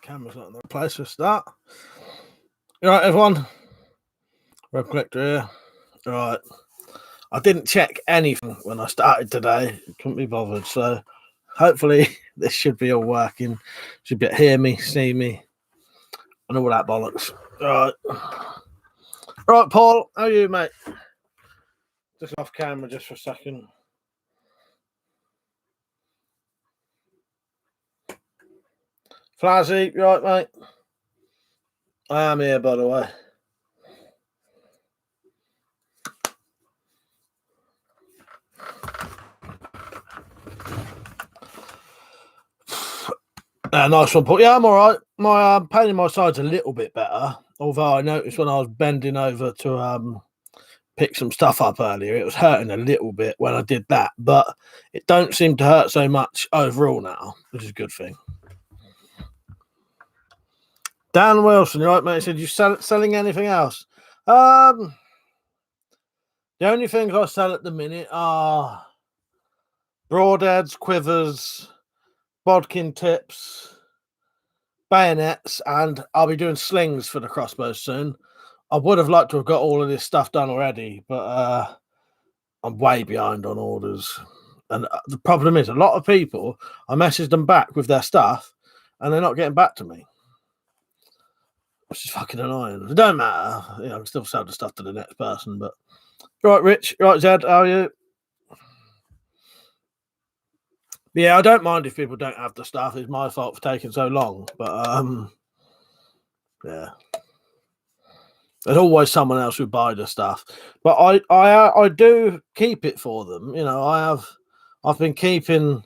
Camera's not in the place for a start. You right, everyone? WeaponCollector here. Right. I didn't check anything when I started today. Couldn't be bothered. So hopefully this should be all working. Should be able to hear me, see me, and all that bollocks. Right. Right, Paul. How are you, mate? Just off camera just for a second. Flazzy, you right, mate? I am here, by the way. Nice one, Paul. Yeah, I'm all right. My pain in my side's a little bit better. Although I noticed when I was bending over to pick some stuff up earlier, it was hurting a little bit when I did that. But it don't seem to hurt so much overall now, which is a good thing. Dan Wilson, you right, mate? He said, you selling anything else? The only things I sell at the minute are broadheads, quivers, bodkin tips, bayonets, and I'll be doing slings for the crossbows soon. I would have liked to have got all of this stuff done already, but I'm way behind on orders. And the problem is, a lot of people, I messaged them back with their stuff, and they're not getting back to me, which is fucking annoying. It don't matter. You know, I can still sell the stuff to the next person. But right, Rich. Right, Zed. How are you? Yeah, I don't mind if people don't have the stuff. It's my fault for taking so long. But yeah, there's always someone else who buy the stuff. But I do keep it for them. You know, I've been keeping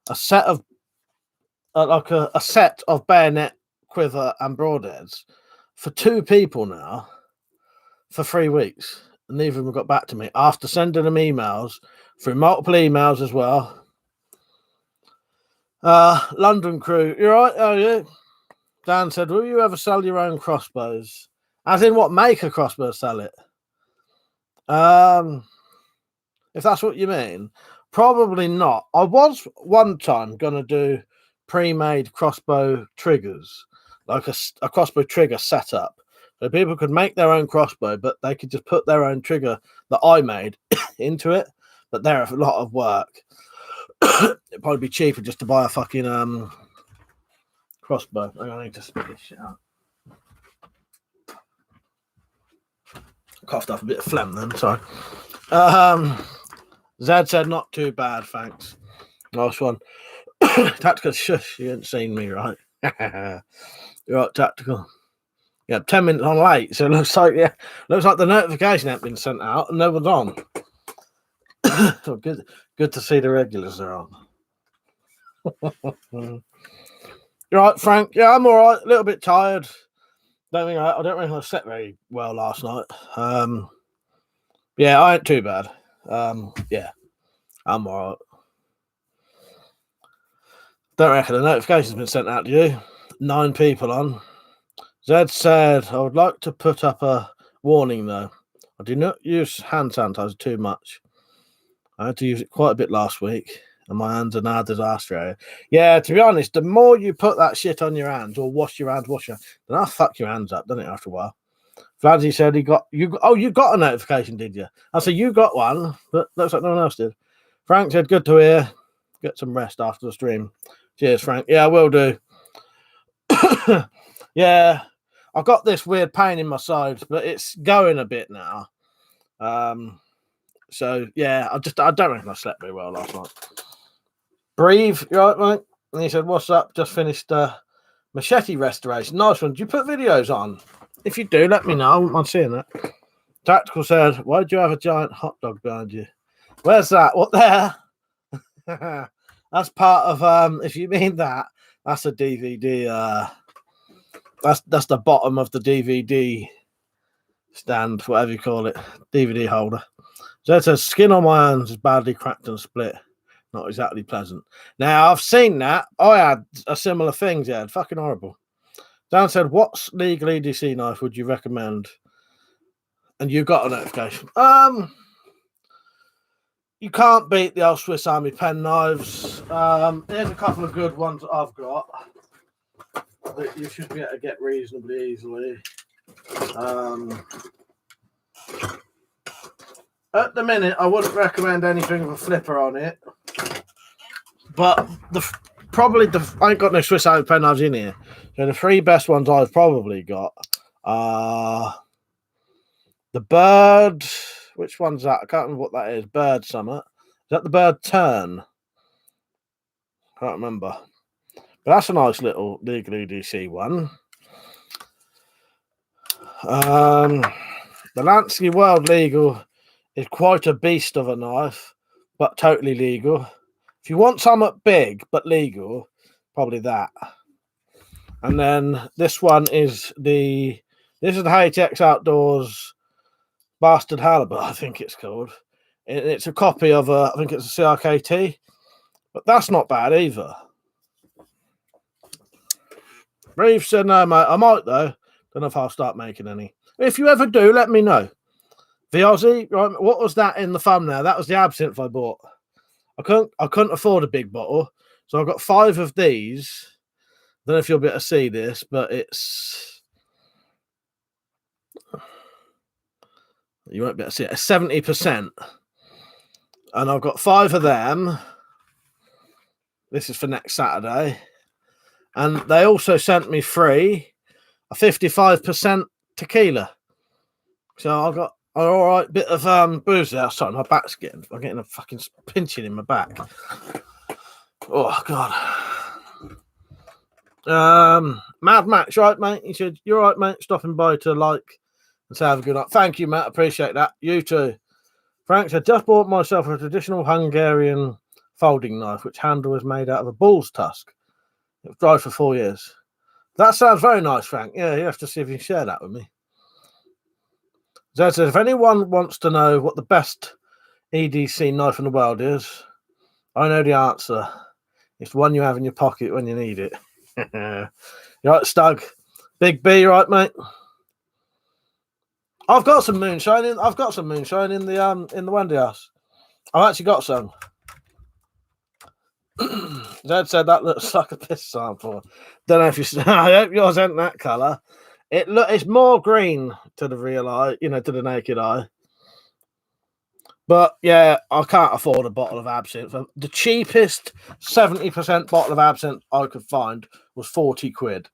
a set of a set of bayonet, quiver, and broadheads for 2 people now for 3 weeks, and neither of them got back to me after sending them emails through multiple emails as well. London crew, you right? How are you? Dan said, will you ever sell your own crossbows? As in what, make a crossbow, sell it? If that's what you mean, probably not. I was one time going to do pre-made crossbow triggers, like a crossbow trigger setup, so people could make their own crossbow, but they could just put their own trigger that I made into it. But they're a lot of work. It'd probably be cheaper just to buy a fucking crossbow. I need to spit this shit out. Coughed off a bit of phlegm then, sorry. Zed said not too bad, thanks. Nice one. Tactical, shush, you haven't seen me, right? You're right, Tactical. Yeah, 10 minutes on late, so it looks like the notification hasn't been sent out and no one's on. So good to see the regulars are on. You're right, Frank. Yeah, I'm all right. A little bit tired. I don't think I slept very well last night. Yeah, I ain't too bad. Yeah, I'm all right. Don't reckon the notification's been sent out to you. 9 people on. Zed said, I would like to put up a warning though. I do not use hand sanitizer too much. I had to use it quite a bit last week, and my hands are now a disaster. Yeah, to be honest, the more you put that shit on your hands or wash your hands, then I'll fuck your hands up, doesn't it, after a while? Vladzy said you got a notification, did you? I said you got one, but looks like no one else did. Frank said, good to hear. Get some rest after the stream. Cheers, Frank. Yeah, I will do. Yeah, I've got this weird pain in my side, but it's going a bit now. So yeah, I don't reckon I slept very well last night. Breathe, you right, mate? And he said, what's up? Just finished machete restoration. Nice one. Do you put videos on? If you do, let me know. I wouldn't mind seeing that. Tactical said, why do you have a giant hot dog behind you? Where's that? What there? That's part of if you mean that, that's a DVD. That's the bottom of the DVD stand, whatever you call it, DVD holder. So it says, skin on my hands is badly cracked and split. Not exactly pleasant. Now, I've seen that. I had a similar thing, yeah, fucking horrible. Dan said, what legal EDC knife would you recommend? And you got a notification. You can't beat the old Swiss Army pen knives. There's a couple of good ones that I've got. that you should be able to get reasonably easily. At the minute, I wouldn't recommend anything with a flipper on it. But I ain't got no Swiss Army penknives in here. So the 3 best ones I've probably got are the Bird. Which one's that? I can't remember what that is. Bird Summit. Is that the Bird Turn? I can't remember. But that's a nice little legal EDC one. The Lansky World Legal is quite a beast of a knife, but totally legal. If you want something big but legal, probably that. And then this one is the HX Outdoors Bastard Halibut, I think it's called. It's a copy of I think it's a CRKT, but that's not bad either. Reeve said, no, mate, I might though. Don't know if I'll start making any. If you ever do, let me know. The Aussie, right? What was that in the thumbnail? That was the absinthe I bought. I couldn't afford a big bottle, so I've got 5 of these. Don't know if you'll be able to see this, but you won't be able to see it. It's 70%, and I've got 5 of them. This is for next Saturday, and they also sent me free a 55% tequila. So I've got an all right bit of booze there. Sorry, my back's I'm getting a fucking pinching in my back. Oh god. Mad Max, right, mate? He said, "You're right, mate. Stopping by to like and say have a good night." Thank you, Matt. Appreciate that. You too. Frank said, "Just bought myself a traditional Hungarian folding knife, which handle is made out of a bull's tusk. It was dry for 4 years." That sounds very nice, Frank. Yeah, you have to see if you can share that with me. Zed said, if anyone wants to know what the best EDC knife in the world is, I know the answer. It's the one you have in your pocket when you need it. You right, Stug? Big B, right, mate? I've got some moonshine in. I've got some moonshine in the Wendy house. I've actually got some. Zed said that looks like a piss sample. Don't know if you. I hope yours ain't that colour. It's more green to the real eye, to the naked eye. But yeah, I can't afford a bottle of absinthe. The cheapest 70% bottle of absinthe I could find was 40 quid.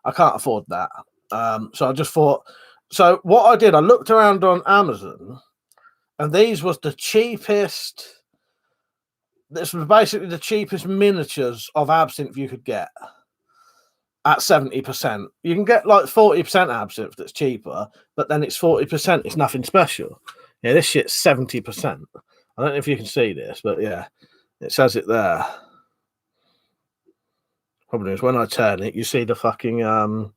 I can't afford that. So I just thought. So what I did, I looked around on Amazon, and these was the cheapest. This was basically the cheapest miniatures of absinthe you could get at 70%. You can get like 40% absinthe that's cheaper, but then it's 40%. It's nothing special. Yeah, this shit's 70%. I don't know if you can see this, but yeah, it says it there. Problem is, when I turn it, you see the fucking the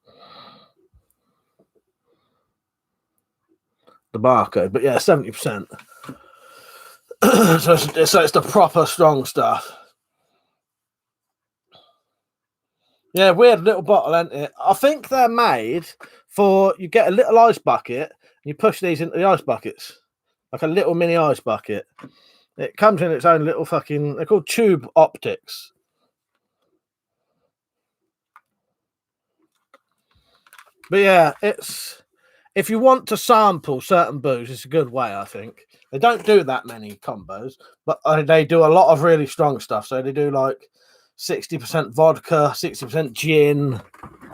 barcode. But yeah, 70%. So it's the proper strong stuff. Yeah, weird little bottle, isn't it? I think they're made for, you get a little ice bucket and you push these into the ice buckets. Like a little mini ice bucket. It comes in its own little fucking, they're called tube optics. But yeah, if you want to sample certain booze, it's a good way, I think. They don't do that many combos, but they do a lot of really strong stuff. So they do like 60% vodka, 60% gin,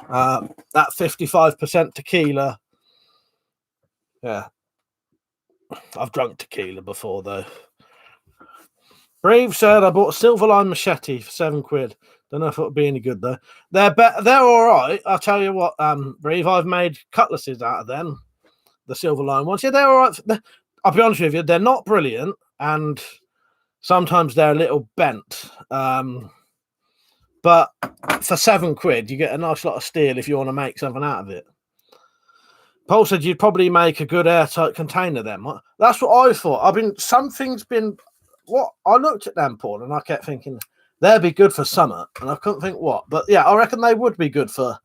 that 55% tequila. Yeah. I've drunk tequila before, though. Brave said, I bought a Silverline machete for 7 quid. Don't know if it would be any good, though. They're all right. I'll tell you what, Brave, I've made cutlasses out of them. The Silverline ones. Yeah, they're all right. I'll be honest with you, they're not brilliant, and sometimes they're a little bent. But for 7 quid, you get a nice lot of steel if you want to make something out of it. Paul said you'd probably make a good airtight container then. That's what I thought. I looked at them, Paul, and I kept thinking they'd be good for summer, and I couldn't think what. But yeah, I reckon they would be good for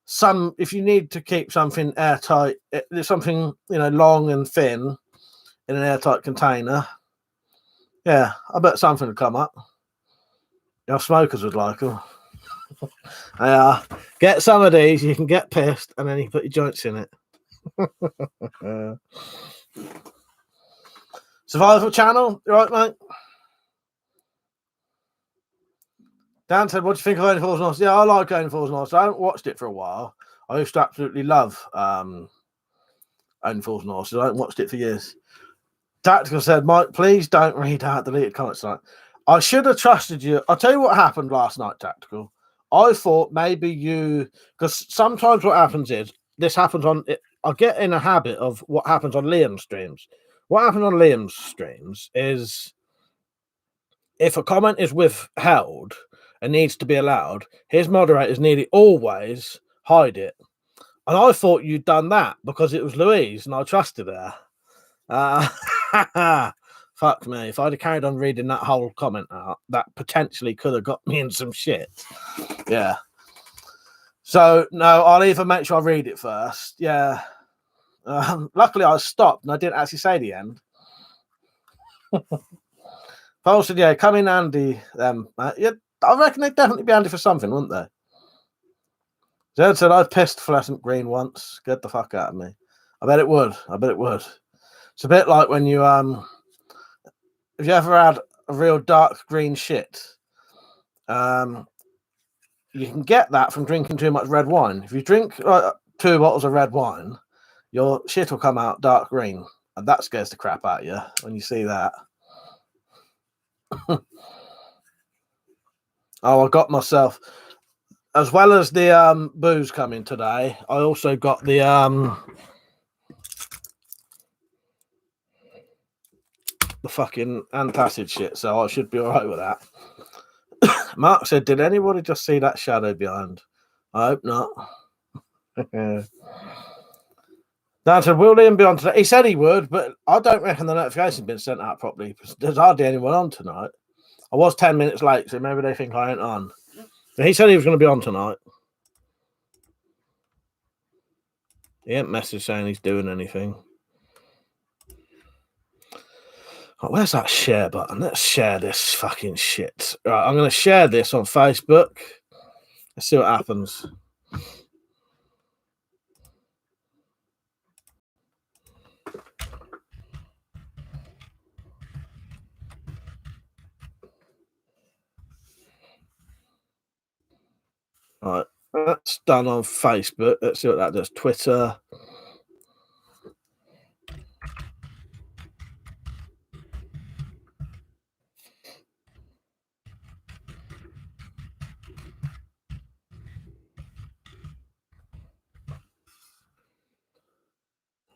some, if you need to keep something airtight, something, long and thin in an airtight container. Yeah, I bet something would come up. Our smokers would like them. Get some of these, you can get pissed, and then you put your joints in it. Survival channel, you right, mate? Dan said, what do you think of Only Fools and Horses? Yeah, I like Only Fools and Horses. I haven't watched it for a while. I used to absolutely love Only Fools and Horses. I haven't watched it for years. Tactical said, Mike, please don't read out deleted comments tonight. I should have trusted you. I'll tell you what happened last night, Tactical. I thought maybe you, because sometimes what happens is, this happens on, I get in a habit of what happens on Liam's streams. What happens on Liam's streams is, if a comment is withheld and needs to be allowed, his moderators nearly always hide it. And I thought you'd done that because it was Louise and I trusted her. Fuck me. If I'd have carried on reading that whole comment out, that potentially could have got me in some shit. Yeah. So, no, I'll either make sure I read it first. Yeah. Luckily, I stopped and I didn't actually say the end. Paul said, yeah, come in handy. Yeah, I reckon they'd definitely be handy for something, wouldn't they? Zed said, I've pissed fluorescent green once. Get the fuck out of me. I bet it would. It's a bit like when you, if you ever had a real dark green shit, you can get that from drinking too much red wine. If you drink 2 bottles of red wine, your shit will come out dark green. And that scares the crap out of you when you see that. Oh, I got myself, as well as the booze coming today, I also got the fucking antacid shit, so I should be all right with that. Mark said, did anybody just see that shadow behind? I hope not. Dan said, will Liam be on today? He said he would, but I don't reckon the notification's been sent out properly. There's hardly anyone on tonight. I was 10 minutes late, so maybe they think I ain't on. But he said he was going to be on tonight. He ain't messaged saying he's doing anything. Oh, where's that share button? Let's share this fucking shit. Right, I'm going to share this on Facebook. Let's see what happens. All right, that's done on Facebook. Let's see what that does. Twitter.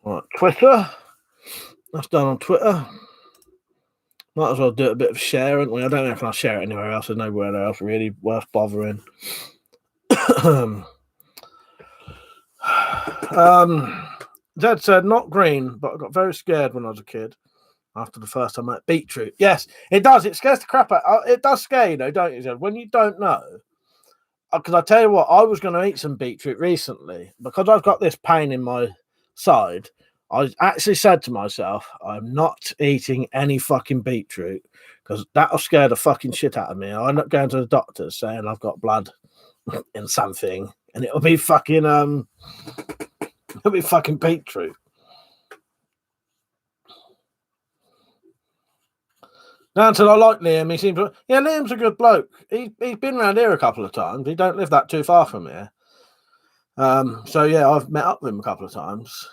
All right, Twitter. That's done on Twitter. Might as well do a bit of sharing. I don't know if I'll share it anywhere else. There's nowhere else really worth bothering. Dad said, not green, but I got very scared when I was a kid after the first time I met beetroot. Yes, it does. It scares the crap out. It does scare you, though, don't you, Dad? When you don't know. Because I tell you what, I was going to eat some beetroot recently. Because I've got this pain in my side, I actually said to myself, I'm not eating any fucking beetroot because that'll scare the fucking shit out of me. I'll end up going to the doctor saying I've got blood in something, and it'll be fucking beetroot. Dan said, I like Liam. He seems, yeah, Liam's a good bloke. He's been around here a couple of times. He don't live that too far from here. So yeah, I've met up with him a couple of times.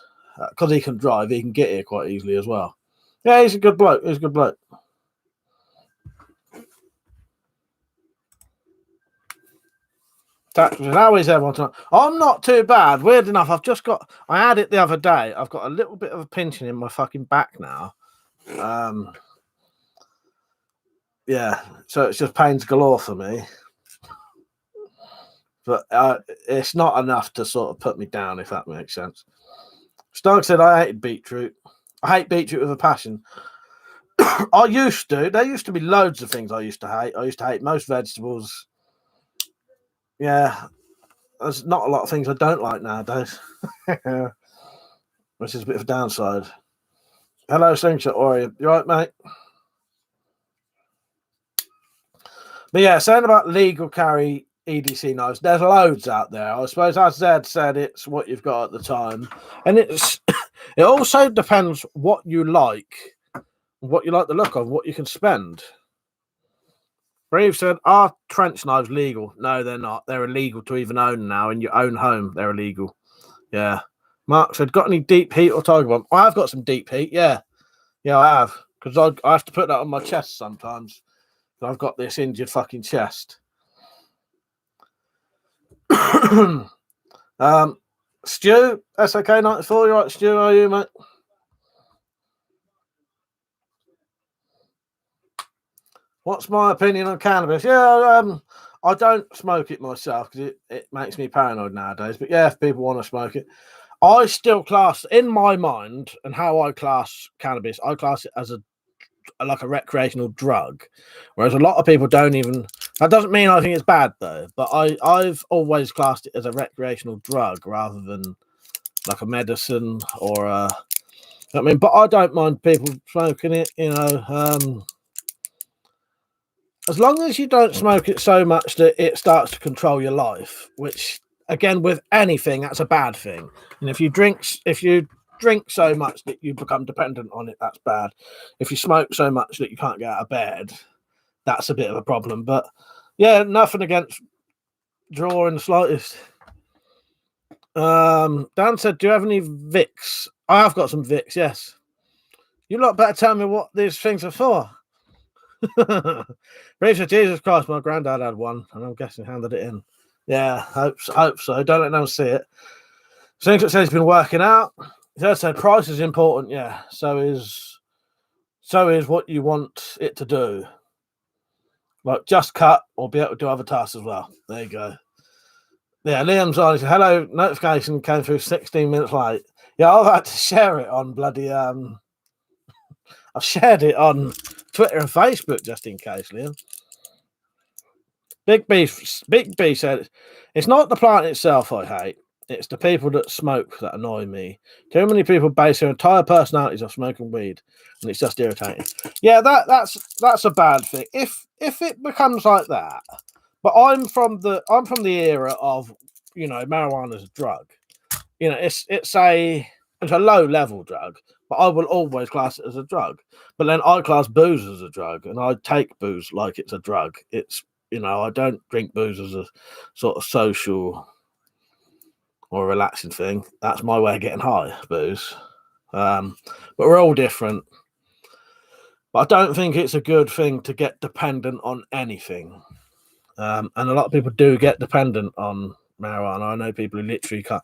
Because he can drive, he can get here quite easily as well. Yeah, he's a good bloke. How is everyone tonight? I'm not too bad. Weird enough, I had it the other day. I've got a little bit of a pinching in my fucking back now. Yeah, so it's just pains galore for me. But it's not enough to sort of put me down, if that makes sense. Stark said, I hated beetroot. I hate beetroot with a passion. I used to. There used to be loads of things I used to hate. I used to hate most vegetables. Yeah, there's not a lot of things I don't like nowadays. Which is a bit of a downside. Hello, Slingshot Ori. You right, mate? But yeah, saying about legal carry EDC knives. There's loads out there. I suppose, as Zed said, it's what you've got at the time, and it also depends what you like the look of, what you can spend. Brave said, "Are trench knives legal?" No, they're not. They're illegal to even own now in your own home. They're illegal. Yeah. Mark said, "Got any deep heat or tiger bomb?" I have got some deep heat. Yeah, I have, because I have to put that on my chest sometimes. I've got this injured fucking chest. Stu, SOK94, you right, Stu? How are you, mate? What's my opinion on cannabis? Yeah, I don't smoke it myself because it makes me paranoid nowadays. But yeah, if people want to smoke it, I still class, in my mind, and how I class cannabis, I class it as a recreational drug, whereas a lot of people don't even. That doesn't mean I think it's bad though, but I've always classed it as a recreational drug rather than like a medicine or a. I mean, but I don't mind people smoking it, as long as you don't smoke it so much that it starts to control your life, which again with anything that's a bad thing. And if you drink so much that you become dependent on it, that's bad. If you smoke so much that you can't get out of bed, that's a bit of a problem. But yeah, nothing against draw in the slightest. Dan said, "Do you have any Vicks?" I have got some Vicks, yes. You lot better tell me what these things are for. Brave said, "Jesus Christ, my granddad had one, and I'm guessing handed it in." Yeah, hope so. Don't let them see it. Things that says he's been working out. He said price is important, yeah. So is what you want it to do. Like just cut or be able to do other tasks as well. There you go. Yeah, Liam's on. He said, "Hello, notification came through 16 minutes late." Yeah, I've had to share it on bloody I've shared it on Twitter and Facebook just in case, Liam. Big B said, "It's not the plant itself I hate. It's the people that smoke that annoy me. Too many people base their entire personalities off smoking weed, and it's just irritating." Yeah, that's a bad thing. If it becomes like that, but I'm from the era of marijuana is a drug. It's a low level drug, but I will always class it as a drug. But then I class booze as a drug, and I take booze like it's a drug. It's I don't drink booze as a sort of social or relaxing thing. That's my way of getting high, booze. But we're all different. But I don't think it's a good thing to get dependent on anything. And a lot of people do get dependent on marijuana. I know people who literally can't.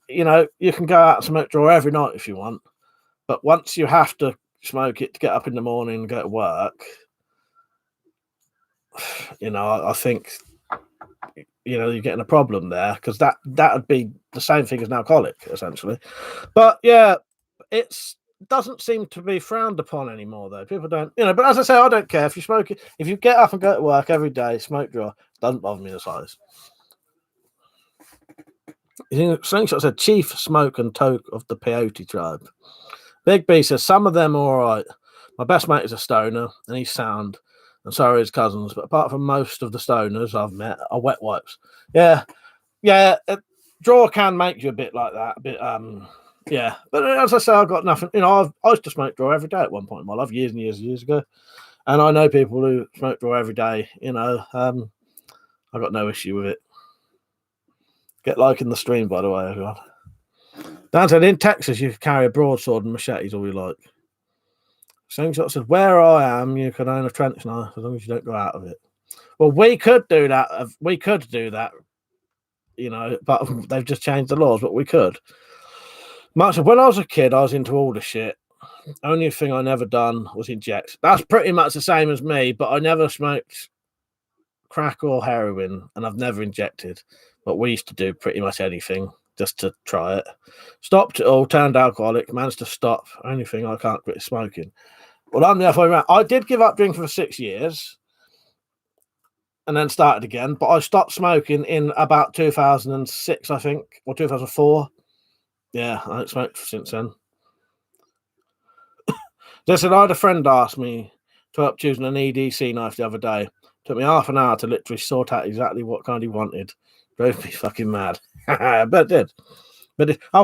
You can go out and smoke draw every night if you want, but once you have to smoke it to get up in the morning and go to work, I think you're getting a problem there, because that would be the same thing as an alcoholic essentially. But yeah, it doesn't seem to be frowned upon anymore though. People don't, but as I say, I don't care if you smoke it. If you get up and go to work every day, smoke draw, it doesn't bother me the slightest. Slingshot said, "Chief smoke and toke of the peyote tribe." Big B says, "Some of them are all right. My best mate is a stoner and he's sound, and so are his cousins. But apart from most of the stoners I've met are wet wipes." Yeah. Draw can make you a bit like that. A bit, yeah. But as I say, I've got nothing. I used to smoke draw every day at one point in my life, years and years ago. And I know people who smoke draw every day. I've got no issue with it. Get liking the stream, by the way, everyone. Dan said, "In Texas, you can carry a broadsword and machetes all you like." Slingshot said, "Where I am, you can own a trench knife as long as you don't go out of it." Well, we could do that. But they've just changed the laws, but we could. Mark said, "When I was a kid, I was into all the shit. Only thing I never done was inject." That's pretty much the same as me, but I never smoked crack or heroin, and I've never injected. But we used to do pretty much anything just to try it. Stopped it all, turned alcoholic, managed to stop. Only thing I can't quit is smoking. Well, I'm the other way around. I did give up drinking for 6 years and then started again, but I stopped smoking in about 2006, I think, or 2004. Yeah, I haven't smoked since then. Listen, I had a friend ask me to help choosing an EDC knife the other day. Took me half an hour to literally sort out exactly what kind he wanted. Drove me fucking mad. But it did.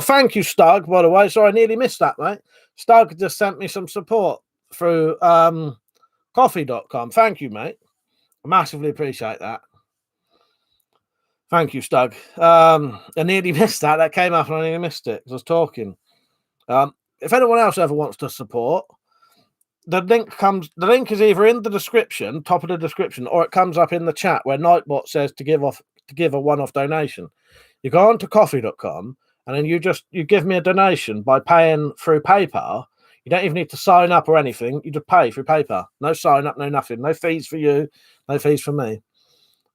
Thank you, Stug, by the way. Sorry, I nearly missed that, mate. Stug just sent me some support through coffee.com. Thank you, mate. I massively appreciate that. Thank you, Stug. I nearly missed that. That came up and I nearly missed it because I was talking. If anyone else ever wants to support, the link is either in the description, top of the description, or it comes up in the chat where Nightbot says to give a one-off donation. You go on to coffee.com and then you give me a donation by paying through PayPal. You don't even need to sign up or anything. You just pay through PayPal. No sign up, no nothing. No fees for you, no fees for me.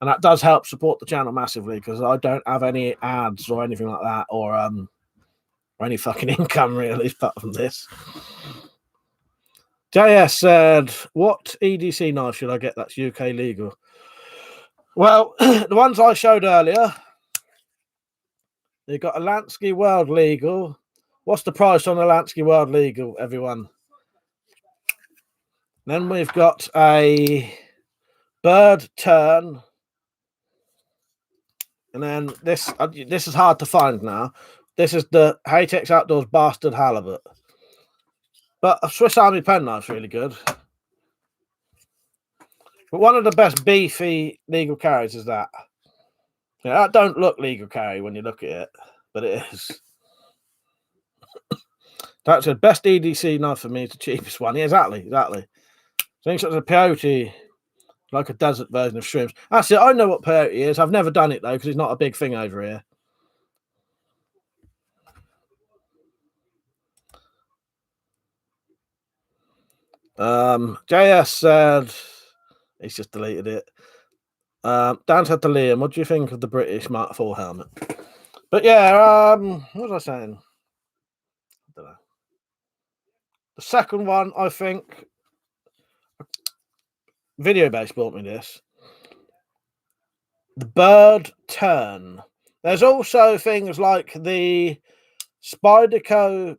And that does help support the channel massively because I don't have any ads or anything like that or any fucking income really apart from this. JS said, what EDC knife should I get that's UK legal? Well, the ones I showed earlier, you've got a Lansky World Legal. What's the price on a Lansky World Legal, everyone? Then we've got a Bird Turn. And then this is hard to find now. This is the Haytex Outdoors Bastard Halibut. But a Swiss Army penknife's really good. But one of the best beefy legal carries is that. Yeah, that don't look legal carry when you look at it, but it is. That's the best EDC knife for me. It's the cheapest one. Yeah, exactly. Things such as a peyote, like a desert version of shrimps. Actually, I know what peyote is. I've never done it though because it's not a big thing over here. JS said he's just deleted it. Dan said to Liam, what do you think of the British Mark IV helmet? But yeah, what was I saying? I don't know. The second one, I think, Video Base bought me this. The Bird Turn. There's also things like the Spyderco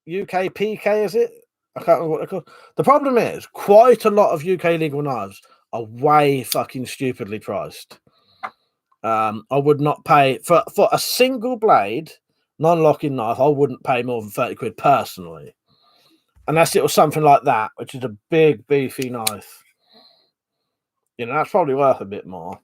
UK PK, is it? I can't remember what they're called. The problem is, quite a lot of UK legal knives are way fucking stupidly priced. I would not pay for a single blade non-locking knife. I wouldn't pay more than 30 quid personally, unless it was something like that, which is a big beefy knife. You know, that's probably worth a bit more.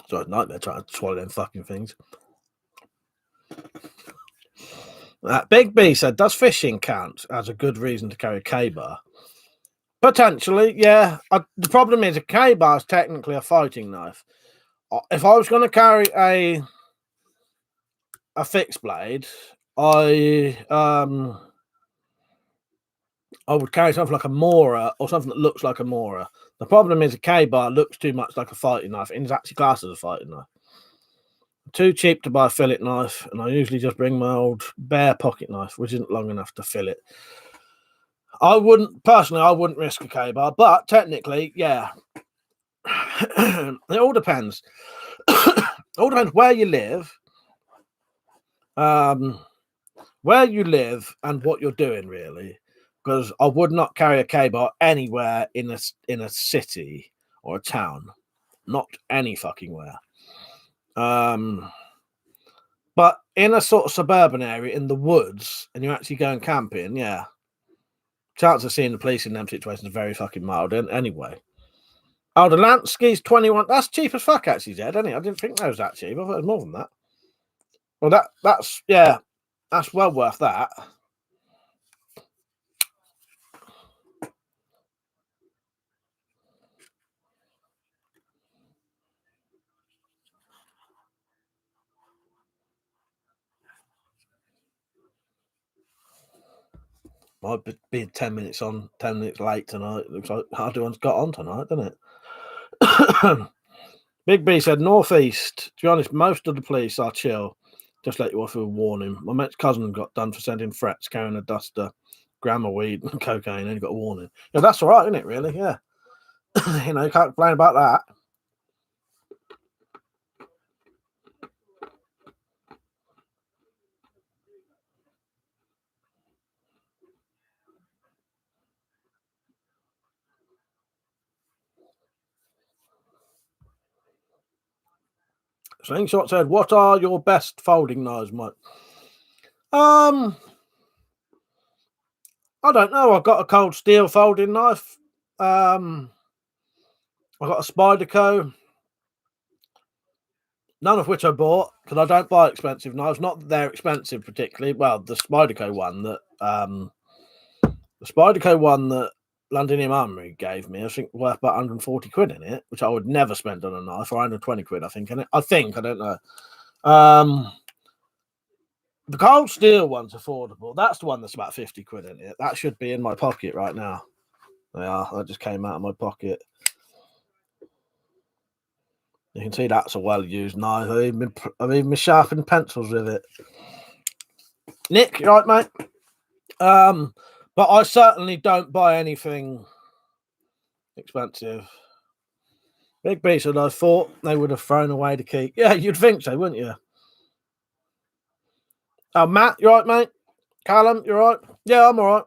So it's a nightmare trying to swallow them fucking things. Big B said, does fishing count as a good reason to carry a K-bar? Potentially, yeah. The problem is a K-bar is technically a fighting knife. If I was going to carry a fixed blade, I would carry something like a Mora or something that looks like a Mora. The problem is a K-bar looks too much like a fighting knife and is actually classed as a fighting knife. Too cheap to buy a fillet knife, and I usually just bring my old bare pocket knife, which isn't long enough to fillet. I wouldn't risk a K-bar, but technically, yeah. It all depends. It all depends where you live. Where you live and what you're doing, really. Because I would not carry a K-bar anywhere in a city or a town. Not any fucking where. But in a sort of suburban area in the woods, and you're actually going camping, yeah. Chance of seeing the police in them situations is very fucking mild. Anyway. Oh, the Lansky's 21. That's cheap as fuck, actually, Zed, isn't it? I didn't think that was that cheap. I thought it was more than that. Well, that's yeah. That's well worth that. Might be 10 minutes on, 10 minutes late tonight. It looks like everyone's got on tonight, doesn't it? Big B said, Northeast. To be honest, most of the police are chill. Just let you off with a warning. My mate's cousin got done for sending threats, carrying a duster, gram of weed and cocaine, and he got a warning. Yeah, that's all right, isn't it, really? Yeah. You know, you can't complain about that. Slingshot said, "What are your best folding knives, Mike?" I don't know. I've got a cold steel folding knife. I've got a Spyderco, none of which I bought because I don't buy expensive knives. Not that they're expensive particularly. Well, the Spyderco one that Londinium Armory gave me, I think worth about 140 quid in it, which I would never spend on a knife, or 120 quid, I think, in it. I don't know. The cold steel one's affordable. That's the one that's about 50 quid in it. That should be in my pocket right now. Yeah, that just came out of my pocket. You can see that's a well-used knife. I've even been sharpening pencils with it. Nick, you right, mate? But I certainly don't buy anything expensive. Big B said, I thought they would have thrown away the key. Yeah, you'd think so, wouldn't you? Oh, Matt, you right, mate? Callum, you right? Yeah, I'm all right.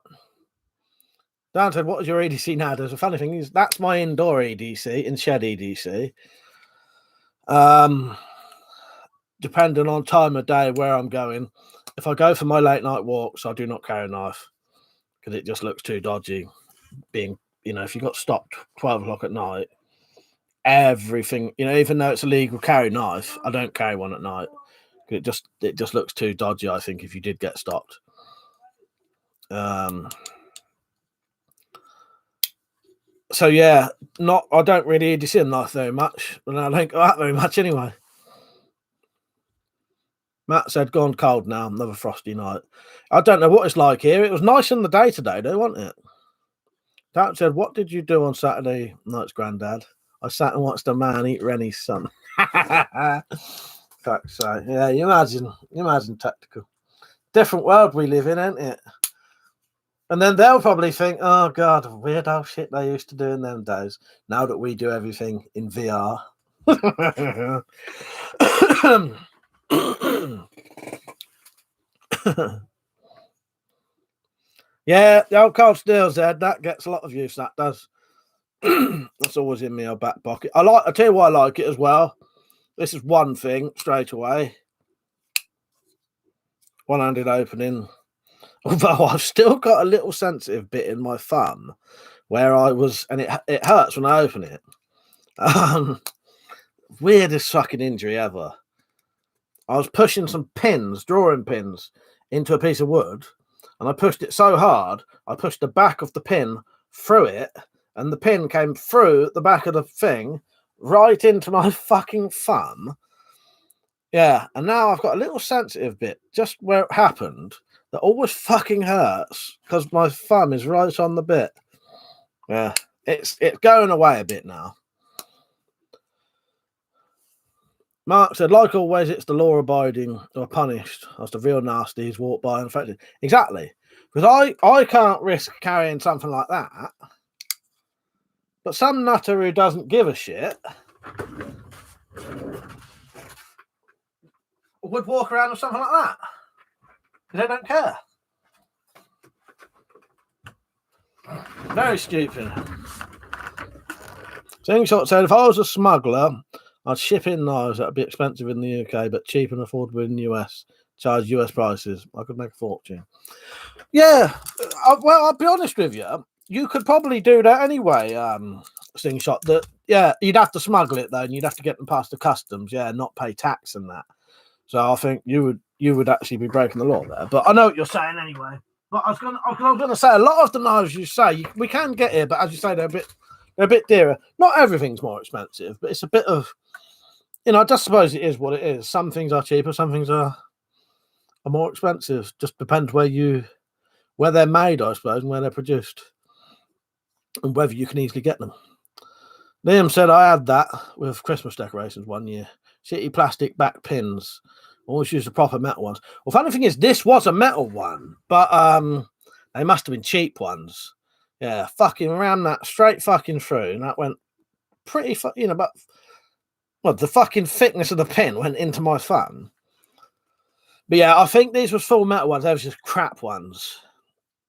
Dan said, what is your EDC now? There's a funny thing is that's my indoor EDC, in shed EDC. Depending on time of day where I'm going. If I go for my late night walks, I do not carry a knife because it just looks too dodgy. Being, you know, if you got stopped 12 o'clock at night, everything, you know, even though it's illegal to carry a knife, I don't carry one at night. It just looks too dodgy, I think, if you did get stopped. So yeah, I don't really EDC a knife very much, and I don't go out very much anyway. Matt said, gone cold now, another frosty night. I don't know what it's like here. It was nice in the day today, though, wasn't it? Dan said, what did you do on Saturday night's granddad? I sat and watched a man eat Rennie's son. Fuck's sake. Yeah, you imagine tactical. Different world we live in, ain't it? And then they'll probably think, oh, God, weird old shit they used to do in them days. Now that we do everything in VR. Yeah, the old cold steel's there. That gets a lot of use, that does. That's always in my back pocket. I tell you why I like it as well. This is one thing straight away. One-handed opening. Although I've still got a little sensitive bit in my thumb where I was, and it hurts when I open it. Weirdest fucking injury ever. I was pushing some pins, drawing pins, into a piece of wood, and I pushed it so hard, I pushed the back of the pin through it, and the pin came through the back of the thing, right into my fucking thumb. Yeah, and now I've got a little sensitive bit just where it happened that always fucking hurts because my thumb is right on the bit. Yeah, it's going away a bit now. Mark said, like always, it's the law-abiding or punished. That's the real nasties walk by unaffected. Exactly. Because I can't risk carrying something like that. But some nutter who doesn't give a shit would walk around with something like that. Because they don't care. Very stupid. Slingshot said, if I was a smuggler, I'd ship in knives that would be expensive in the UK, but cheap and affordable in the US. Charge US prices. I could make a fortune. Yeah. Well, I'll be honest with you. You could probably do that anyway, Slingshot. That, yeah, you'd have to smuggle it, though, and you'd have to get them past the customs, yeah, not pay tax and that. So I think you would actually be breaking the law there. But I know what you're saying anyway. But I was gonna say, a lot of the knives you say, we can get here, but as you say, they're a bit dearer. Not everything's more expensive, but it's a bit of, you know, I just suppose it is what it is. Some things are cheaper, some things are more expensive. Just depends where they're made, I suppose, and where they're produced, and whether you can easily get them. Liam said, I had that with Christmas decorations one year. Shitty plastic back pins Always use the proper metal ones. Well, funny thing is, this was a metal one, but they must have been cheap ones. Yeah, fucking ran that straight fucking through, and that went pretty, but well, the fucking thickness of the pin went into my thumb. But yeah, I think these were full metal ones. They were just crap ones.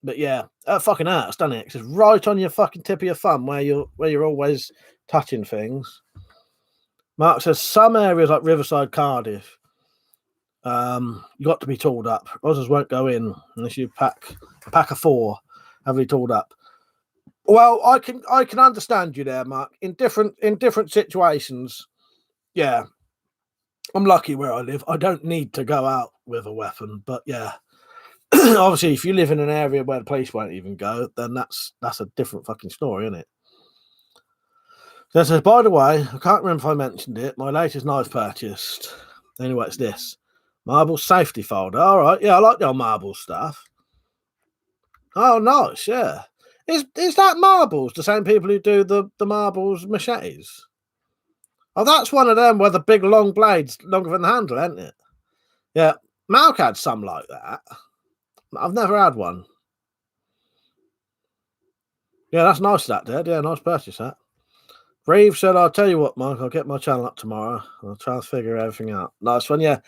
But yeah, that fucking hurts, doesn't it? 'Cause it's right on your fucking tip of your thumb where you're always touching things. Mark says some areas like Riverside, Cardiff, you got to be tooled up. Others won't go in unless you pack a pack of 4 heavily tooled up. Well, I can understand you there, Mark. In different situations, yeah. I'm lucky where I live. I don't need to go out with a weapon, but yeah. Obviously, if you live in an area where the police won't even go, then that's a different fucking story, isn't it? So, says, by the way, I can't remember if I mentioned it. My latest knife purchased. Anyway, it's this marble safety folder. All right, yeah, I like the old marble stuff. Oh, nice, yeah. Is that marbles? The same people who do the marbles machetes? Oh, that's one of them where the big long blades longer than the handle, isn't it? Yeah, Malk had some like that. I've never had one. Yeah, that's nice, that, Dad. Yeah, nice purchase, that. Reeve said, I'll tell you what, Mike, I'll get my channel up tomorrow. I'll try and figure everything out. Nice one, yeah.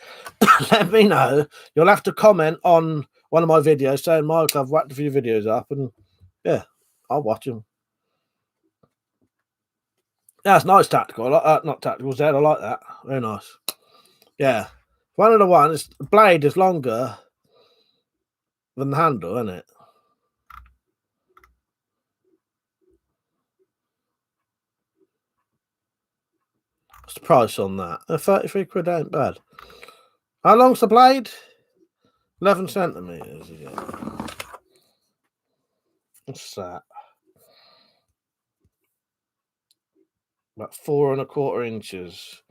Let me know. You'll have to comment on one of my videos saying, Mike, I've whacked a few videos up, and yeah, I'll watch them. Yeah, it's nice tactical. I like that. Not tactical, Zed. I like that. Very nice. Yeah. One of the ones, the blade is longer than the handle, isn't it? What's the price on that? 33 quid ain't bad. How long's the blade? 11 centimetres. Yeah. What's that? About 4 1/4 inches.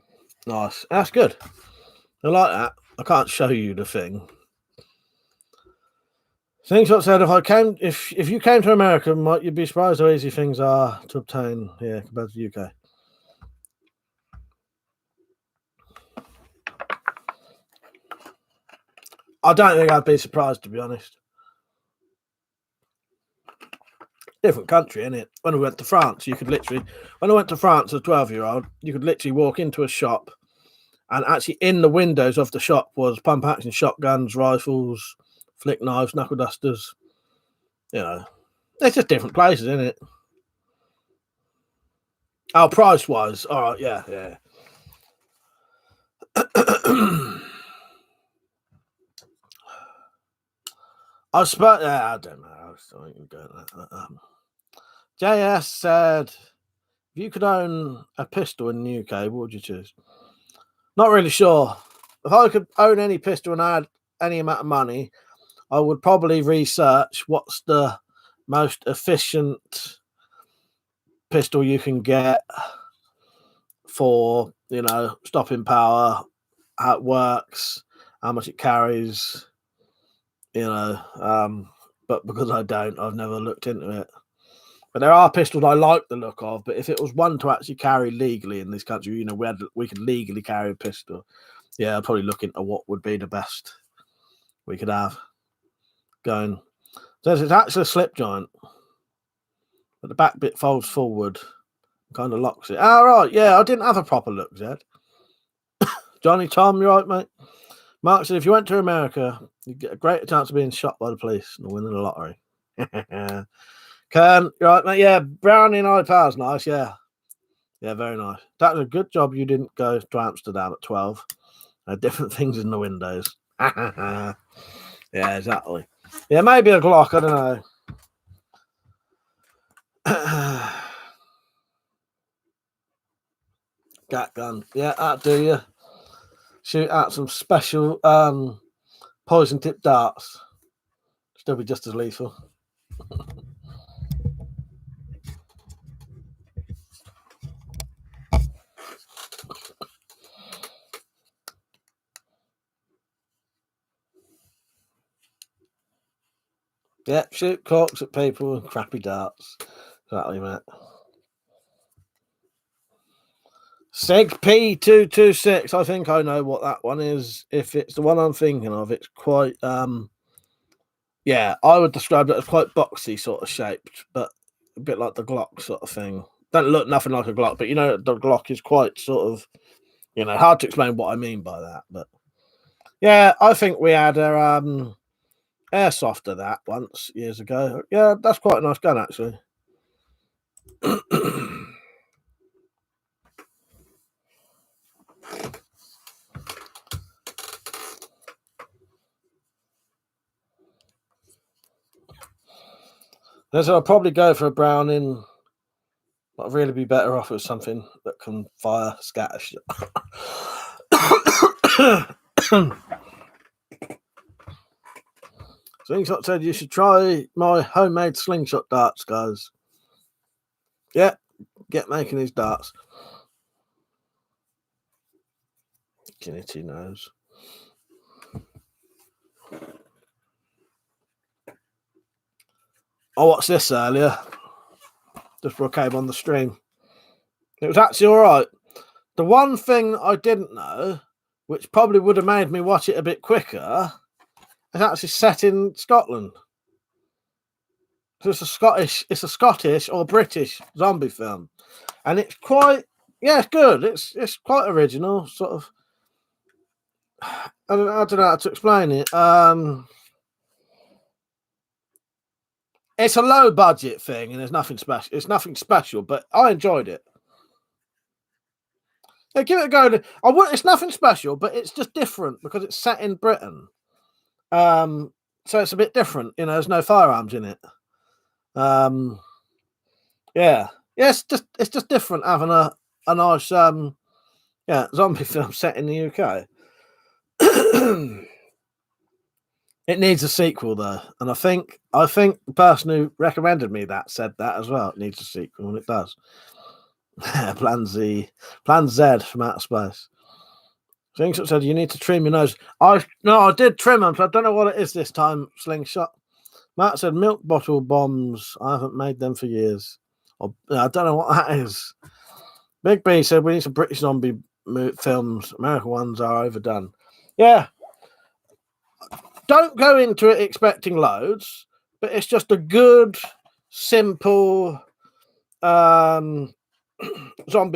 Nice. That's good. I like that. I can't show you the thing. Things what said, if you came to America, Mike, you'd be surprised how easy things are to obtain here compared to the UK. I don't think I'd be surprised, to be honest. Different country, innit? When we went to France, when I went to France as a 12-year-old, you could literally walk into a shop, and actually in the windows of the shop was pump action shotguns, rifles, flick knives, knuckle dusters. You know, it's just different places, isn't it? Oh, price wise, all right, yeah. I suppose, I don't know. I was thinking that. JS said, if you could own a pistol in the UK, what would you choose? Not really sure. If I could own any pistol and I had any amount of money, I would probably research what's the most efficient pistol you can get for, stopping power, how it works, how much it carries, but because I don't, I've never looked into it. But there are pistols I like the look of, but if it was one to actually carry legally in this country, we could legally carry a pistol. Yeah, I'd probably look into what would be the best we could have going. Says it's actually a slip joint, but the back bit folds forward, kind of locks it. Oh, right, yeah, I didn't have a proper look, Zed. Johnny Tom, you right, mate? Mark said if you went to America, you'd get a greater chance of being shot by the police and winning the lottery. Kern, you right, mate? Yeah, Brownie and iPad's nice, yeah. Yeah, very nice. That was a good job you didn't go to Amsterdam at 12. Different things in the windows. Yeah, exactly. Yeah, maybe a Glock, I don't know. Gat gun. Yeah, that do you. Shoot out some special poison tip darts. Still be just as lethal. Yeah, shoot corks at people and crappy darts. Exactly, mate. Seg P226. I think I know what that one is. If it's the one I'm thinking of, it's quite yeah, I would describe it as quite boxy sort of shaped, but a bit like the Glock sort of thing. Don't look nothing like a Glock, but you know the Glock is quite sort of, you know, hard to explain what I mean by that. But yeah, I think we had a airsoft of that once years ago. Yeah, that's quite a nice gun actually. So I'll probably go for a Browning. But I'd really be better off with something that can fire scatter shit. Slingshot said you should try my homemade slingshot darts, guys. Yeah, get making these darts. Ginity knows. I watched this earlier, just before I came on the stream. It was actually all right. The one thing I didn't know, which probably would have made me watch it a bit quicker, is actually set in Scotland. So it's a Scottish or British zombie film, and it's quite, yeah, it's good. It's quite original, sort of. I don't know how to explain it. It's a low budget thing, and there's nothing special. It's nothing special, but I enjoyed it. Yeah, give it a go. It's nothing special, but it's just different because it's set in Britain. So it's a bit different. You know, there's no firearms in it. Yeah, it's just different having a nice zombie film set in the UK. It needs a sequel though, and I think the person who recommended me that said that as well. It needs a sequel, and it does. Plan Z from outer space. Slingshot said you need to trim your nose. I did trim them, but I don't know what it is this time. Slingshot. Matt said milk bottle bombs. I haven't made them for years. I don't know what that is. Big B said we need some British zombie films. American ones are overdone. Yeah. Don't go into it expecting loads, but it's just a good, simple zombie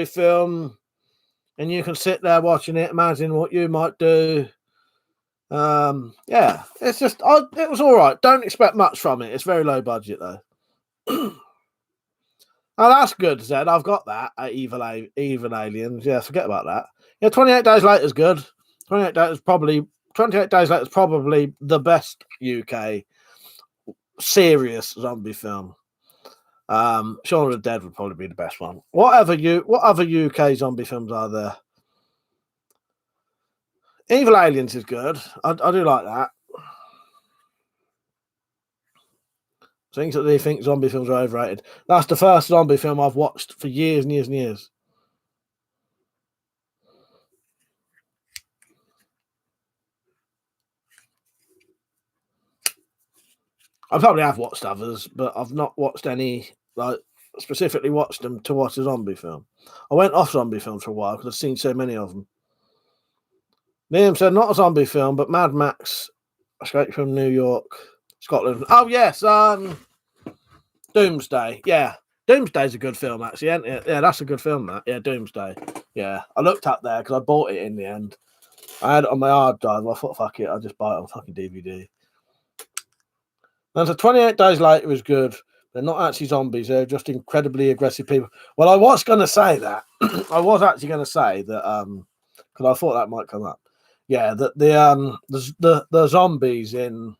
film, and you can sit there watching it, imagine what you might do. Yeah, it's just it was all right. Don't expect much from it. It's very low budget though. Oh, that's good, Zed. I've got that at Evil Aliens. Yeah, forget about that. Yeah, 28 Days Later is good. 28 Days Later is probably the best UK serious zombie film. Shaun of the Dead would probably be the best one. What other UK zombie films are there? Evil Aliens is good. I do like that. Things that they think zombie films are overrated. That's the first zombie film I've watched for years and years and years. I probably have watched others, but I've not watched any, like, specifically watched them to watch a zombie film. I went off zombie films for a while because I've seen so many of them. Liam said, not a zombie film, but Mad Max, Escape from New York, Scotland. Oh, yes, Doomsday. Yeah, Doomsday's a good film, actually, isn't it? Yeah, that's a good film, that. Yeah, Doomsday. Yeah, I looked up there because I bought it in the end. I had it on my hard drive. I thought, fuck it, I'll just buy it on fucking DVD. And so 28 Days Later was good. They're not actually zombies. They're just incredibly aggressive people. Well, I was going to say that. I was actually going to say that because I thought that might come up. Yeah, that the zombies in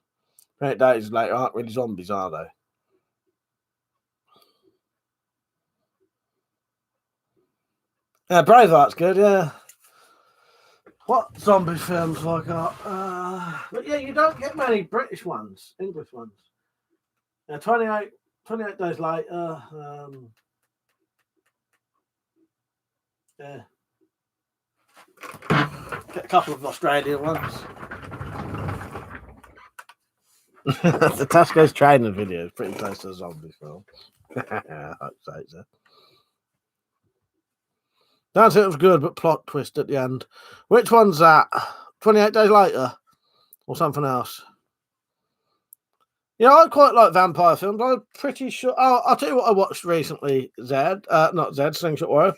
28 Days Later aren't really zombies, are they? Yeah, Braveheart's good. Yeah. What zombie films have I got? But yeah, you don't get many British ones, English ones. Yeah, 28 Days Later. Yeah. Get a couple of Australian ones. The Tasco's training video is pretty close to a zombie film. I hope so. Dan said it was good, but plot twist at the end. Which one's that? 28 Days Later? Or something else? Yeah, I quite like vampire films. I'm pretty sure. Oh, I'll tell you what I watched recently, Zed. Not Zed, Slingshot Warrior.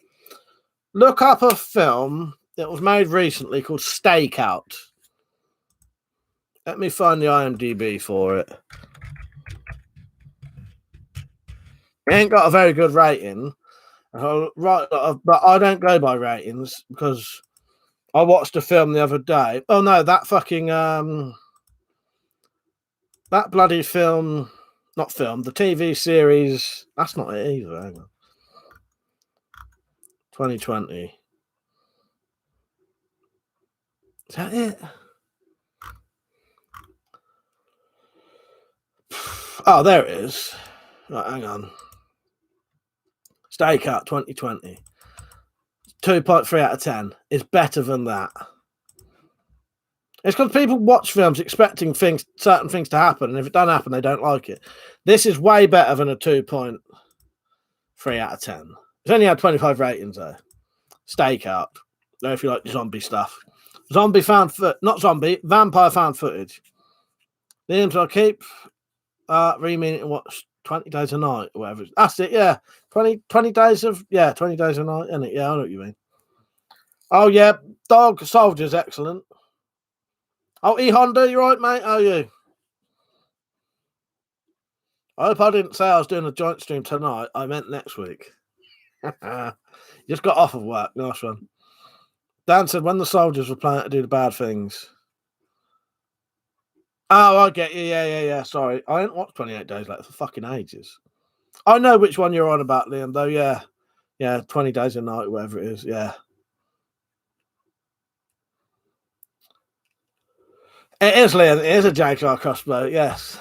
Look up a film that was made recently called Stakeout. Let me find the IMDb for it. It ain't got a very good rating. Right, but I don't go by ratings because I watched a film the other day. Oh no, that fucking that bloody film, not film, the TV series. That's not it either. Hang on. 2020. Is that it? Oh, there it is. Right, hang on. Stakeout 2020. 2.3 out of 10. It's better than that. It's because people watch films expecting certain things to happen, and if it doesn't happen, they don't like it. This is way better than a 2.3 out of 10. It's only had 25 ratings though. Stakeout. Know if you like zombie stuff. Vampire found footage. The names I keep re-meaning to watch 20 Days a Night or whatever. That's it, yeah. 20 days of night, isn't it? Yeah, I know what you mean. Oh yeah, Dog Soldier's excellent. Oh, E Honda, you right, mate? How are you? I hope I didn't say I was doing a joint stream tonight. I meant next week. Just got off of work. Nice one. Dan said when the soldiers were planning to do the bad things. Oh, I get you. Yeah. Sorry. I didn't watch 28 Days Later for fucking ages. I know which one you're on about, Liam, though. Yeah. 20 Days a Night, whatever it is. Yeah. It is, Liam. It is a Jaguar crossbow. Yes.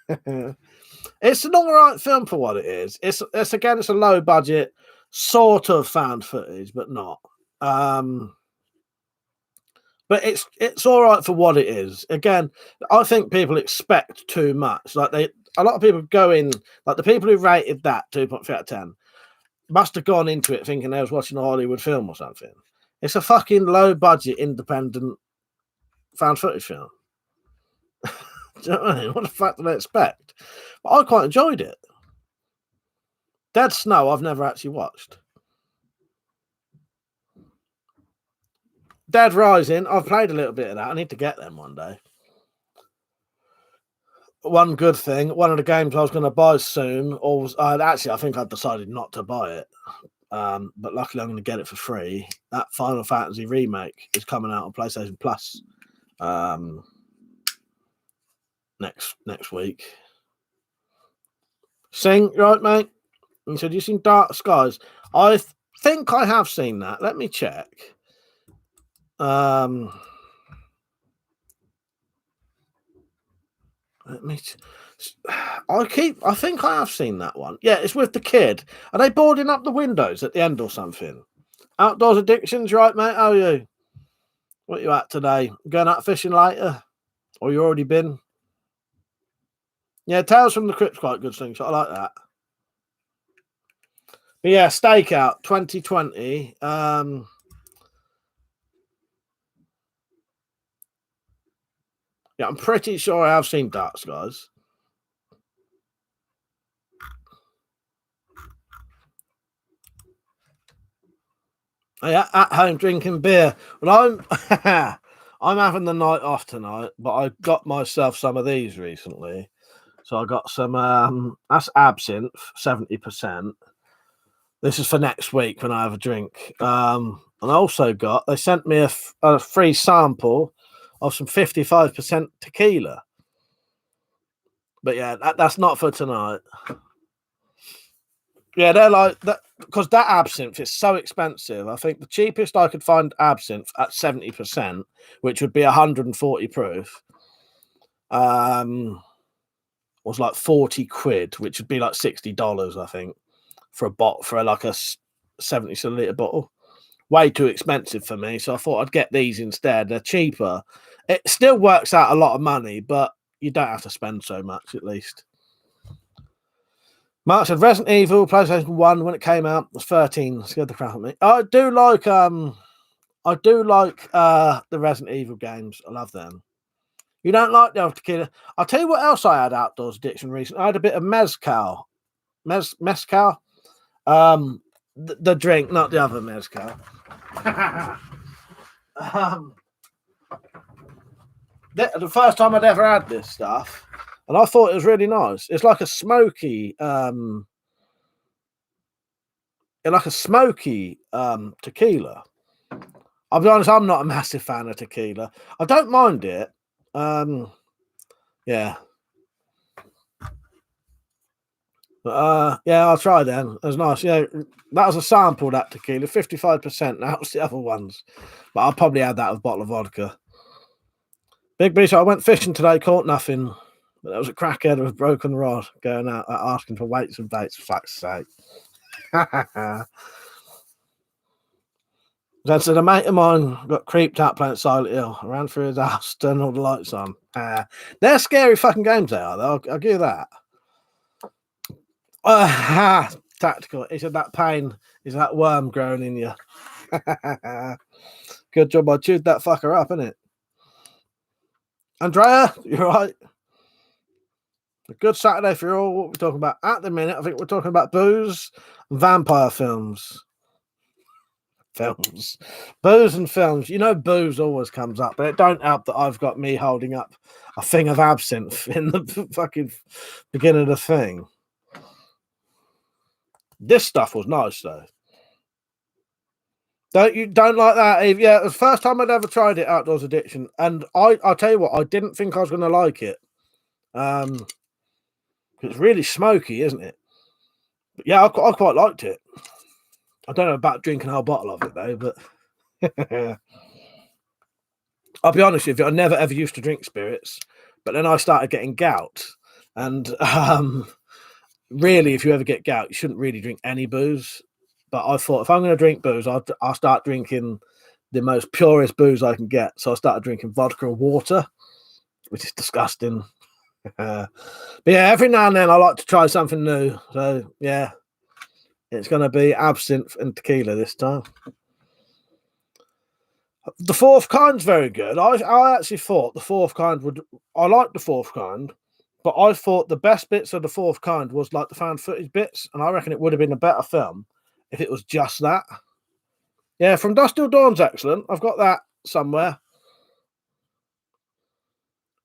It's an alright film for what it is. It's a low budget sort of found footage, but not. But it's all right for what it is. Again, I think people expect too much. Like a lot of people go in, like the people who rated that 2.3 out of 10 must have gone into it thinking they was watching a Hollywood film or something. It's a fucking low budget independent found footage film. Do you know what I mean? What the fuck do they expect? But I quite enjoyed it. Dead Snow, I've never actually watched. Dead Rising, I've played a little bit of that. I need to get them one day. One good thing, one of the games I was going to buy soon, I think I've decided not to buy it. But luckily I'm going to get it for free. That Final Fantasy remake is coming out on PlayStation Plus next week. Sing, right, mate? He said, you seen Dark Skies? I think I have seen that. Let me check. I think I have seen that one. Yeah, it's with the kid. Are they boarding up the windows at the end or something? Outdoors Addictions, right, mate? How are you? What are you at today? Going out fishing later? Or you already been? Yeah, Tales from the Crypt's quite a good thing, so I like that. But yeah, Stakeout 2020. Yeah, I'm pretty sure I have seen Dark Skies. Yeah, at home drinking beer. Well, I'm having the night off tonight, but I got myself some of these recently. So I got some. That's absinthe, 70%. This is for next week when I have a drink. And I also they sent me a free sample of some 55% tequila. But yeah, that's not for tonight. Yeah, they're like that because that absinthe is so expensive. I think the cheapest I could find absinthe at 70%, which would be 140 proof, was like 40 quid, which would be like $60, I think, for a bottle for like a 70 milliliter bottle. Way too expensive for me, so I thought I'd get these instead. They're cheaper. It still works out a lot of money, but you don't have to spend so much at least. Mark said Resident Evil PlayStation 1 when it came out was 13. Scared the crap out of me. I do like the Resident Evil games. I love them. You don't like the tequila? I'll tell you what else I had outdoors addiction recently. I had a bit of mezcal. Mezcal. The drink, not the other mezcal. The first time I'd ever had this stuff, and I thought it was really nice. It's like a smoky, tequila. I'll be honest, I'm not a massive fan of tequila. I don't mind it. Yeah. But, yeah, I'll try then. It was nice. Yeah, that was a sample, that tequila, 55%. That was the other ones. But I'll probably add that with a bottle of vodka. Big B, so I went fishing today, caught nothing. But there was a crackhead with a broken rod going out asking for weights and baits, for fuck's sake. Then said a mate of mine got creeped out playing Silent Hill. I ran through his house, turned all the lights on. They're scary fucking games, they are, though. I'll give you that. Tactical. He said that pain is that worm growing in you. Good job I chewed that fucker up, innit? Andrea, you're right. A good Saturday for you all. What we're talking about at the minute, I think we're talking about booze and vampire films. Booze and films. You know, booze always comes up, but it don't help that I've got me holding up a thing of absinthe in the fucking beginning of the thing. This stuff was nice though. Don't like that, Eve? Yeah, it was the first time I'd ever tried it, Outdoors Addiction, and I'll tell you what, I didn't think I was going to like it. It's really smoky, isn't it? But yeah, I quite liked it. I don't know about drinking a whole bottle of it though, but I'll be honest with you, I never ever used to drink spirits, but then I started getting gout, and really, if you ever get gout, you shouldn't really drink any booze. But I thought if I'm going to drink booze, I'll start drinking the most purest booze I can get. So I started drinking vodka and water, which is disgusting. But yeah, every now and then I like to try something new. So yeah, it's going to be absinthe and tequila this time. The fourth kind's very good. I actually thought the fourth kind I like the fourth kind, but I thought the best bits of the fourth kind was like the found footage bits, and I reckon it would have been a better film if it was just that. Yeah, From Dusk Till Dawn's excellent. I've got that somewhere.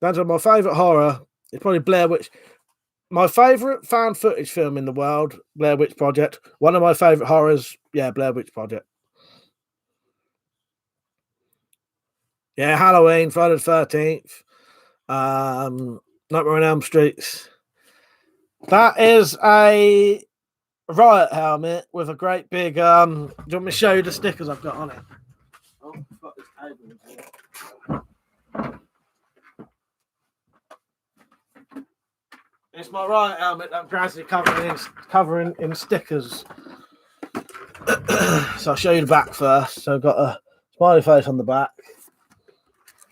That's my favourite horror. It's probably Blair Witch. My favourite found footage film in the world, Blair Witch Project. One of my favourite horrors, yeah, Blair Witch Project. Yeah, Halloween, Friday the 13th. Nightmare on Elm Street. That is a riot helmet with a great big do you want me to show you the stickers I've got on it? Oh, I've got this cable here. It's my riot helmet that I'm gradually covering in stickers. So I'll show you the back first. So I've got a smiley face on the back.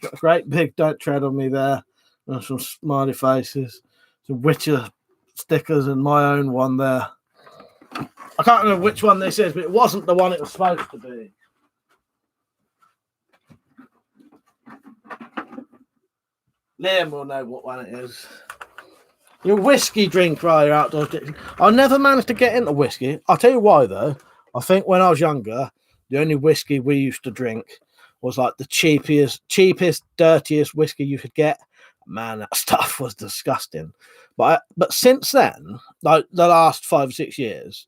Got a great big don't tread on me there. And some smiley faces. Some Witcher stickers and my own one there. I can't remember which one this is, but it wasn't the one it was supposed to be. Liam will know what one it is. Your whiskey drink while you're outdoors. I never managed to get into whiskey. I'll tell you why, though. I think when I was younger, the only whiskey we used to drink was like the cheapest, dirtiest whiskey you could get. Man, that stuff was disgusting. But since then, like the last 5 or 6 years,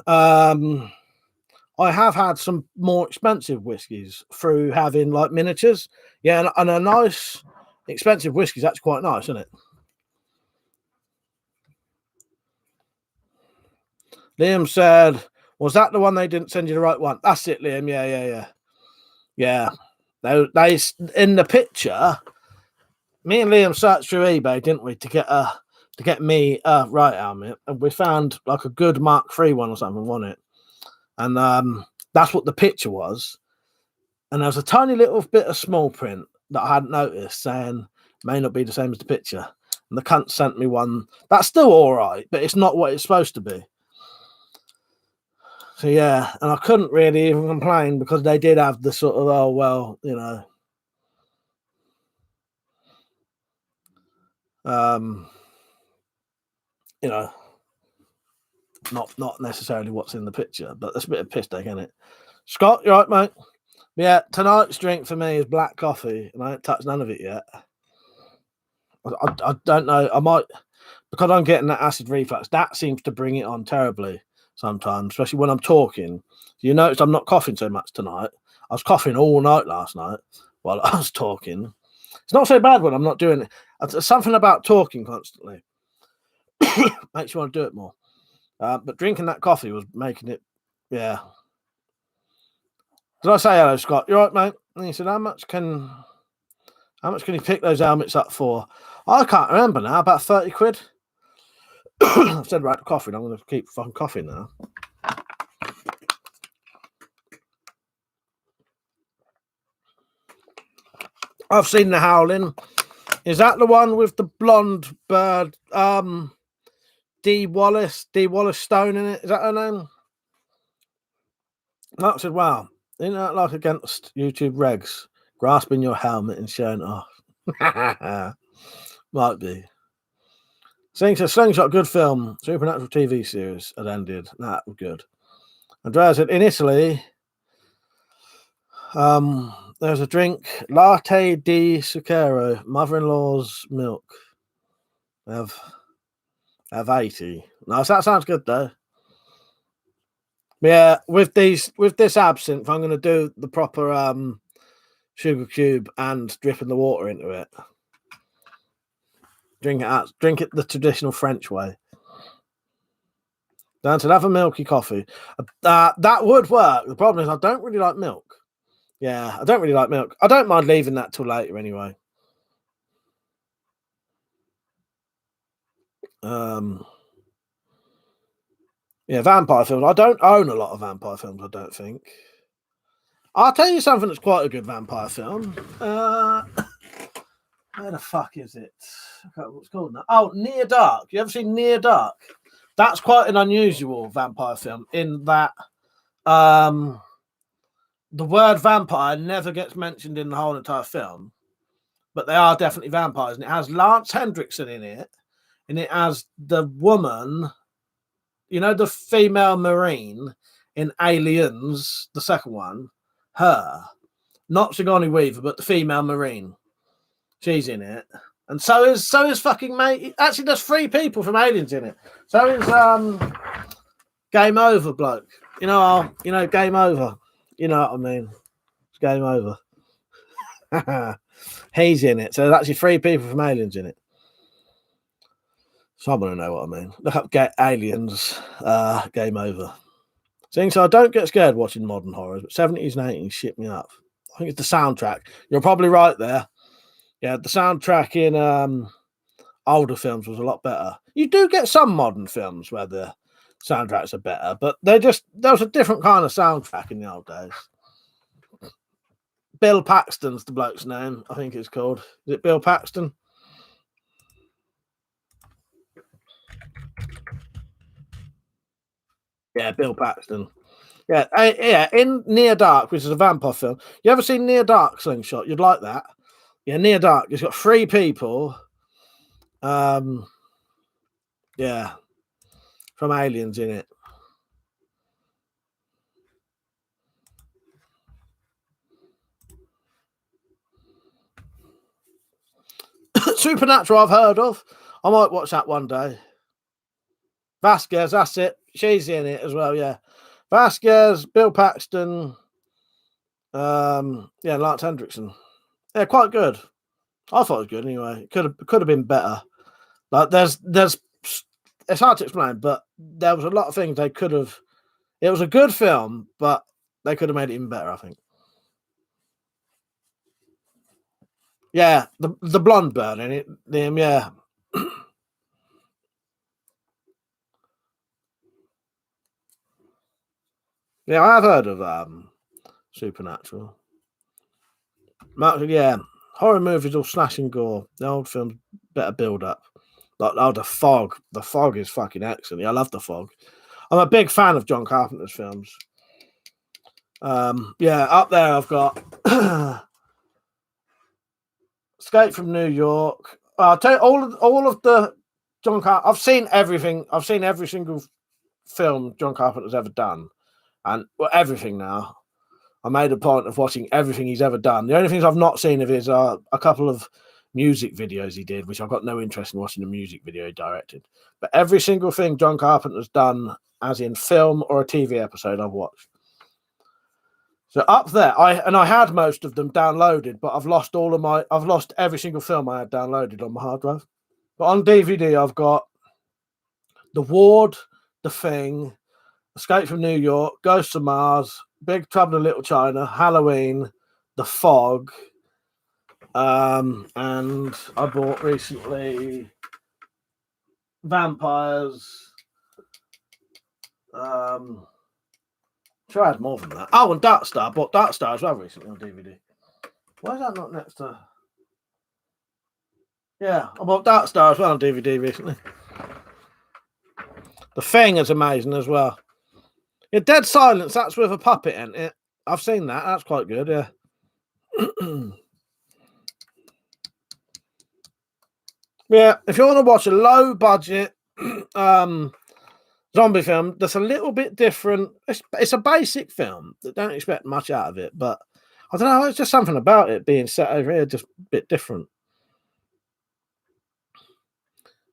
I have had some more expensive whiskies through having like miniatures. Yeah, and a nice expensive whiskey is actually quite nice, isn't it? Liam said, was that the one they didn't send you the right one? That's it, Liam. Yeah. They in the picture, me and Liam searched through eBay, didn't we, to get me a right helmet, and we found like a good Mark III one or something, wasn't it? And that's what the picture was. And there was a tiny little bit of small print that I hadn't noticed saying may not be the same as the picture. And the cunt sent me one that's still all right, but it's not what it's supposed to be. So yeah, and I couldn't really even complain because they did have the sort of, oh well, you know, not necessarily what's in the picture, but that's a bit of piss take, isn't it? Scott, you right, mate? Yeah, tonight's drink for me is black coffee, and I ain't touched none of it yet. I don't know. I might, because I'm getting that acid reflux. That seems to bring it on terribly sometimes, especially when I'm talking. You notice I'm not coughing so much tonight. I was coughing all night last night while I was talking. It's not so bad when I'm not doing it. It's something about talking constantly makes you want to do it more. But drinking that coffee was making it, yeah. Did I say hello, Scott? You right, mate? And he said, how much can you pick those helmets up for? I can't remember now, about 30 quid. I've said about the coffee, I'm going to keep fucking coughing now. I've seen the Howling. Is that the one with the blonde bird, D. Wallace Stone in it? Is that her name? Mark said, wow, isn't that like against YouTube regs? Grasping your helmet and showing it off. Might be. Slingshot, good film. Supernatural TV series had ended. That was good. Andrea said, in Italy, there's a drink, latte di zucchero, mother-in-law's milk. Have 80. Nice, that sounds good though. Yeah, with this absinthe, I'm going to do the proper sugar cube and dripping the water into it. Drink it the traditional French way. Dan said, have a milky coffee. That would work. The problem is I don't really like milk. Yeah, I don't really like milk. I don't mind leaving that till later anyway. Yeah, vampire films. I don't own a lot of vampire films, I don't think. I'll tell you something that's quite a good vampire film. Where the fuck is it? I can't remember what it's called now. Oh, Near Dark. You ever seen Near Dark? That's quite an unusual vampire film in that the word vampire never gets mentioned in the whole entire film, but they are definitely vampires. And it has Lance Hendrickson in it, and it has the woman, you know, the female Marine in Aliens, the second one, her. Not Sigourney Weaver, but the female Marine. She's in it. And so is fucking mate. Actually, there's 3 people from Aliens in it. So is Game Over bloke. Game Over. You know what I mean? It's Game Over. He's in it. So there's actually 3 people from Aliens in it. So I want to know what I mean. Look up Aliens, Game Over. So I don't get scared watching modern horrors, but 70s and 80s shit me up. I think it's the soundtrack. You're probably right there. Yeah, the soundtrack in older films was a lot better. You do get some modern films where the soundtracks are better, but there was a different kind of soundtrack in the old days. Bill Paxton's the bloke's name, I think it's called. Is it Bill Paxton? Yeah, Bill Paxton. Yeah, in Near Dark, which is a vampire film. You ever seen Near Dark, Slingshot? You'd like that. Yeah, Near Dark. It's got 3 people. Yeah, from Aliens in it. Supernatural, I've heard of. I might watch that one day. Vasquez, that's it. She's in it as well. Yeah, Vasquez, Bill Paxton. Lance Hendrickson. Yeah, quite good. I thought it was good anyway. It could have been better. Like there's it's hard to explain, but there was a lot of things they could have. It was a good film, but they could have made it even better, I think. Yeah, the blonde bird in it. Yeah. Yeah, I've heard of Supernatural. Yeah, horror movies all slash and gore. The old films better build up. Like, oh, The Fog. The Fog is fucking excellent. I love The Fog. I'm a big fan of John Carpenter's films. Yeah, up there I've got Escape from New York. I'll tell you all of the John Carpenter. I've seen everything. I've seen every single film John Carpenter's ever done, and everything now. I made a point of watching everything he's ever done. The only things I've not seen of his are a couple of music videos he did, which I've got no interest in watching a music video he directed. But every single thing John Carpenter's done, as in film or a TV episode, I've watched. So up there, I had most of them downloaded, but I've lost every single film I had downloaded on my hard drive. But on DVD, I've got The Ward, The Thing, Escape from New York, Ghosts of Mars, Big Trouble in Little China, Halloween, The Fog, and I bought recently Vampires. Sure, I had more than that. Oh, and Dark Star. I bought Dark Star as well recently on DVD. Why is that not next to? Yeah, I bought Dark Star as well on DVD recently. The Thing is amazing as well. Yeah, Dead Silence. That's with a puppet in it. I've seen that. That's quite good. Yeah. Yeah. If you want to watch a low budget zombie film that's a little bit different, it's a basic film that don't expect much out of it, but I don't know, it's just something about it being set over here just a bit different.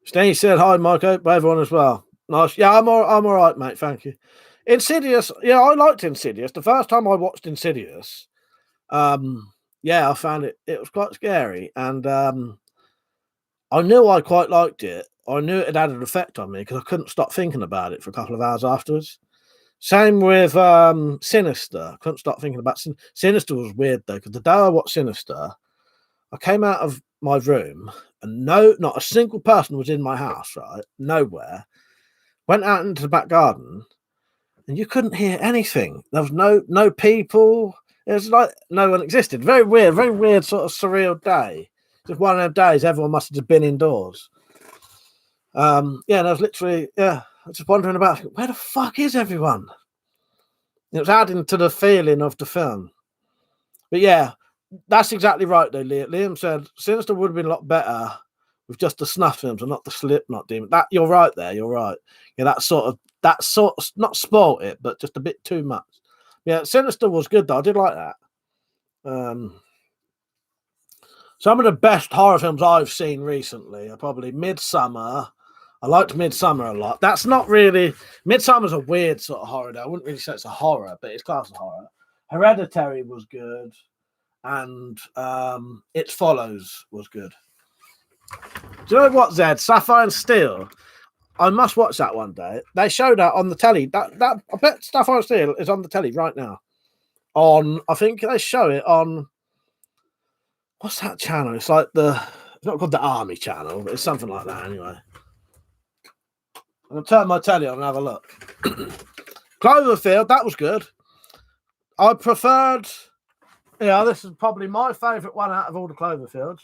Steve said hi, Mike. Hope everyone as well. Nice. Yeah, I'm all right, mate. Thank you. Insidious. Yeah, I liked Insidious. The first time I watched Insidious, yeah, I found it was quite scary, and I knew I quite liked it. I knew it had an effect on me because I couldn't stop thinking about it for a couple of hours afterwards. Same with Sinister. I couldn't stop thinking about Sinister. Was weird though, because the day I watched Sinister, I came out of my room and not a single person was in my house, right? Nowhere. Went out into the back garden and you couldn't hear anything. There was no people. It was like no one existed. Very weird sort of surreal day. Just one of them days everyone must have just been indoors. Yeah, and I was literally, I was just wondering about where the fuck is everyone? It was adding to the feeling of the film. But yeah, that's exactly right though, Liam said Sinister would have been a lot better with just the snuff films and not the Slipknot demon. That you're right there, you're right. Yeah, that sort of not spoiled it, but just a bit too much. Yeah, Sinister was good though. I did like that. Some of the best horror films I've seen recently are probably Midsummer. I liked Midsummer a lot. That's not really... Midsummer's a weird sort of horror, though. I wouldn't really say it's a horror, but it's classed as horror. Hereditary was good. And It Follows was good. Do you know what, Zed? Sapphire and Steel. I must watch that one day. They showed that on the telly. That I bet Sapphire and Steel is on the telly right now. I think they show it on... What's that channel? It's like it's not called the Army channel, but it's something like that anyway. I'll turn my telly on and have a look. Cloverfield, that was good. I preferred... Yeah, this is probably my favourite one out of all the Cloverfields.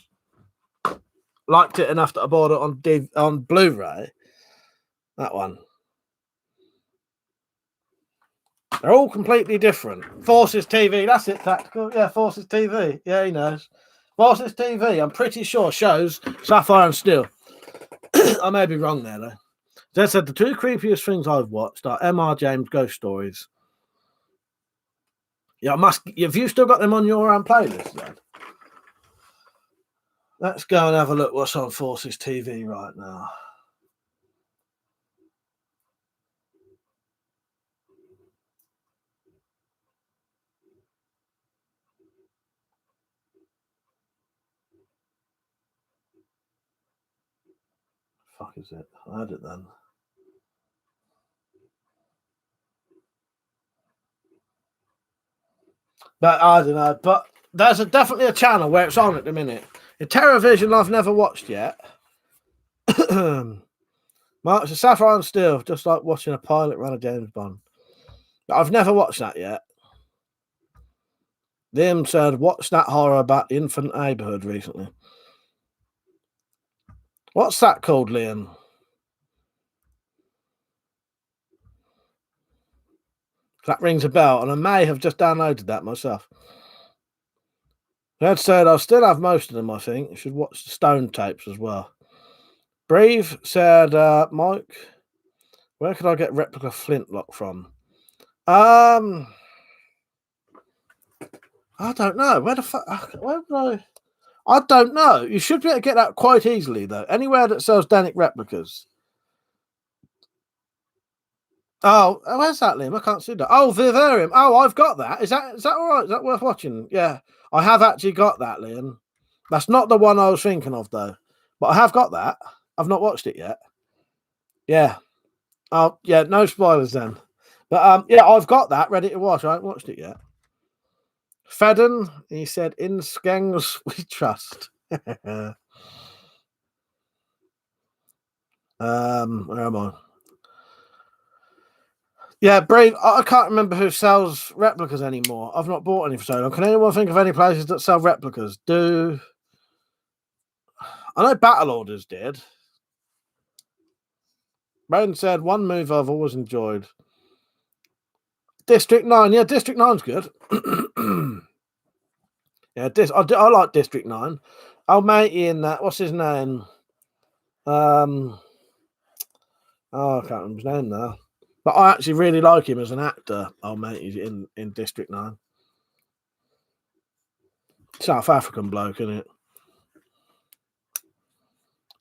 Liked it enough that I bought it on Blu-ray. That one. They're all completely different. Forces TV, that's it, Tactical. Yeah, Forces TV. Yeah, he knows. Forces TV, I'm pretty sure, shows Sapphire and Steel. I may be wrong there, though. They said the two creepiest things I've watched are M.R. James Ghost Stories. Yeah, have you still got them on your playlist, then? Let's go and have a look what's on Forces TV right now. Fuck is it? I had it then. But I don't know. But there's definitely a channel where it's on at the minute. In TerraVision, I've never watched yet. Mark, it's a Sapphire and Steel, just like watching a pilot run a James Bond. But I've never watched that yet. Liam said, watch that horror about the infant neighbourhood recently. What's that called, Liam? That rings a bell, and I may have just downloaded that myself. That said, I'll still have most of them, I think. You should watch the Stone tapes as well. Brave said, Mike, where could I get replica flintlock from? I don't know. Where the fuck? Where would I don't know. You should be able to get that quite easily, though. Anywhere that sells Danik replicas. Oh, where's that, Liam? I can't see that. Oh, Vivarium. Oh, I've got that. Is that all right? Is that worth watching? Yeah, I have actually got that, Liam. That's not the one I was thinking of, though. But I have got that. I've not watched it yet. Yeah. Oh, yeah. No spoilers then. But yeah, I've got that ready to watch. I haven't watched it yet. Fedden, he said, in Skengs we trust. Where am I? Yeah, Brave. I can't remember who sells replicas anymore. I've not bought any for so long. Can anyone think of any places that sell replicas? I know Battle Orders did. Braden said, one move I've always enjoyed. District 9. Yeah, District 9's good. Yeah, I like District 9. Old matey in that. What's his name? I can't remember his name now. But I actually really like him as an actor. Old matey in District 9. South African bloke, isn't it?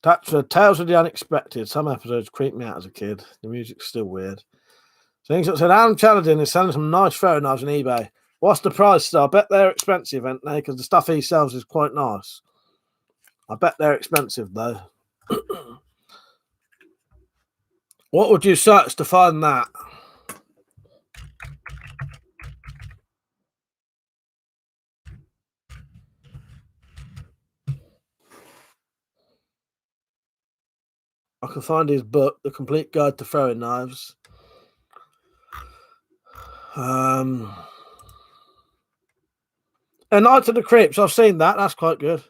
That's for Tales of the Unexpected. Some episodes creep me out as a kid. The music's still weird. Things that said, Adam Chaladin is selling some nice throwing knives on eBay. What's the price, though? I bet they're expensive, aren't they? Because the stuff he sells is quite nice. I bet they're expensive, though. What would you search to find that? I can find his book, The Complete Guide to Throwing Knives. And Night of the Crypts, I've seen that. That's quite good.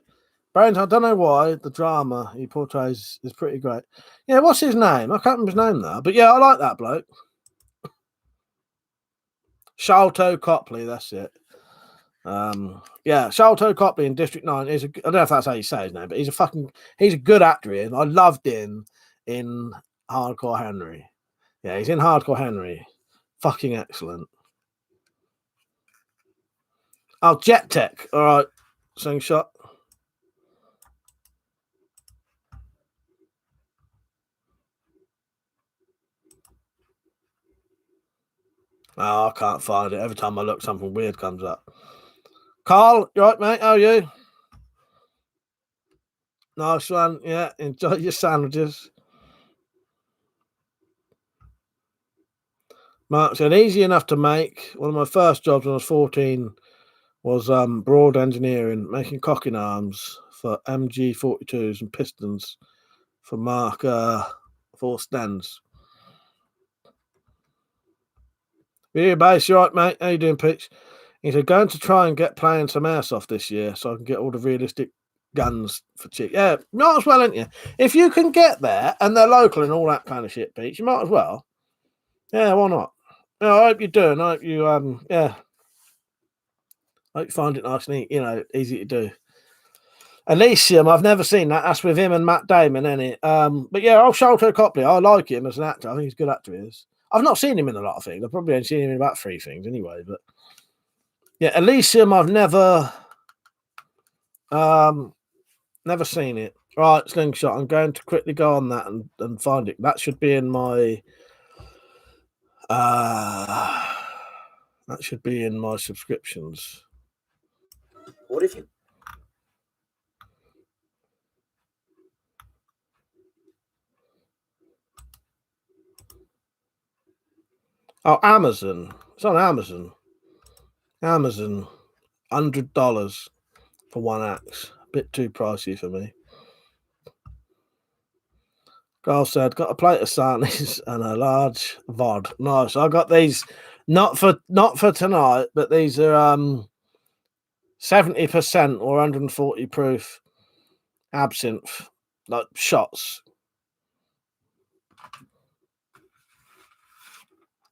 Brains, I don't know why the drama he portrays is pretty great. Yeah, what's his name? I can't remember his name now. But yeah, I like that bloke. Sholto Copley, that's it. Yeah, Sholto Copley in District 9 is I don't know if that's how you say his name, but he's a good actor in. I loved him in Hardcore Henry. Yeah, he's in Hardcore Henry. Fucking excellent. Oh, Jet Tech. All right. Slingshot. Oh, I can't find it. Every time I look, something weird comes up. Carl, you right, mate? How are you? Nice one. Yeah, enjoy your sandwiches. Mark said, easy enough to make. One of my first jobs when I was 14 was broad engineering, making cocking arms for MG42s and pistons for Mark 4 stands. Yeah, base, you right, mate? How you doing, Pitch? He said, going to try and get playing some airsoft this year so I can get all the realistic guns for cheap. Yeah, might as well, ain't you? If you can get there and they're local and all that kind of shit, Peach, you might as well. Yeah, why not? Yeah, I hope you do, and I hope you I hope you find it nice and easy to do. Elysium, I've never seen that. That's with him and Matt Damon, isn't it? But yeah, old Sholto Copley, I like him as an actor. I think he's a good actor. He is. I've not seen him in a lot of things. I've probably only seen him in about 3 things anyway. But yeah, Elysium, I've never seen it. Right, Slingshot. I'm going to quickly go on that and find it. That should be in my subscriptions. What if you? Oh, Amazon. It's on Amazon. Amazon. $100 for one axe. A bit too pricey for me. Carl said, got a plate of sarnies and a large VOD. Nice. I got these not for tonight, but these are 70% or 140 proof absinthe like shots.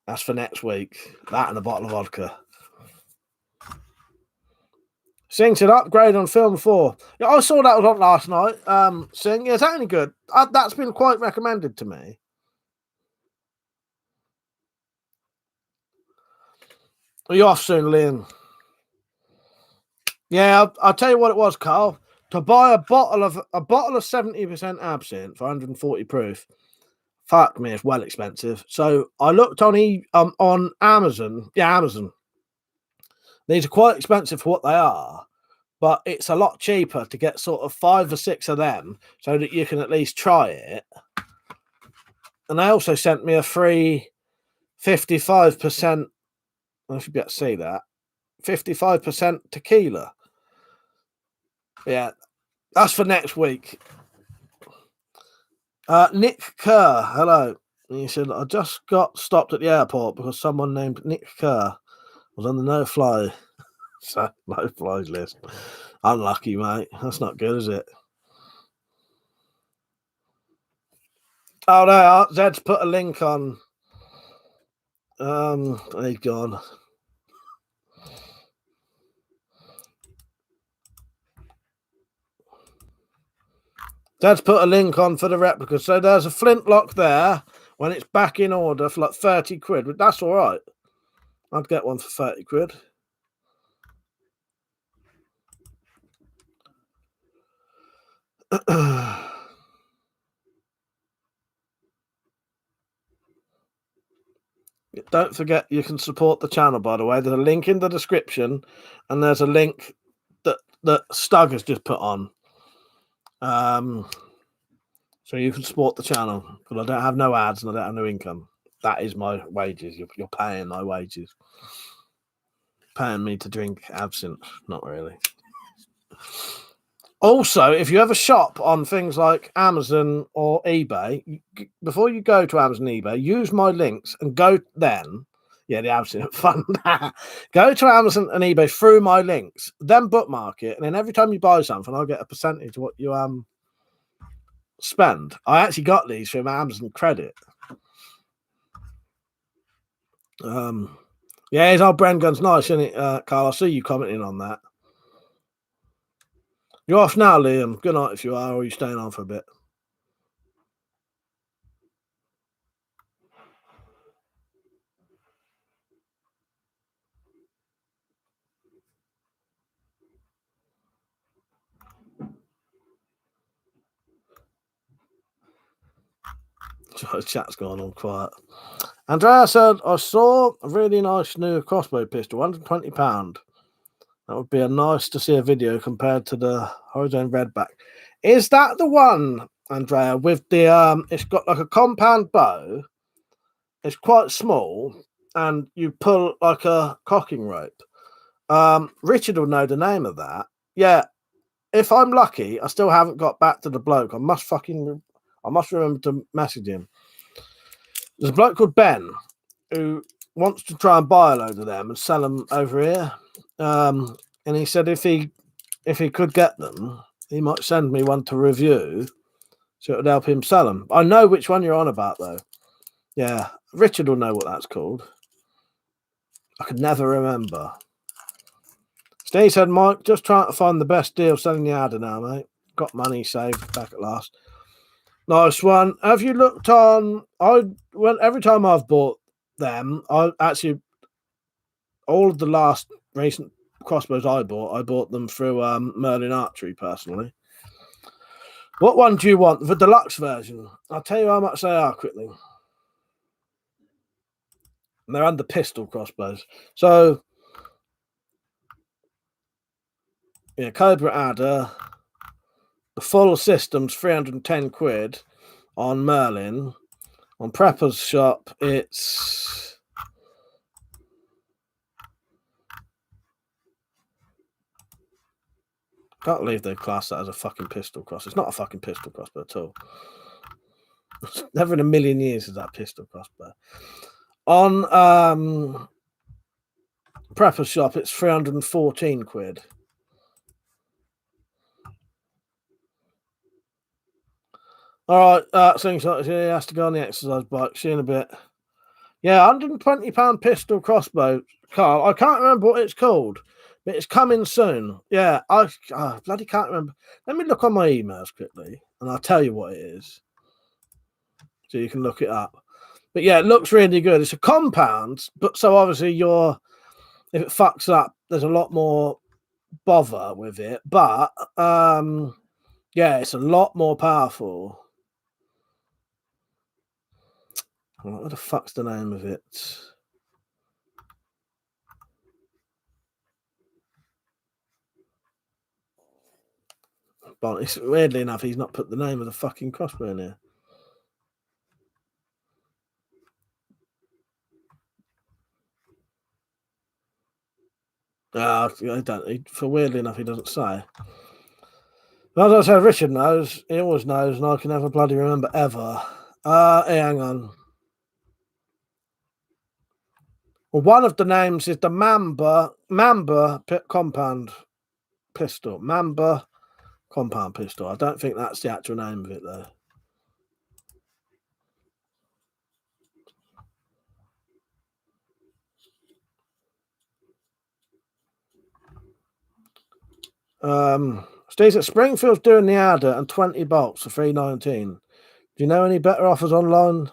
That's for next week. That and a bottle of vodka. Sing said upgrade on film 4. Yeah, I saw that was on last night. Sing, yeah, is that any good? That's been quite recommended to me. Are you off soon, Liam? Yeah, I'll tell you what it was, Carl. To buy a bottle of 70% absinthe for 140 proof. Fuck me, it's well expensive. So I looked on Amazon. Yeah, Amazon. These are quite expensive for what they are, but it's a lot cheaper to get sort of 5 or 6 of them so that you can at least try it. And they also sent me a free 55%. I should be able to see that 55% tequila. Yeah, that's for next week. Nick Kerr, hello. And he said, I just got stopped at the airport because someone named Nick Kerr was on the no-fly no-flies list. Unlucky, mate. That's not good, is it? Oh, no, Zed's put a link on. He's gone. Zed's put a link on for the replica. So there's a flintlock there when it's back in order for like 30 quid. But that's all right. I'd get one for 30 quid. Don't forget you can support the channel, by the way. There's a link in the description, and there's a link that Stug has just put on. So you can support the channel because I don't have no ads and I don't have no income. That is my wages. You're paying my wages. Paying me to drink absinthe. Not really. Also, if you ever shop on things like Amazon or eBay, before you go to Amazon and eBay, use my links and go then. Yeah, the absinthe fund. Go to Amazon and eBay through my links, then bookmark it, and then every time you buy something, I'll get a percentage of what you spend. I actually got these from Amazon credit. Yeah, his old Bren gun's nice, isn't it, Carl? I see you commenting on that. You're off now, Liam. Good night if you are, or are you staying on for a bit? The chat's going on quiet. Andrea said, I saw a really nice new crossbow pistol, £120. That would be nice to see a video compared to the Horizon Redback. Is that the one, Andrea, with the it's got like a compound bow, it's quite small, and you pull like a cocking rope? Richard will know the name of that. Yeah, if I'm lucky, I still haven't got back to the bloke. I must remember to message him. There's a bloke called Ben who wants to try and buy a load of them and sell them over here. And he said if he could get them, he might send me one to review, so it would help him sell them. I know which one you're on about, though. Yeah, Richard will know what that's called. I could never remember. Steve said, Mike, just trying to find the best deal selling the adder now, mate. Got money saved back at last. Nice one. Have you looked on? Every time I've bought them, all of the last recent crossbows I bought them through Merlin Archery personally. What one do you want? The deluxe version. I'll tell you how much they are quickly. And they're under pistol crossbows. So yeah, Cobra Adder. The full system's 310 quid on Merlin. On Prepper's shop, it's can't believe they class that as a fucking pistol cross. It's not a fucking pistol crossbow at all. Never in a million years is that pistol crossbow. On Prepper's shop, it's 314 quid. All right, things like he has to go on the exercise bike. See you in a bit. Yeah, £120 pistol crossbow, Carl. I can't remember what it's called, but it's coming soon. Yeah, I bloody can't remember. Let me look on my emails quickly, and I'll tell you what it is, so you can look it up. But yeah, it looks really good. It's a compound, but so obviously if it fucks up, there's a lot more bother with it. But yeah, it's a lot more powerful. What the fuck's the name of it? But weirdly enough, he's not put the name of the fucking crossbow in here. I don't. For weirdly enough, he doesn't say. As I said, Richard knows. He always knows, and I can never bloody remember ever. Hey, hang on. Well, one of the names is the Mamba compound pistol. Mamba compound pistol. I don't think that's the actual name of it, though. Stays at Springfield's doing the adder and 20 bolts for $3.19. Do you know any better offers online?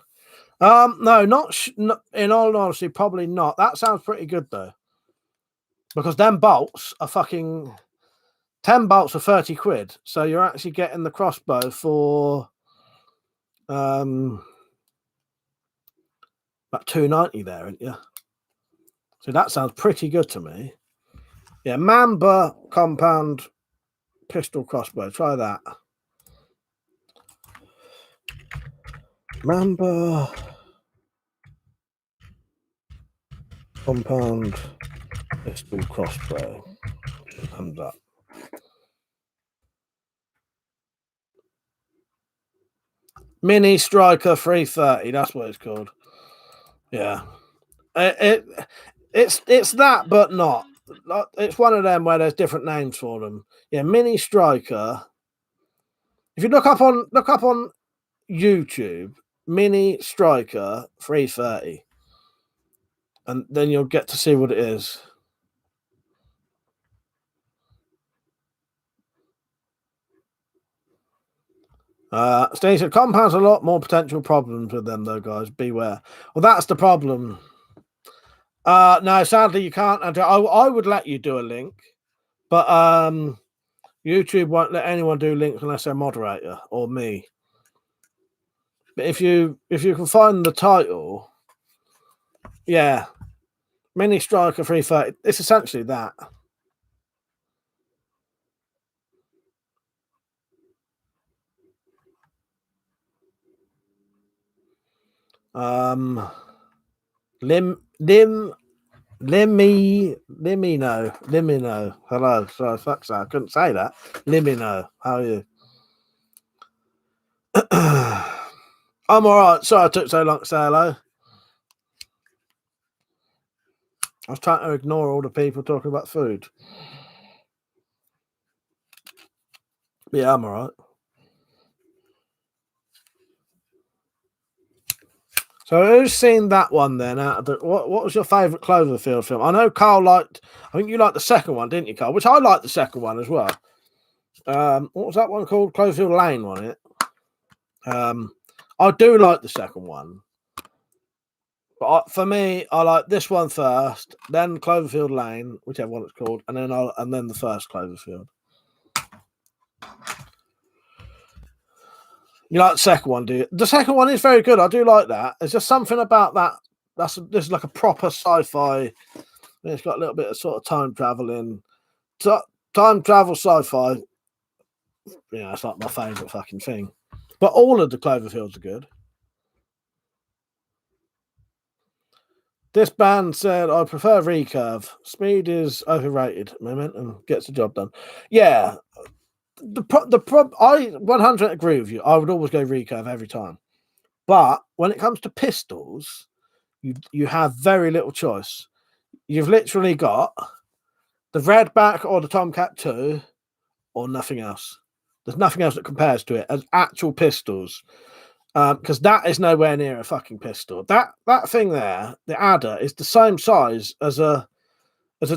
No, not in all honesty, probably not. That sounds pretty good though, because them bolts are fucking 10 bolts for 30 quid. So you're actually getting the crossbow for about $2.90 there, aren't you? So that sounds pretty good to me. Yeah, Mamba compound pistol crossbow. Try that. Mamba compound pistol crossbow. Thumbs up. Mini Striker 330. That's what it's called. Yeah, it's that, but not. It's one of them where there's different names for them. Yeah, Mini Striker. If you look up on YouTube, Mini Striker 330, and then you'll get to see what it is. Stacey, compounds a lot more potential problems with them, though, guys. Beware. Well, that's the problem. No, sadly, you can't. I would let you do a link, but YouTube won't let anyone do links unless they're moderator or me. But if you can find the title, yeah, Mini Striker 330. It's essentially that. Limino. Hello. Sorry, fuck's that. I couldn't say that. Limino. How are you? I'm all right. Sorry I took so long to say hello. I was trying to ignore all the people talking about food. But yeah, I'm all right. So who's seen that one then? What was your favourite Cloverfield film? I know Carl liked. I think you liked the second one, didn't you, Carl? Which I liked the second one as well. What was that one called? Cloverfield Lane, wasn't it? I do like the second one, but for me, I like this one first, then Cloverfield Lane, whichever one it's called, and then the first Cloverfield. You like the second one, do you? The second one is very good. I do like that. There's just something about that. This is like a proper sci-fi. It's got a little bit of sort of time traveling, time travel sci-fi. Yeah, it's like my favourite fucking thing. But all of the Cloverfields are good. This band said, I prefer recurve. Speed is overrated. Momentum gets the job done. Yeah. I 100 agree with you. I would always go recurve every time. But when it comes to pistols, you have very little choice. You've literally got the Redback or the Tomcat 2 or nothing else. There's nothing else that compares to it as actual pistols. Because that is nowhere near a fucking pistol. That thing there, the adder, is the same size as a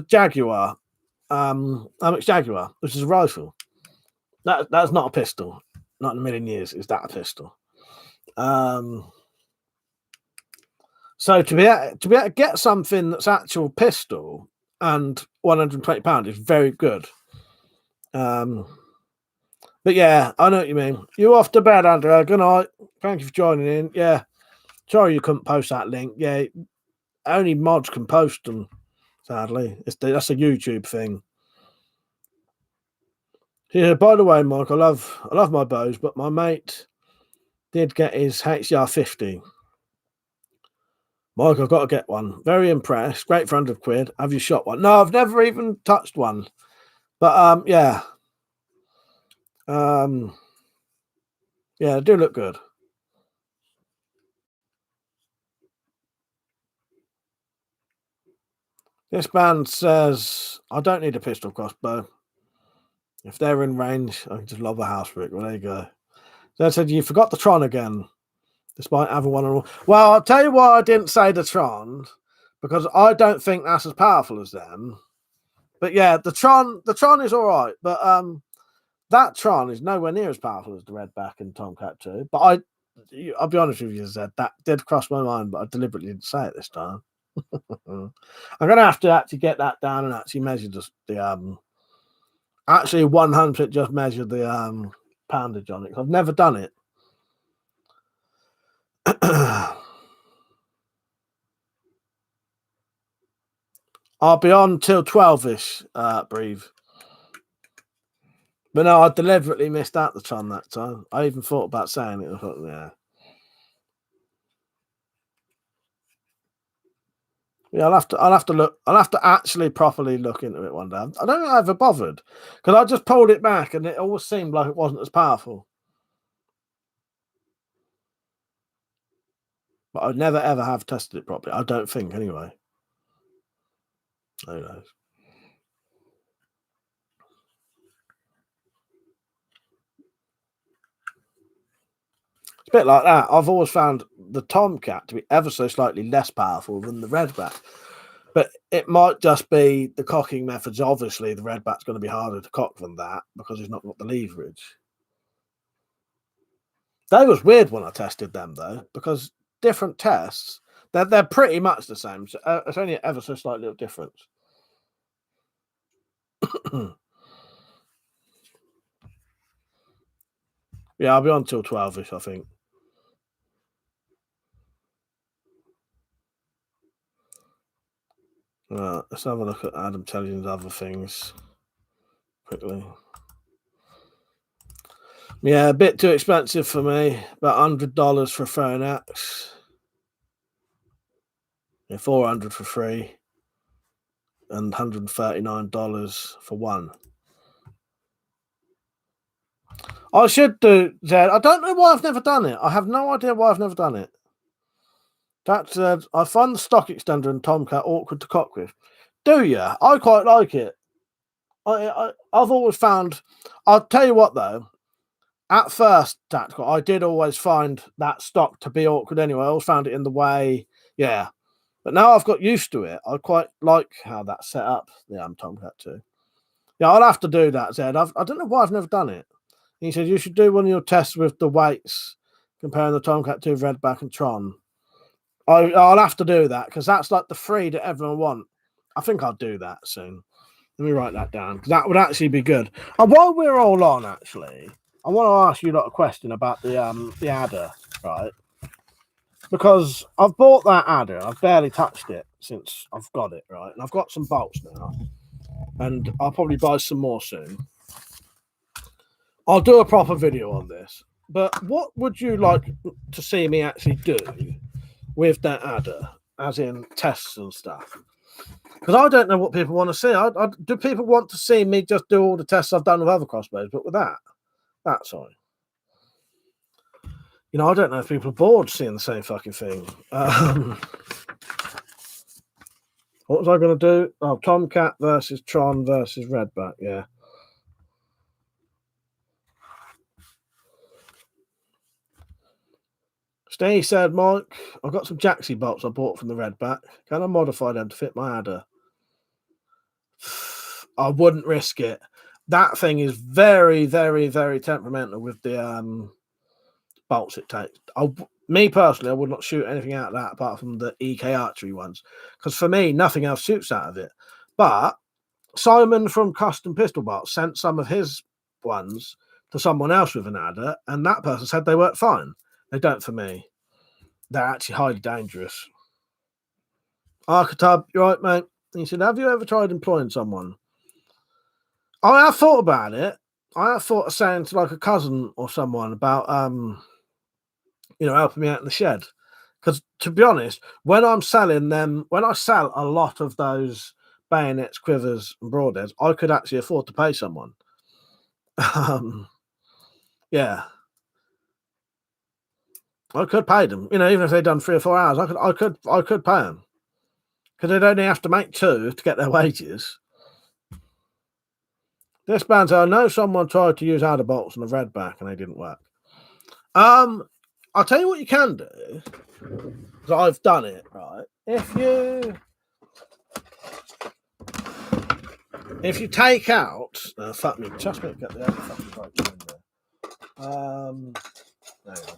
Jaguar, Amex Jaguar, which is a rifle. That's not a pistol. Not in a million years is that a pistol. So to be able to get something that's actual pistol and £120 is very good. But yeah, I know what you mean. You off to bed, Andrew. Good night. Thank you for joining in. Yeah. Sorry you couldn't post that link. Yeah. Only mods can post them, sadly. That's a YouTube thing. Yeah, by the way, Mike, I love my bows, but my mate did get his HCR 50. Mike, I've got to get one. Very impressed. Great for £100. Have you shot one? No, I've never even touched one. But yeah. Yeah, they do look good. This man says, I don't need a pistol crossbow. If they're in range, I can just lob a house brick. Well, there you go. They said, you forgot the Tron again, despite having one all. Well, I'll tell you why I didn't say the Tron, because I don't think that's as powerful as them. But yeah, the Tron is all right, but that Tron is nowhere near as powerful as the Redback and Tomcat 2. But I'll be honest with you, Zed, that did cross my mind, but I deliberately didn't say it this time. I'm gonna have to actually get that down and actually measure the actually 100% just measure the poundage on it. I've never done it. I'll be on till 12ish, Breathe. But no, I deliberately missed out the Tron that time. I even thought about saying it. I thought, yeah. Yeah, I'll have to look. I'll have to actually properly look into it one day. I don't think I ever bothered because I just pulled it back and it always seemed like it wasn't as powerful. But I'd never ever have tested it properly. I don't think, anyway. Who knows? It's a bit like that. I've always found the Tomcat to be ever so slightly less powerful than the Redback. But it might just be the cocking methods. Obviously, the Redback's going to be harder to cock than that because it's not got the leverage. That was weird when I tested them, though, because different tests, they're pretty much the same. So, it's only an ever so slight little difference. Yeah, I'll be on till 12ish, I think. Let's have a look at Adam Telling's other things quickly. Yeah, a bit too expensive for me. About $100 for a throwing axe. Yeah, $400 for free. And $139 for one. I should do that. I don't know why I've never done it. I have no idea why I've never done it. That said, I find the stock extender and Tomcat awkward to cock with. Do you? I quite like it. I've always found. I'll tell you what though. At first, tactical, I did always find that stock to be awkward anyway. I always found it in the way. Yeah. But now I've got used to it. I quite like how that's set up. Yeah, I'm Tomcat too. Yeah, I'll have to do that, Zed. I don't know why I've never done it. He said you should do one of your tests with the weights, comparing the Tomcat 2, Redback, and Tron. I'll have to do that because that's like the free that everyone wants. I think I'll do that soon. Let me write that down because that would actually be good. And while we're all on, actually, I want to ask you a question about the adder, right? Because I've bought that adder. I've barely touched it since I've got it, right? And I've got some bolts now. And I'll probably buy some more soon. I'll do a proper video on this. But what would you like to see me actually do with that adder, as in tests and stuff? Because I don't know what people want to see. Do people want to see me just do all the tests I've done with other crossbows, but with that's all. You know, I don't know if people are bored seeing the same fucking thing. What was I going to do? Oh, Tomcat versus Tron versus Redback, yeah. Steve said, Mike, I've got some Jaxie bolts I bought from the Redback. Can I modify them to fit my adder? I wouldn't risk it. That thing is very, very, very temperamental with the bolts it takes. Me personally, I would not shoot anything out of that apart from the EK archery ones, because for me, nothing else shoots out of it. But Simon from Custom Pistol Bolts sent some of his ones to someone else with an adder, and that person said they work fine. They don't for me. They're actually highly dangerous. Archetab, you right, mate? He said, have you ever tried employing someone? I have thought about it. I have thought of saying to like a cousin or someone about helping me out in the shed. Because to be honest, when I'm selling them, when I sell a lot of those bayonets, quivers, and broadheads, I could actually afford to pay someone. Yeah, I could pay them. Even if they'd done 3 or 4 hours, I could pay them because they'd only have to make 2 to get their wages. This band said, I know someone tried to use adder bolts on the Redback and they didn't work. I'll tell you what you can do. Because I've done it, right? If you take out, fuck me, just me get the other fucking broken in there. There you go.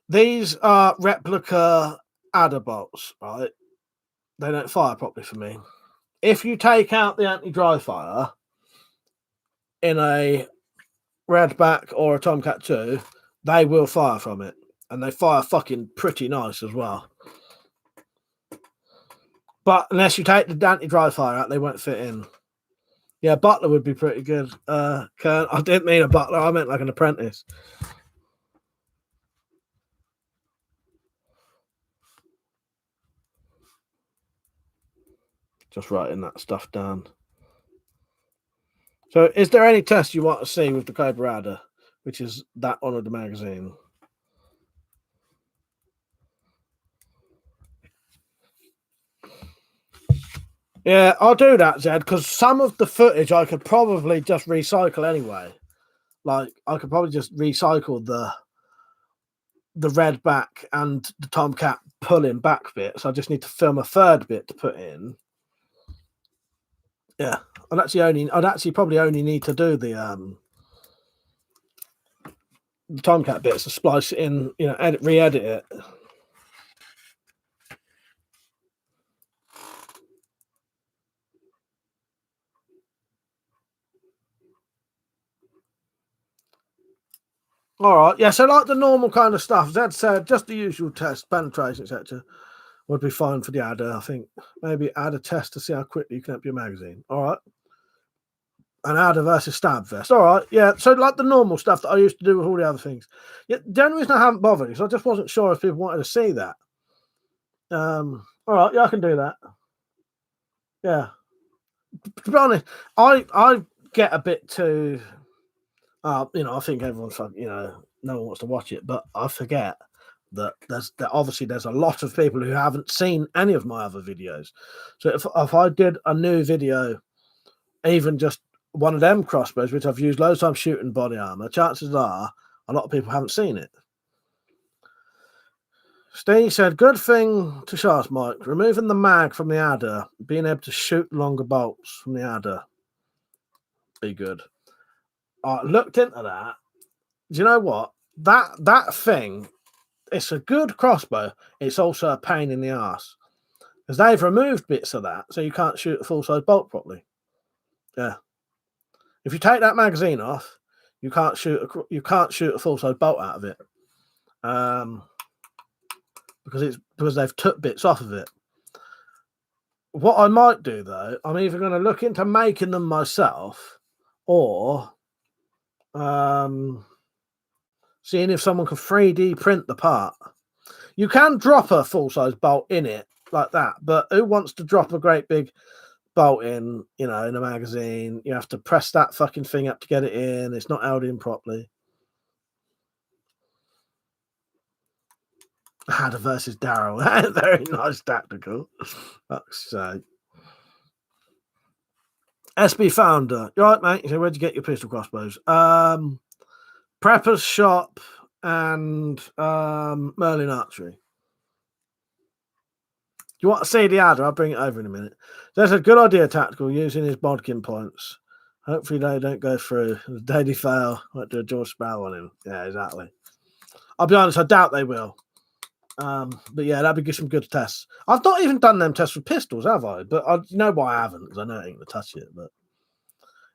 These are replica adder bolts, right? They don't fire properly for me. If you take out the anti-dry fire in a Redback or a Tomcat 2, they will fire from it. And they fire fucking pretty nice as well. But unless you take the anti-dry fire out, they won't fit in. Yeah, butler would be pretty good. Kern, I didn't mean a butler. I meant like an apprentice. Just writing that stuff down. So, is there any test you want to see with the Cobra Adder, which is that on the magazine? Yeah, I'll do that, Zed, because some of the footage I could probably just recycle anyway. Like, I could probably just recycle the Redback and the Tomcat pulling back bit. So I just need to film a third bit to put in. Yeah, I'd actually probably only need to do the Tomcat bits to splice it in, re-edit it. All right, yeah. So like the normal kind of stuff, Zed said just the usual test, penetration, etc., would be fine for the adder. I think maybe add a test to see how quickly you can up your magazine. All right. An adder versus stab vest. All right, yeah. So like the normal stuff that I used to do with all the other things. Yeah, the only reason I haven't bothered is I just wasn't sure if people wanted to see that. All right, yeah, I can do that. Yeah. To be honest, I get a bit too. I think everyone's no one wants to watch it, but I forget that there's a lot of people who haven't seen any of my other videos. So if I did a new video, even just one of them crossbows, which I've used loads of times shooting body armor, chances are a lot of people haven't seen it. Steve said, good thing to shots, Mike. Removing the mag from the adder, being able to shoot longer bolts from the adder. Be good. I looked into that. Do you know what? That thing, it's a good crossbow. It's also a pain in the ass. Because they've removed bits of that, so you can't shoot a full-size bolt properly. Yeah. If you take that magazine off, you can't shoot a full-size bolt out of it. Because they've took bits off of it. What I might do though, I'm either going to look into making them myself, or seeing if someone can 3D print the part. You can drop a full-size bolt in it like that, but who wants to drop a great big bolt in a magazine? You have to press that fucking thing up to get it in. It's not held in properly. Adder versus Daryl. Very nice tactical. Fuck's sake. SB Founder. You right, mate? You say, where'd you get your pistol crossbows? Prepper's Shop and Merlin Archery. Do you want to see the ad? I'll bring it over in a minute. There's a good idea, Tactical, using his bodkin points. Hopefully they don't go through. The daily fail. Might do a George Sproul on him. Yeah, exactly. I'll be honest, I doubt they will. But yeah, that'd be some good tests. I've not even done them tests with pistols, have I? But you know why I haven't, because I know I ain't going to touch it. But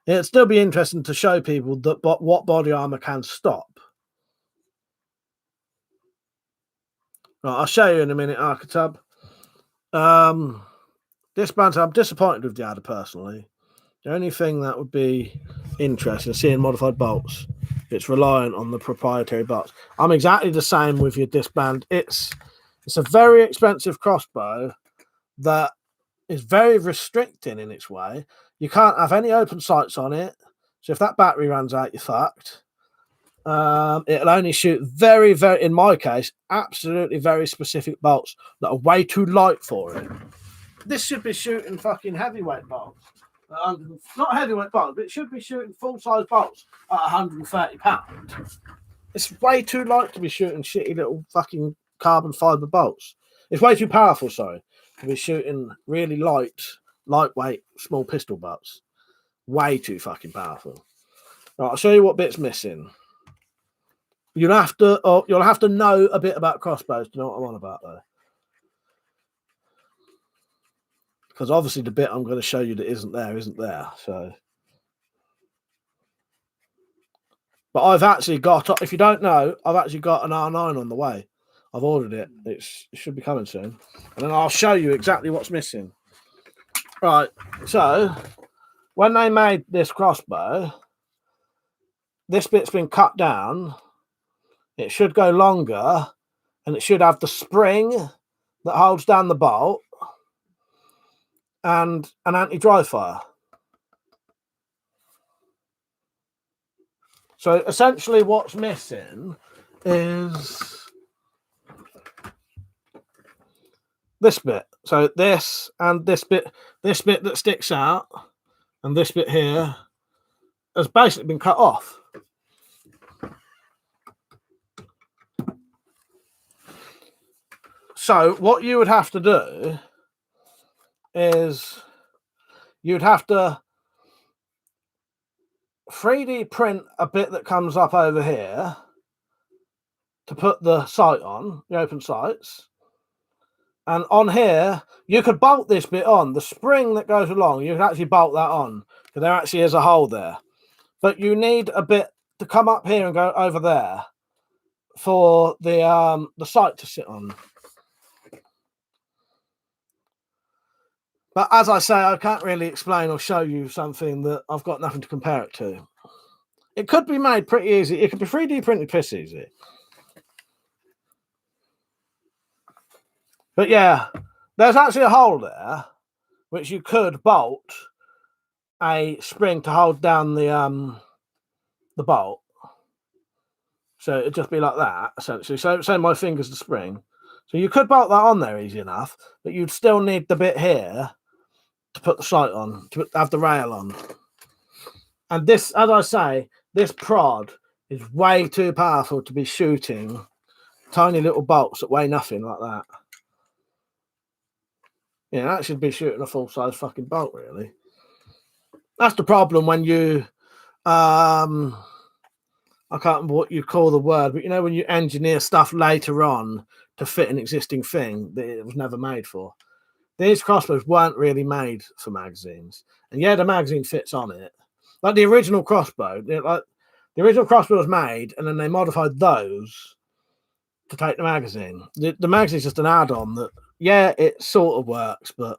it'd still be interesting to show people that what body armor can stop. Right, I'll show you in a minute, Architub. This band, I'm disappointed with the adder personally. The only thing that would be interesting, seeing modified bolts, it's reliant on the proprietary bolts. I'm exactly the same with your disband. It's a very expensive crossbow that is very restricting in its way. You can't have any open sights on it. So if that battery runs out, you're fucked. It'll only shoot very, very, in my case, absolutely very specific bolts that are way too light for it. This should be shooting fucking heavyweight bolts. Not heavyweight bolts, but it should be shooting full-size bolts at £130. It's way too light to be shooting shitty little fucking carbon fibre bolts. It's way too powerful, sorry, to be shooting really lightweight, small pistol bolts. Way too fucking powerful. Right, I'll show you what bit's missing. You'll have to know a bit about crossbows to know what I'm on about, though. Because obviously the bit I'm going to show you that isn't there. So, but I've actually got, if you don't know, I've actually got an R9 on the way. I've ordered it. It should be coming soon. And then I'll show you exactly what's missing. Right. So, when they made this crossbow, this bit's been cut down. It should go longer, and it should have the spring that holds down the bolt and an anti-dry fire. So essentially what's missing is this bit. So this and this bit that sticks out and this bit here has basically been cut off. So what you would have to do is you'd have to 3D print a bit that comes up over here to put the sight on, the open sights. And on here, you could bolt this bit on. The spring that goes along, you can actually bolt that on, because there actually is a hole there. But you need a bit to come up here and go over there for the sight to sit on. But as I say, I can't really explain or show you something that I've got nothing to compare it to. It could be made pretty easy. It could be 3D printed piss easy. But yeah, there's actually a hole there, which you could bolt a spring to hold down the bolt. So it'd just be like that, essentially. So say my finger's the spring. So you could bolt that on there easy enough, but you'd still need the bit here to put the sight on, to have the rail on. And this, as I say, this prod is way too powerful to be shooting tiny little bolts that weigh nothing like that. Yeah, that should be shooting a full-size fucking bolt, really. That's the problem when you, I can't remember what you call the word, but you know when you engineer stuff later on to fit an existing thing that it was never made for. These crossbows weren't really made for magazines. And yeah, the magazine fits on it. Like the original crossbow, the original crossbow was made and then they modified those to take the magazine. The magazine's just an add-on that, yeah, it sort of works, but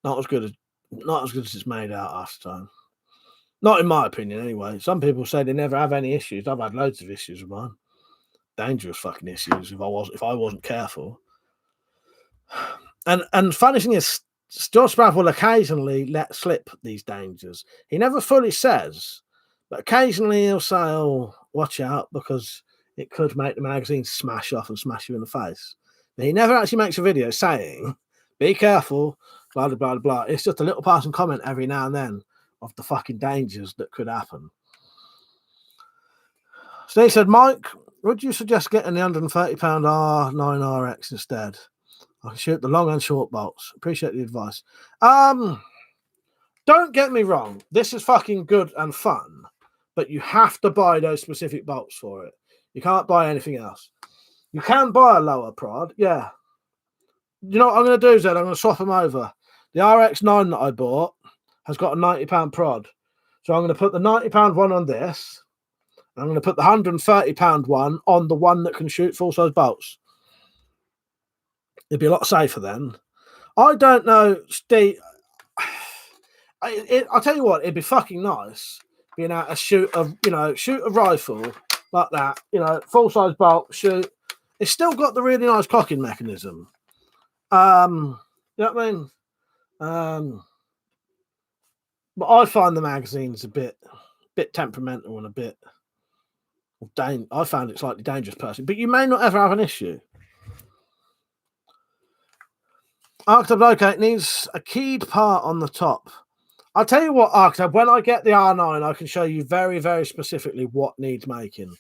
not as good as it's made out half the time. Not in my opinion, anyway. Some people say they never have any issues. I've had loads of issues with mine. Dangerous fucking issues if I wasn't careful. And funny thing is, George Sproul will occasionally let slip these dangers. He never fully says, but occasionally he'll say, "Oh, watch out, because it could make the magazine smash off and smash you in the face." But he never actually makes a video saying, "Be careful, blah, blah, blah, blah." It's just a little passing comment every now and then. of the fucking dangers that could happen. So he said, Mike, would you suggest getting the £130 R9RX instead? I can shoot the long and short bolts. Appreciate the advice. Don't get me wrong. This is fucking good and fun, but you have to buy those specific bolts for it. You can't buy anything else. You can buy a lower prod, yeah. You know what I'm going to do, Zed? I'm going to swap them over. The RX9 that I bought has got a £90 prod. So I'm going to put the £90 one on this. And I'm going to put the £130 one on the one that can shoot full-size bolts. It'd be a lot safer then. I don't know, Steve. I'll tell you what, it'd be fucking nice being able to shoot a rifle like that, full-size bolt, shoot. It's still got the really nice cocking mechanism. You know what I mean? But I find the magazines a bit temperamental and a bit I found it slightly dangerous personally, but you may not ever have an issue. Arctab locate needs a keyed part on the top. I'll tell you what, Arctab, when I get the R9, I can show you very, very specifically what needs making.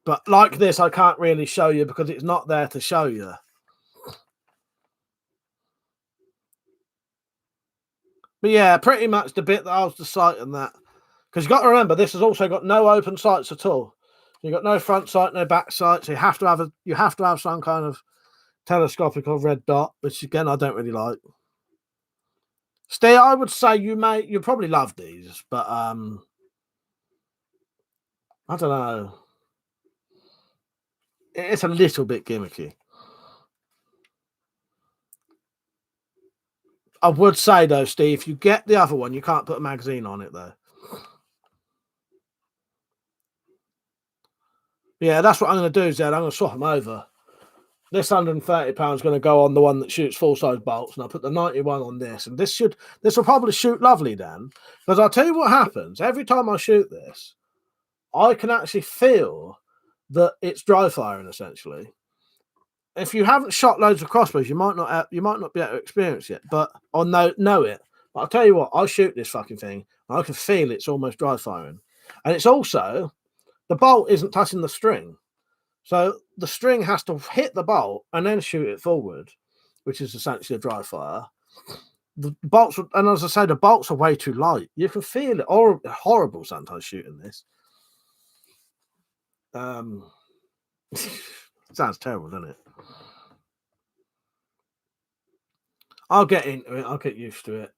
But like this, I can't really show you because it's not there to show you. But yeah, pretty much the bit that I was deciding that. Because you've got to remember, this has also got no open sights at all. You've got no front sight, no back sight. So you have to have some kind of telescopic or red dot, which again I don't really like. Steve, I would say you probably love these, but I don't know. It's a little bit gimmicky. I would say though, Steve, if you get the other one, you can't put a magazine on it though. Yeah, that's what I'm going to do, Zed. I'm going to swap them over. This £130 is going to go on the one that shoots full-size bolts, and I'll put the 91 on this. And this will probably shoot lovely then. Because I'll tell you what happens. Every time I shoot this, I can actually feel that it's dry firing, essentially. If you haven't shot loads of crossbows, you might not be able to experience it, but or know it. But I'll tell you what, I shoot this fucking thing, and I can feel it's almost dry firing. And it's also, the bolt isn't touching the string. So the string has to hit the bolt and then shoot it forward, which is essentially a dry fire. The bolts, and as I say, the bolts are way too light. You can feel it. Horrible sometimes shooting this. Sounds terrible, doesn't it? I'll get into it. I'll get used to it.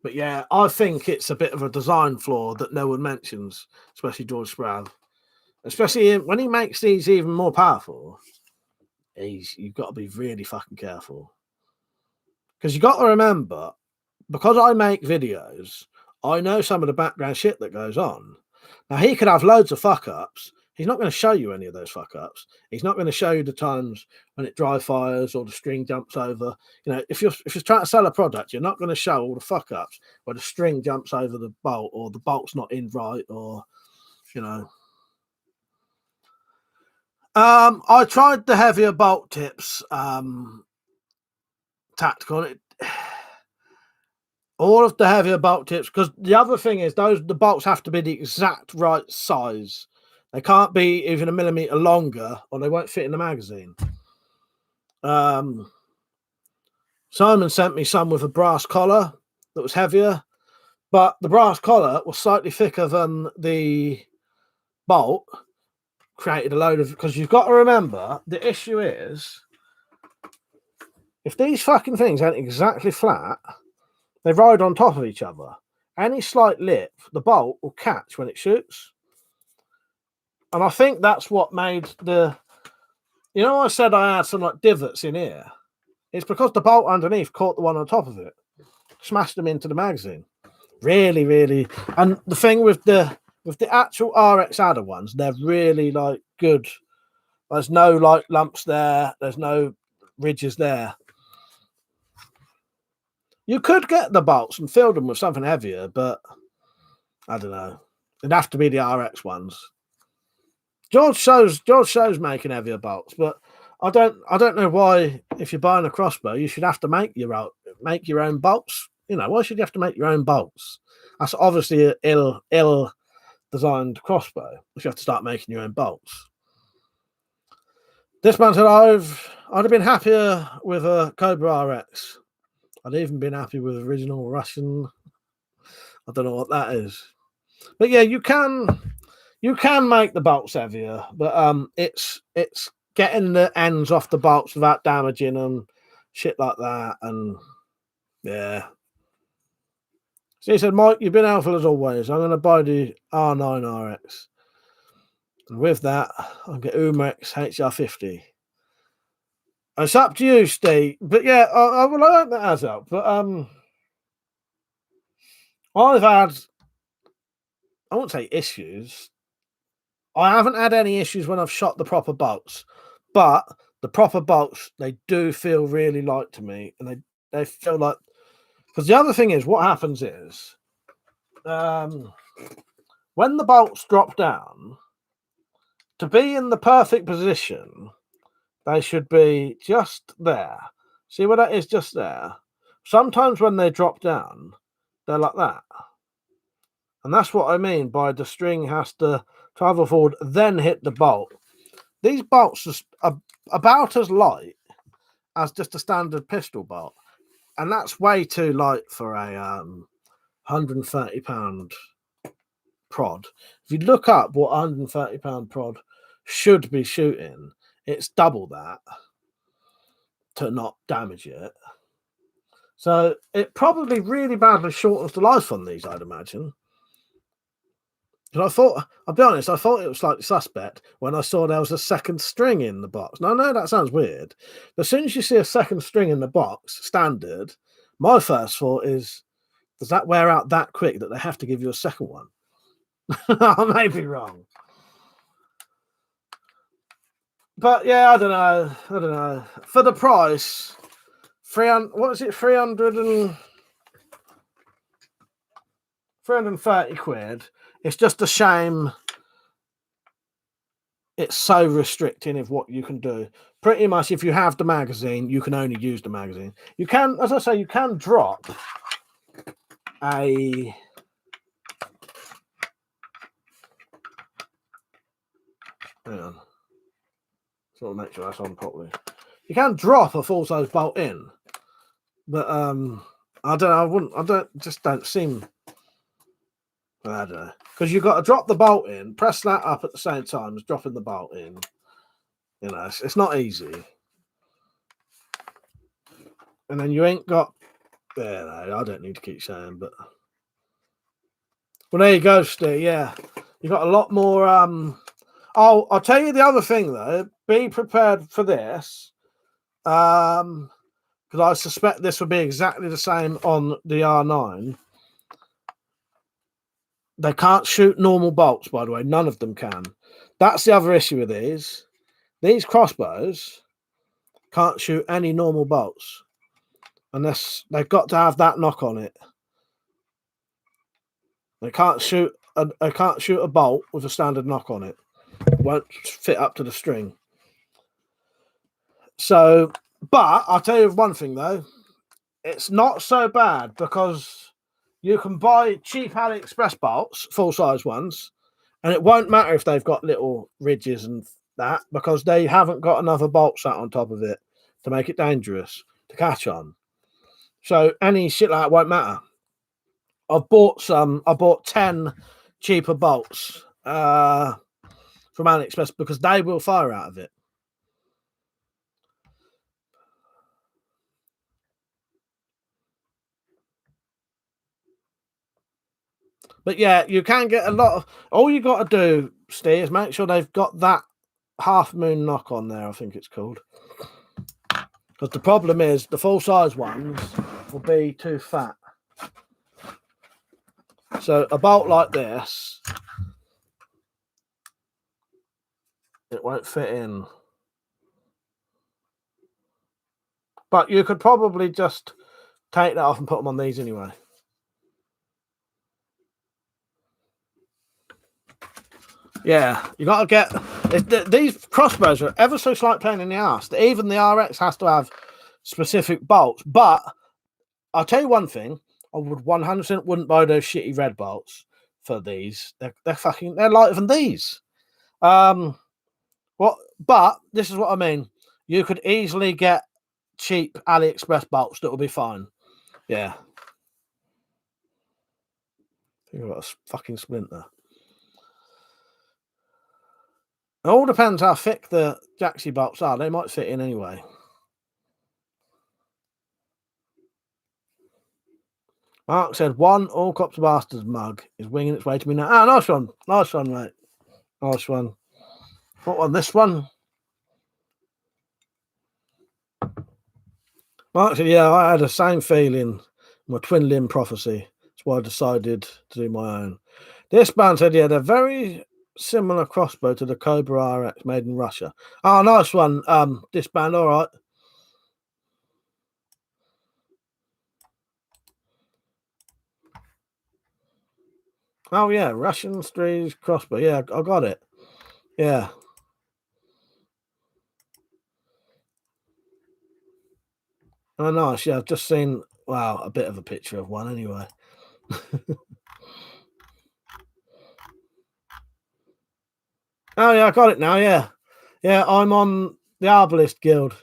But yeah, I think it's a bit of a design flaw that no one mentions, especially George Sprague. Especially when he makes these even more powerful, you've got to be really fucking careful. Because you've got to remember, because I make videos, I know some of the background shit that goes on. Now, he could have loads of fuck-ups. He's not going to show you any of those fuck-ups. He's not going to show you the times when it dry fires or the string jumps over. If you're trying to sell a product, you're not going to show all the fuck-ups where the string jumps over the bolt or the bolt's not in right or, I tried the heavier bolt tips, tactical. All of the heavier bolt tips, because the other thing is the bolts have to be the exact right size. They can't be even a millimeter longer, or they won't fit in the magazine. Simon sent me some with a brass collar that was heavier, but the brass collar was slightly thicker than the bolt. Created a load of, because you've got to remember the issue is if these fucking things aren't exactly flat, they ride on top of each other. Any slight lip, the bolt will catch when it shoots. And I think that's what made I said I had some like divots in here. It's because the bolt underneath caught the one on top of it, smashed them into the magazine. Really, really. And the thing with the actual RX adder ones, they're really like good. There's no like lumps there. There's no ridges there. You could get the bolts and fill them with something heavier, but I don't know. It'd have to be the RX ones. George shows making heavier bolts, but I don't know why. If you're buying a crossbow, you should have to make your own bolts You know, why should you have to make your own bolts? That's obviously an ill designed crossbow. You have to start making your own bolts. This man said, I'd have been happier with a Cobra RX. I'd even been happy with original Russian. I don't know what that is. But yeah, you can make the bolts heavier, but it's getting the ends off the bolts without damaging them, shit like that, and yeah. So he said, Mike, you've been helpful as always. I'm going to buy the R9 RX. And with that, I'll get Umex HR50. It's up to you, Steve. But yeah, I hope that adds up. But I've had, I won't say issues. I haven't had any issues when I've shot the proper bolts. But the proper bolts, they do feel really light to me. And they feel like, because the other thing is, what happens is, when the bolts drop down, to be in the perfect position, they should be just there. See where that is, just there? Sometimes when they drop down, they're like that. And that's what I mean by the string has to travel forward, then hit the bolt. These bolts are about as light as just a standard pistol bolt. And that's way too light for a 130-pound prod. If you look up what 130-pound prod should be shooting, it's double that to not damage it. So it probably really badly shortens the life on these, I'd imagine. But I thought, I'll be honest, I thought it was slightly suspect when I saw there was a second string in the box. Now, I know that sounds weird, but as soon as you see a second string in the box, standard, my first thought is, does that wear out that quick that they have to give you a second one? I may be wrong. But yeah, I don't know. For the price, 300, what was it, 330 quid. It's just a shame it's so restricting of what you can do. Pretty much, if you have the magazine, you can only use the magazine. You can, as I say, you can drop a... Hang on. So I'll make sure that's on properly. You can drop a full-size bolt in, but I don't know. I don't seem. I don't know, because you've got to drop the bolt in, press that up at the same time as dropping the bolt in. You know, it's not easy. And then you ain't got. Yeah, no, I don't need to keep saying, but well, there you go, Steve. Yeah, you got a lot more. Oh, I'll tell you the other thing though. Be prepared for this, because I suspect this will be exactly the same on the R9. They can't shoot normal bolts, by the way. None of them can. That's the other issue with these. These crossbows can't shoot any normal bolts unless they've got to have that knock on it. They can't shoot a bolt with a standard knock on it. It won't fit up to the string. So, but I'll tell you one thing though, it's not so bad because you can buy cheap AliExpress bolts, full-size ones, and it won't matter if they've got little ridges and that because they haven't got another bolt sat on top of it to make it dangerous to catch on. So any shit like that won't matter. I bought 10 cheaper bolts from AliExpress because they will fire out of it. But yeah, you can get a lot of. All you got to do, Steve, is make sure they've got that half moon knock on there. I think it's called. Because the problem is the full size ones will be too fat. So a bolt like this, it won't fit in. But you could probably just take that off and put them on these anyway. Yeah, you got to get these crossbows are ever so slight pain in the ass. Even the RX has to have specific bolts. But I'll tell you one thing: I would 100% wouldn't buy those shitty red bolts for these. They're lighter than these. What? But this is what I mean. You could easily get cheap AliExpress bolts that will be fine. Yeah. I think I've got a fucking splinter. It all depends how thick the Jaxie bolts are. They might fit in anyway. Mark said, one All Cops Bastards mug is winging its way to me now. Ah, nice one. Nice one, mate. Nice one. What one? This one? Mark said, yeah, I had the same feeling. My twin limb prophecy. That's why I decided to do my own. This band said, yeah, they're very similar crossbow to the Cobra RX made in Russia. Oh, nice one. This band, all right. Oh, yeah, Russian Street crossbow. Yeah, I got it. Yeah. Oh, nice. Yeah, I've just seen, wow, a bit of a picture of one anyway. Oh, yeah, I got it now. Yeah. Yeah, I'm on the Arbalist Guild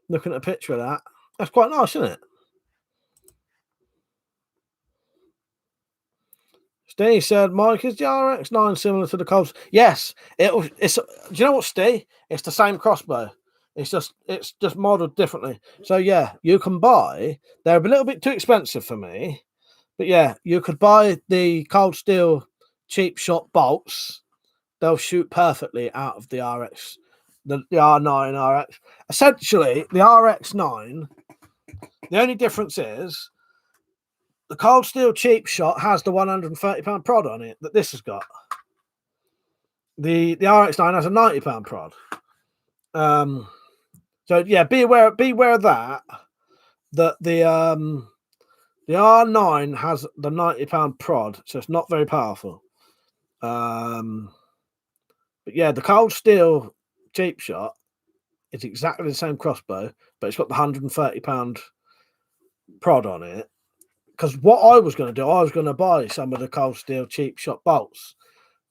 looking at a picture of that. That's quite nice, isn't it? Steve said, Mike, is the RX9 similar to the Colts? Yes. It's. Do you know what, Steve? It's the same crossbow. It's just modeled differently. So yeah, you can buy. They're a little bit too expensive for me, but yeah, you could buy the Cold Steel cheap shot bolts. They'll shoot perfectly out of the RX, the R9 RX. Essentially, the RX9. The only difference is the Cold Steel cheap shot has the £130 prod on it that this has got. The RX9 has a £90 prod. So yeah, be aware of that. That the R9 has the £90 prod, so it's not very powerful. But yeah, the Cold Steel cheap shot is exactly the same crossbow, but it's got the £130 prod on it. Because what I was going to do, I was going to buy some of the Cold Steel cheap shot bolts,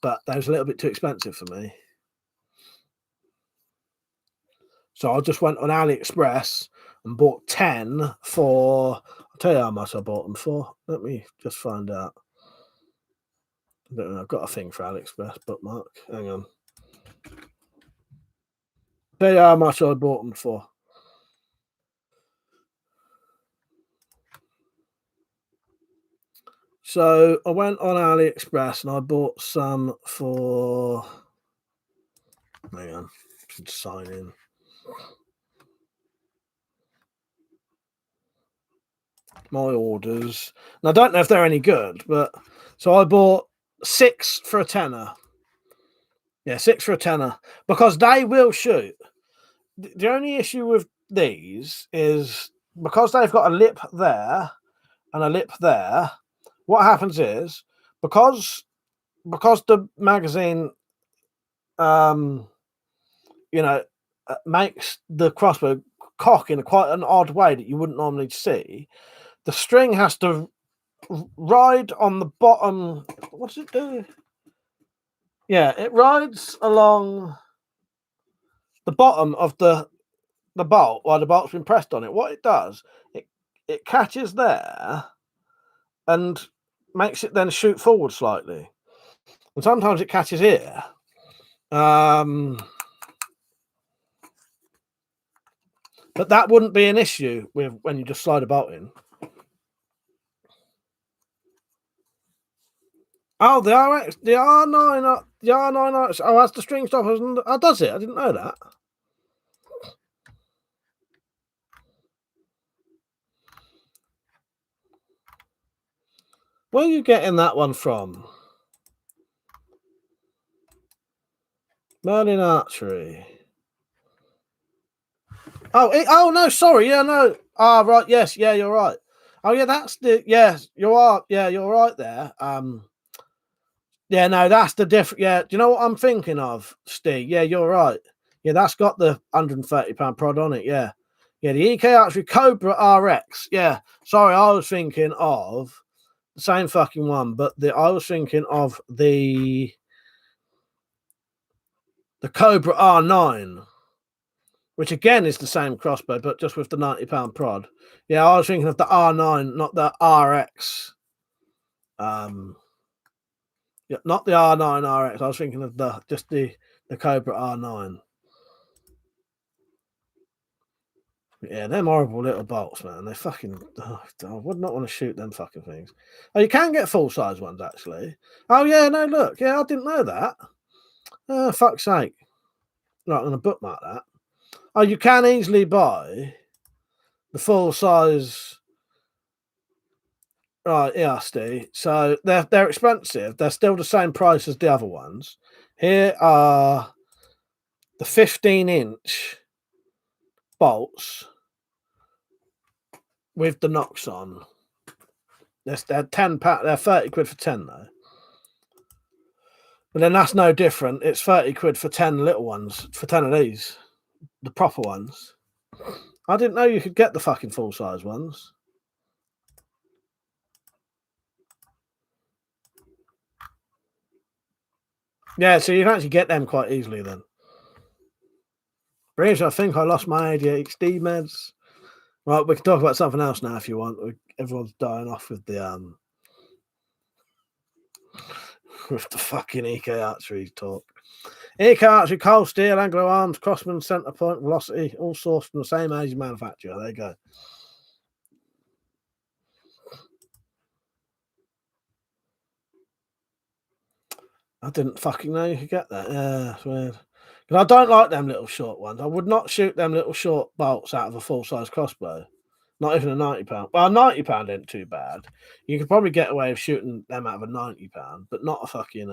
but they was a little bit too expensive for me. So I just went on AliExpress and bought 10 for, I'll tell you how much I bought them for. Let me just find out. I don't know, I've got a thing for AliExpress bookmark. Hang on. Tell you how much I bought them for. So I went on AliExpress and I bought some for, hang on, just sign in. My orders. And I don't know if they're any good, but so I bought 6 for a tenner. Yeah, 6 for a tenner because they will shoot. The only issue with these is because they've got a lip there and a lip there. What happens is because the magazine, makes the crossbow cock in quite an odd way that you wouldn't normally see. The string has to ride on the bottom. What does it do? Yeah, it rides along the bottom of the bolt while the bolt's been pressed on it. What it does, it catches there and makes it then shoot forward slightly. And sometimes it catches here. But that wouldn't be an issue with when you just slide a bolt in. Oh, the RX, the R9, the R9. Oh, that's the string stoppers. Oh, does it? I didn't know that. Where are you getting that one from? Merlin Archery. Oh no, sorry, yeah, no. Ah, right, yes, yeah, you're right. Oh yeah, that's the yes, you are, yeah, you're right there. Yeah, no, that's the different. Yeah, do you know what I'm thinking of, Steve? Yeah, you're right. Yeah, that's got the £130 prod on it. Yeah, Yeah, the EK Archery Cobra RX. Yeah, sorry, I was thinking of the same fucking one, but I was thinking of the Cobra R9, which again is the same crossbow, but just with the £90 prod. Yeah, I was thinking of the R9, not the RX. Yeah, not the R9 RX. I was thinking of just the Cobra R9. Yeah, them horrible little bolts, man. They fucking. Oh, I would not want to shoot them fucking things. Oh, you can get full size ones actually. Oh yeah, no, look, yeah, I didn't know that. Oh, fuck's sake! Right, I'm gonna bookmark that. Oh, you can easily buy the full size. Right, yeah, Steve. So they're expensive. They're still the same price as the other ones. Here are the 15-inch bolts with the knocks on. They're £10. They're 30 quid for 10 though. But then that's no different. It's 30 quid for 10 little ones, for 10 of these, the proper ones. I didn't know you could get the fucking full size ones. Yeah, so you can actually get them quite easily then. Breeze, I think I lost my ADHD meds. Right, we can talk about something else now if you want. Everyone's dying off with the with the fucking EK Archery talk. EK Archery, cold steel, Anglo arms, Crossman, centre point, velocity, all sourced from the same Asian manufacturer. There you go. I didn't fucking know you could get that. Yeah, it's weird. Because I don't like them little short ones. I would not shoot them little short bolts out of a full-size crossbow. Not even a £90. Well, £90 ain't too bad. You could probably get away with shooting them out of a £90, but not a fucking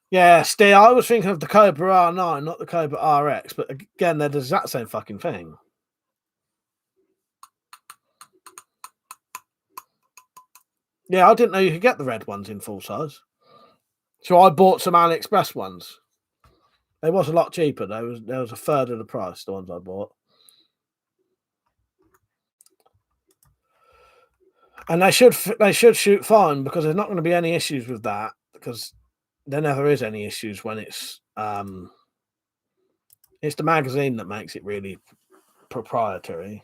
Yeah, Steve, I was thinking of the Cobra R9, not the Cobra RX, but again, they're the exact same fucking thing. Yeah, I didn't know you could get the red ones in full size. So I bought some AliExpress ones. They was a lot cheaper. There was a third of the price, the ones I bought. And they should shoot fine because there's not going to be any issues with that, because there never is any issues when it's the magazine that makes it really proprietary.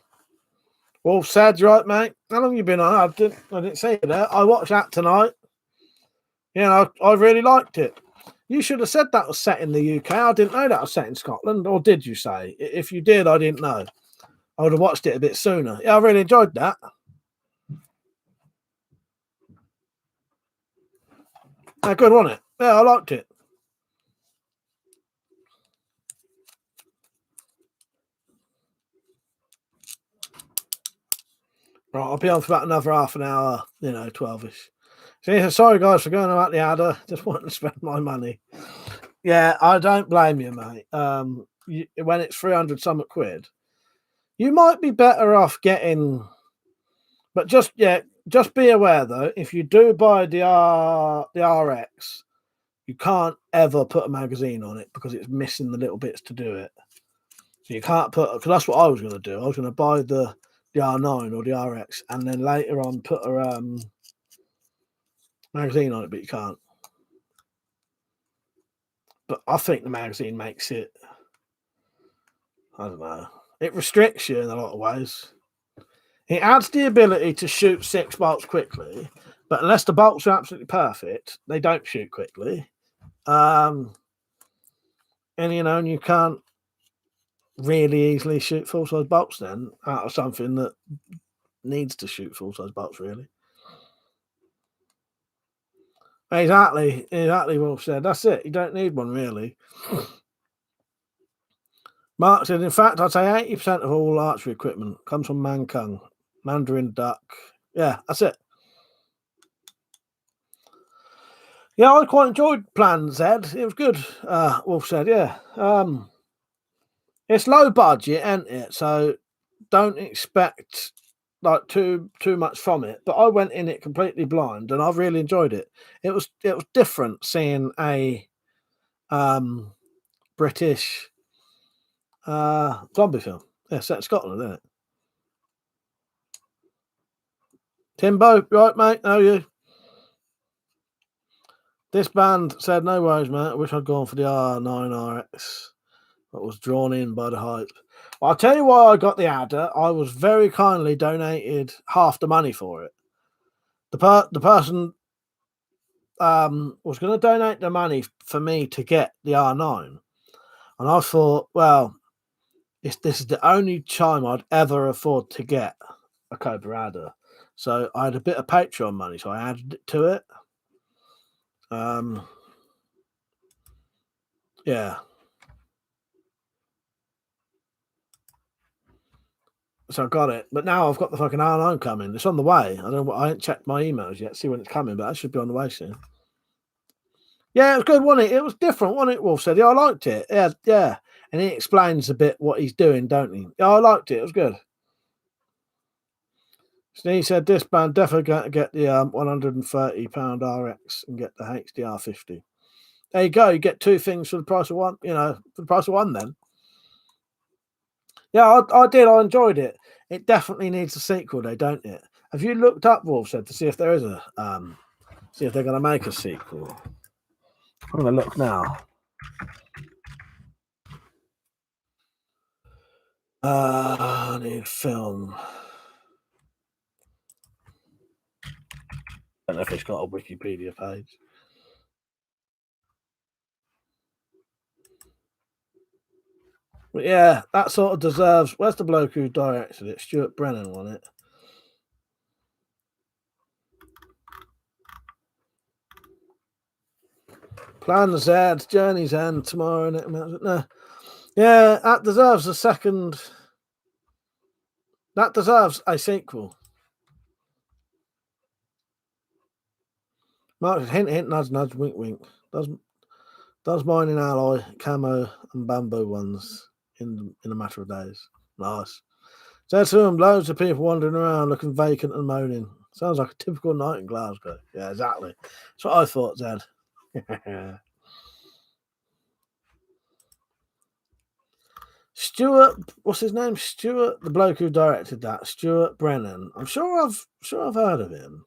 Wolf said, right, mate. How long you been on? I didn't see you there. I watched that tonight. Yeah, I really liked it. You should have said that was set in the UK. I didn't know that was set in Scotland, or did you say? If you did, I didn't know. I would have watched it a bit sooner. Yeah, I really enjoyed that. Yeah, good, wasn't it? Yeah, I liked it. Right, I'll be on for about another half an hour, 12-ish. So he said, sorry guys for going about the adder. Just wanting to spend my money. Yeah, I don't blame you, mate. When it's 300 something quid, you might be better off getting. But just be aware though, if you do buy the RX, you can't ever put a magazine on it because it's missing the little bits to do it. So you can't put, because that's what I was going to do. I was going to buy the R9 or the RX and then later on put a magazine on it, but you can't. But I think the magazine makes it, I don't know, it restricts you in a lot of ways. It adds the ability to shoot 6 bolts quickly, but unless the bolts are absolutely perfect, they don't shoot quickly. And you can't really easily shoot full-size bolts then out of something that needs to shoot full-size bolts, really. Exactly, Wolf said. That's it. You don't need one, really. Mark said, in fact, I'd say 80% of all archery equipment comes from Mankung, Mandarin duck. Yeah, that's it. Yeah, I quite enjoyed Plan Z. It was good, Wolf said, yeah. It's low budget, isn't it? So don't expect like too much from it. But I went in it completely blind and I really enjoyed it. It was different seeing a British Zombie film. Yeah, set in Scotland, isn't it? Timbo, right, mate? How are you? This band said, no worries, mate. I wish I'd gone for the R9RX. But was drawn in by the hype. Well, I'll tell you why I got the adder. I was very kindly donated half the money for it. The person was going to donate the money for me to get the R9. And I thought, well, this is the only time I'd ever afford to get a Cobra adder. So I had a bit of Patreon money, so I added it to it. Yeah. So I got it, but now I've got the fucking R9 coming. It's on the way. I haven't checked my emails yet, see when it's coming, but that should be on the way soon. Yeah, it was good, wasn't it? It was different, wasn't it? Wolf said, yeah, I liked it. Yeah. And he explains a bit what he's doing, don't he? Yeah, I liked it. It was good. So he said, this band definitely going to get the £130 RX and get the HDR 50. There you go. You get two things for the price of one, for the price of one then. Yeah, I did. I enjoyed it. It definitely needs a sequel, though, don't it? Have you looked up, Wolf said, to see if there is a, see if they're going to make a sequel? I'm going to look now. I need film. I don't know if it's got a Wikipedia page. But yeah, that sort of deserves. Where's the bloke who directed it? Stuart Brennan won it. Plan Z, Journey's End tomorrow. No. Yeah, that deserves a second. That deserves a sequel. Mark, hint, hint, nudge, nudge, wink, wink. Does mining alloy, camo, and bamboo ones in a matter of days. Nice. So to them, loads of people wandering around looking vacant and moaning. Sounds like a typical night in Glasgow. Yeah, exactly. That's what I thought, Zed. Stuart, what's his name? Stuart, the bloke who directed that. Stuart Brennan. I'm sure I've heard of him.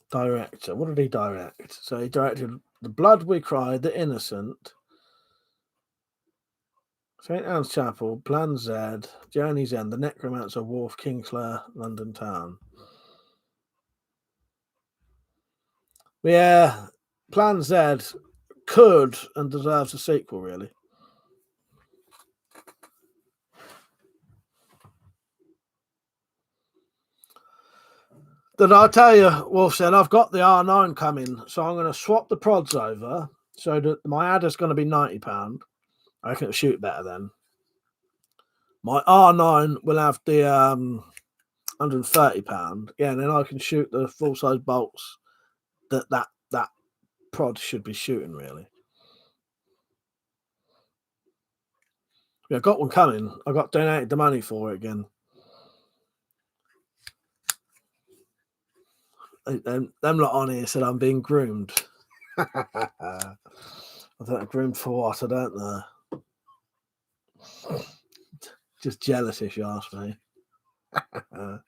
Director. What did he direct? So he directed The Blood We Cried, The Innocent, St. Anne's Chapel, Plan Z, Journey's End, The Necromancer, Wharf, Kingslayer, London Town. Yeah, Plan Z could and deserves a sequel, really. Did I tell you, Wolf said, I've got the R9 coming, so I'm going to swap the prods over so that my adder's going to be £90. I reckon it'll shoot better then. My R9 will have the £130. Yeah, and then I can shoot the full-size bolts that prod should be shooting, really. Yeah, I got one coming. I got donated the money for it again. Them lot on here said I'm being groomed. I don't know, groomed for what? I don't know. Just jealous, if you ask me. I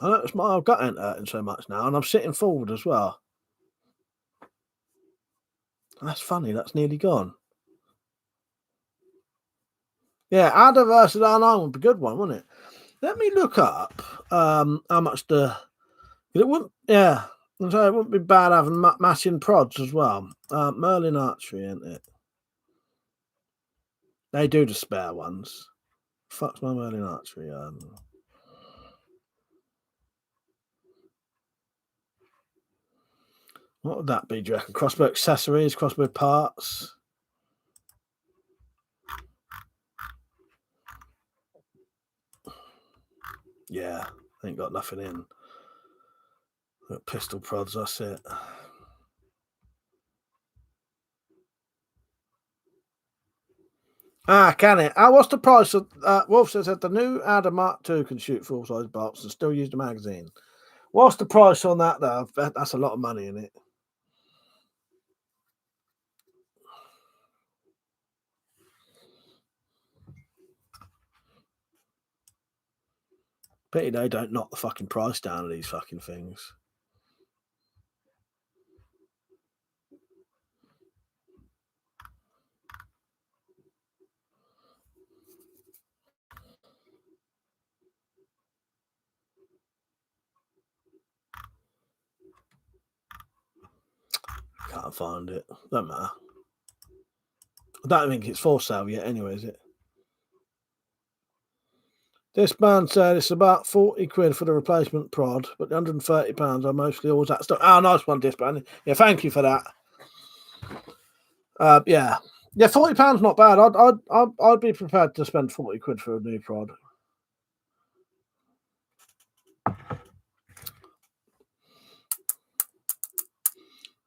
notice my gut ain't hurting so much now, and I'm sitting forward as well. That's funny. That's nearly gone. Yeah, Adder versus R9 would be a good one, wouldn't it? Let me look up how much it wouldn't. Yeah, so it wouldn't be bad having matching prods as well. Merlin Archery, isn't it? They do the spare ones. Fuck's my Merlin Archery. What would that be, do you reckon? Crossbow accessories, crossbow parts. Yeah, ain't got nothing in. Got pistol prods, that's it. Ah, can it? What's the price of Wolf says that the new Adder Mark II can shoot full-size bolts and still use the magazine. What's the price on that though? That's a lot of money in it. Pity they don't knock the fucking price down of these fucking things. Can't find it. Don't matter. I don't think it's for sale yet anyway, is it? This man said it's about 40 quid for the replacement prod, but the £130 are mostly always that stuff. Oh, nice one, Disband. Yeah, thank you for that. Yeah, £40 not bad. I'd be prepared to spend 40 quid for a new prod.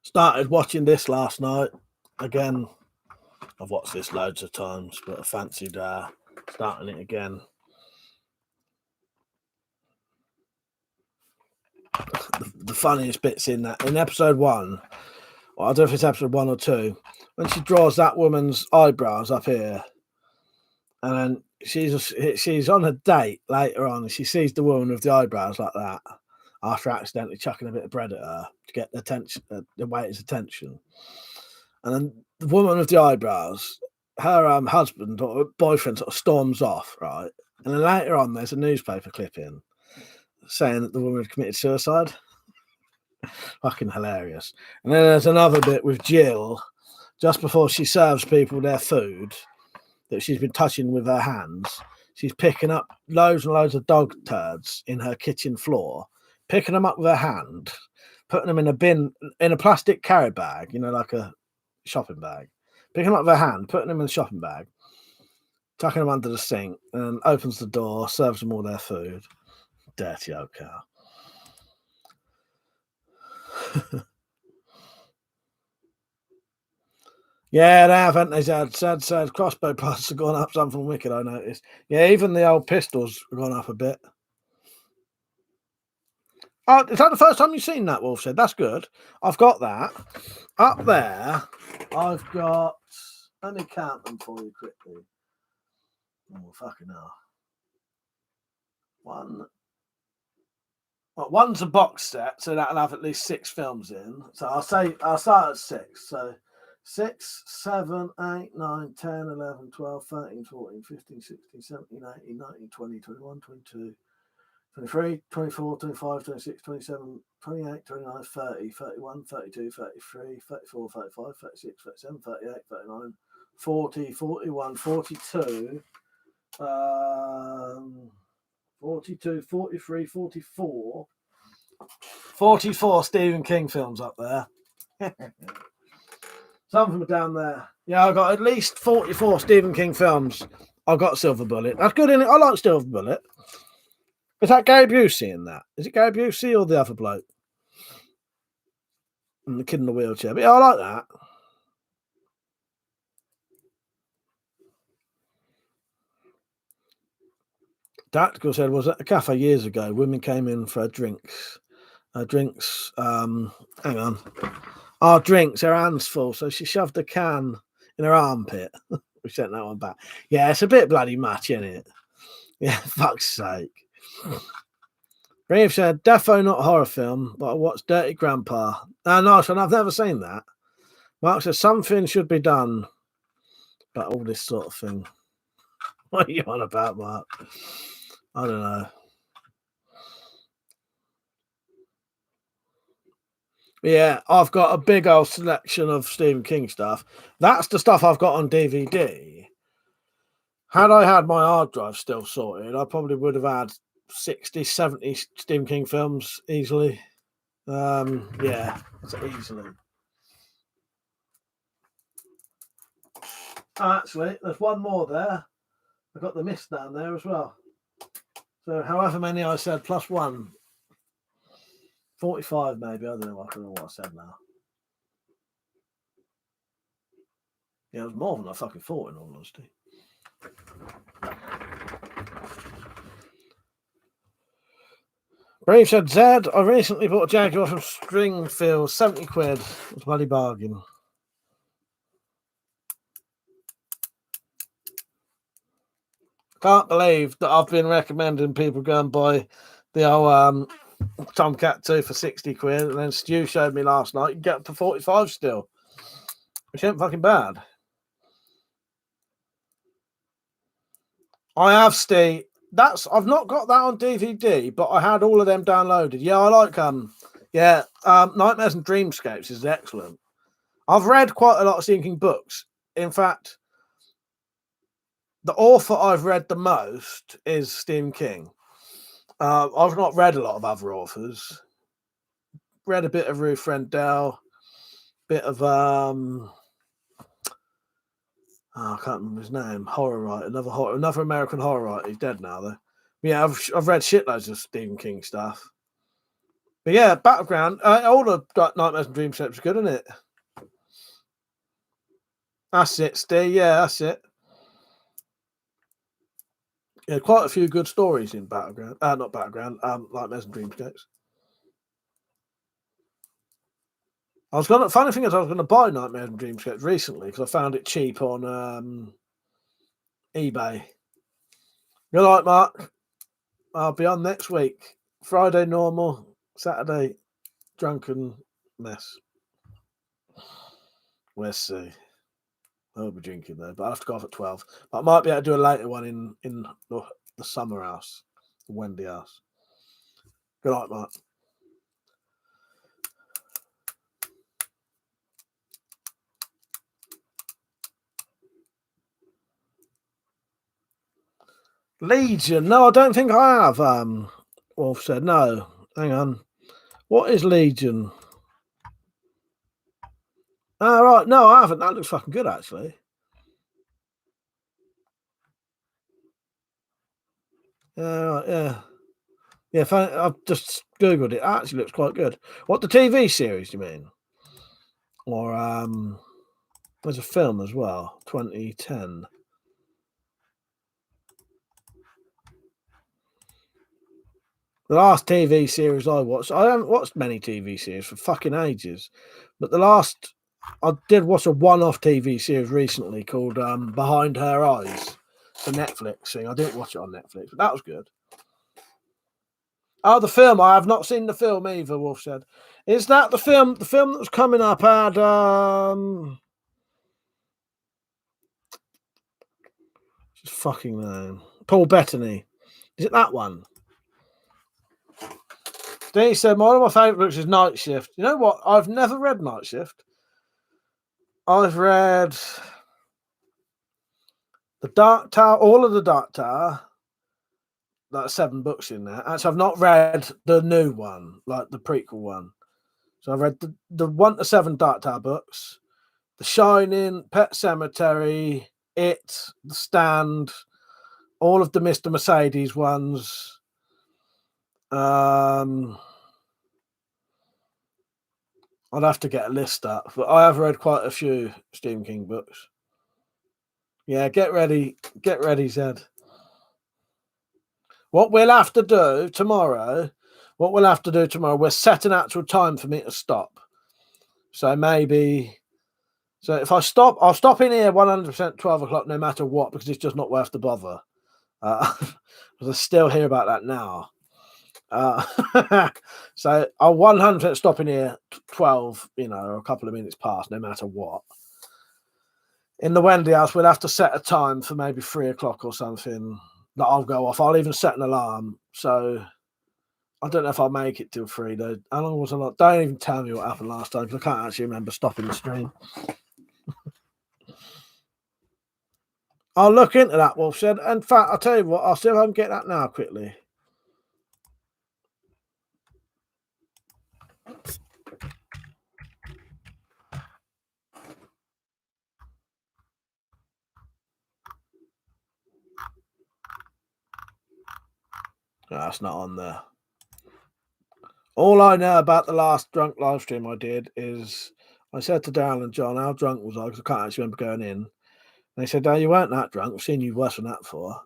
Started watching this last night. Again, I've watched this loads of times, but I fancied starting it again. The funniest bits in episode 1, well, I don't know if it's episode 1 or 2, when she draws that woman's eyebrows up here, and then she's on a date later on, and she sees the woman with the eyebrows like that after accidentally chucking a bit of bread at her to get the attention, the waiter's attention, and then the woman with the eyebrows, her husband or boyfriend sort of storms off, right, and then later on there's a newspaper clipping saying that the woman had committed suicide. Fucking hilarious. And then there's another bit with Jill just before she serves people their food that she's been touching with her hands. She's picking up loads and loads of dog turds in her kitchen floor, picking them up with her hand, putting them in a bin, in a plastic carry bag, like a shopping bag, picking them up with her hand, putting them in a shopping bag, tucking them under the sink, and opens the door, serves them all their food. Dirty old cow. Yeah, they have, haven't they? Sad. Crossbow prices have gone up something wicked, I noticed. Yeah, even the old pistols have gone up a bit. Oh, is that the first time you've seen that, Wolf said? That's good. I've got that. Up there, I've got... Let me count them for you quickly. Oh, fucking hell. One's a box set, so that'll have at least 6 films in. So I'll start at 6. So 6, 7, 8, 9, 10, 11, 12, 13, 14, 15, 16, 17, 18, 19, 20, 21, 22, 23, 24, 25, 26, 27, 28, 29, 30, 31, 32, 33, 34, 35, 36, 37, 38, 39, 40, 41, 42, 42, 43, 44. 44 Stephen King films up there. Some of them are down there. Yeah, I've got at least 44 Stephen King films. I've got Silver Bullet. That's good, isn't it? I like Silver Bullet. Is that Gary Busey in that? Is it Gary Busey or the other bloke? And the kid in the wheelchair. But yeah, I like that. Tactical said, was at a cafe years ago. Women came in for drinks. Hang on. Our drinks, her hands full. So she shoved a can in her armpit. We sent that one back. Yeah, it's a bit bloody much, isn't it? Yeah, fuck's sake. Brave said, defo not a horror film, but I watched Dirty Grandpa. Nice one. I've never seen that. Mark says, something should be done about all this sort of thing. What are you on about, Mark? I don't know. Yeah, I've got a big old selection of Stephen King stuff. That's the stuff I've got on DVD. Had I had my hard drive still sorted, I probably would have had 60, 70 Stephen King films easily. Yeah, easily. Actually, there's one more there. I've got the Mist down there as well. So however many I said, plus 1. 45 maybe. I don't know what I said now. Yeah, it was more than I fucking thought, in all honesty. Brave said, Zed, I recently bought a Jaguar from Stringfield, 70 quid. It was a bloody bargain. Can't believe that I've been recommending people go and buy the old Tomcat 2 for 60 quid, and then Stu showed me last night you can get up to 45 still, which ain't fucking bad. I have, Steve. I've not got that on DVD, but I had all of them downloaded. Yeah, I like Nightmares and Dreamscapes is excellent. I've read quite a lot of Stephen King books. In fact, the author I've read the most is Stephen King. I've not read a lot of other authors. Read a bit of Ruth Rendell, bit of I can't remember his name. Horror writer, another American horror writer. He's dead now, though. Yeah, I've read shitloads of Stephen King stuff. But yeah, Battleground. All the Nightmares and Dreamscapes are good, isn't it? That's it, Steve. Yeah, that's it. Yeah, quite a few good stories in Battleground. Not Battleground. Nightmares and Dreamscapes. Funny thing is, I was gonna buy Nightmares and Dreamscapes recently because I found it cheap on eBay. Good night, Mark. I'll be on next week. Friday normal, Saturday drunken mess. We'll see. I'll be drinking though, but I have to go off at 12. But I might be able to do a later one in the summer house, the Wendy house. Good night, Mark. Legion. No, I don't think I have. Wolf said no. Hang on. What is Legion? Oh, right. No, I haven't. That looks fucking good, actually. Right, yeah. Yeah, I've just Googled it. It actually looks quite good. What, the TV series, you mean? Or there's a film as well, 2010. The last TV series I watched, I haven't watched many TV series for fucking ages, but the last I did watch a one-off TV series recently called Behind Her Eyes, the Netflix thing. I didn't watch it on Netflix, but that was good. Oh, the film. I have not seen the film either, Wolf said. Is that the film? The film that was coming up had just fucking name. Paul Bettany. Is it that one? He said, one of my favourite books is Night Shift. You know what? I've never read Night Shift. I've read The Dark Tower, all of the Dark Tower. Like 7 books in there. Actually, I've not read the new one, like the prequel one. So I've read the 1 to 7 Dark Tower books, The Shining, Pet Sematary, It, The Stand, all of the Mr. Mercedes ones. I'd have to get a list up, but I have read quite a few Stephen King books. Yeah, get ready, Zed. What we'll have to do tomorrow, we're set an actual time for me to stop. So if I stop, I'll stop in here 100% 12 o'clock no matter what, because it's just not worth the bother. Because I still hear about that now. So I'll 100% stop in here 12, a couple of minutes past, no matter what. In the Wendy house, we'll have to set a time for maybe 3 o'clock or something that I'll go off. I'll even set an alarm. So I don't know if I'll make it till 3 though. How long was I not? Don't even tell me what happened last time, because I can't actually remember stopping the stream. I'll look into that, Wolf said. In fact, I'll tell you what, I'll see if I can get that now quickly. No, that's not on there. All I know about the last drunk live stream I did is I said to Darren and John, how drunk was I? Because I can't actually remember going in. And he said, "No, you weren't that drunk. I've seen you worse than that before."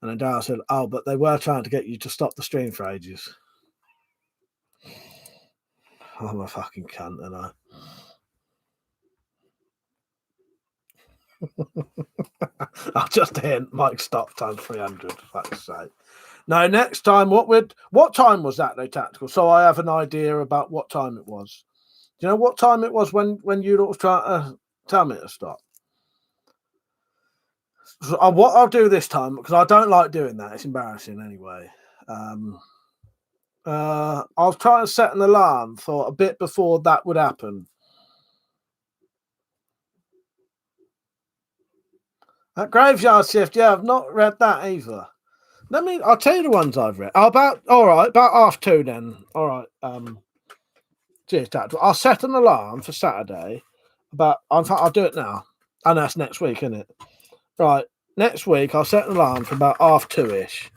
And then Daryl said, "Oh, but they were trying to get you to stop the stream for ages." I'm a fucking cunt, and I'll just hint, Mike, stop times 300, for fuck's sake. No, next time, what time was that, though, Tactical? So I have an idea about what time it was. Do you know what time it was when you was trying to tell me to stop? So what I'll do this time, because I don't like doing that, it's embarrassing anyway. I'll try and set an alarm for a bit before that would happen. That Graveyard Shift, yeah, I've not read that either. I'll tell you the ones I've read. About 2:30 then. All right. Cheers, Tactical. I'll set an alarm for Saturday. In fact, I'll do it now. And that's next week, isn't it? Right. Next week, I'll set an alarm for about 2:30-ish.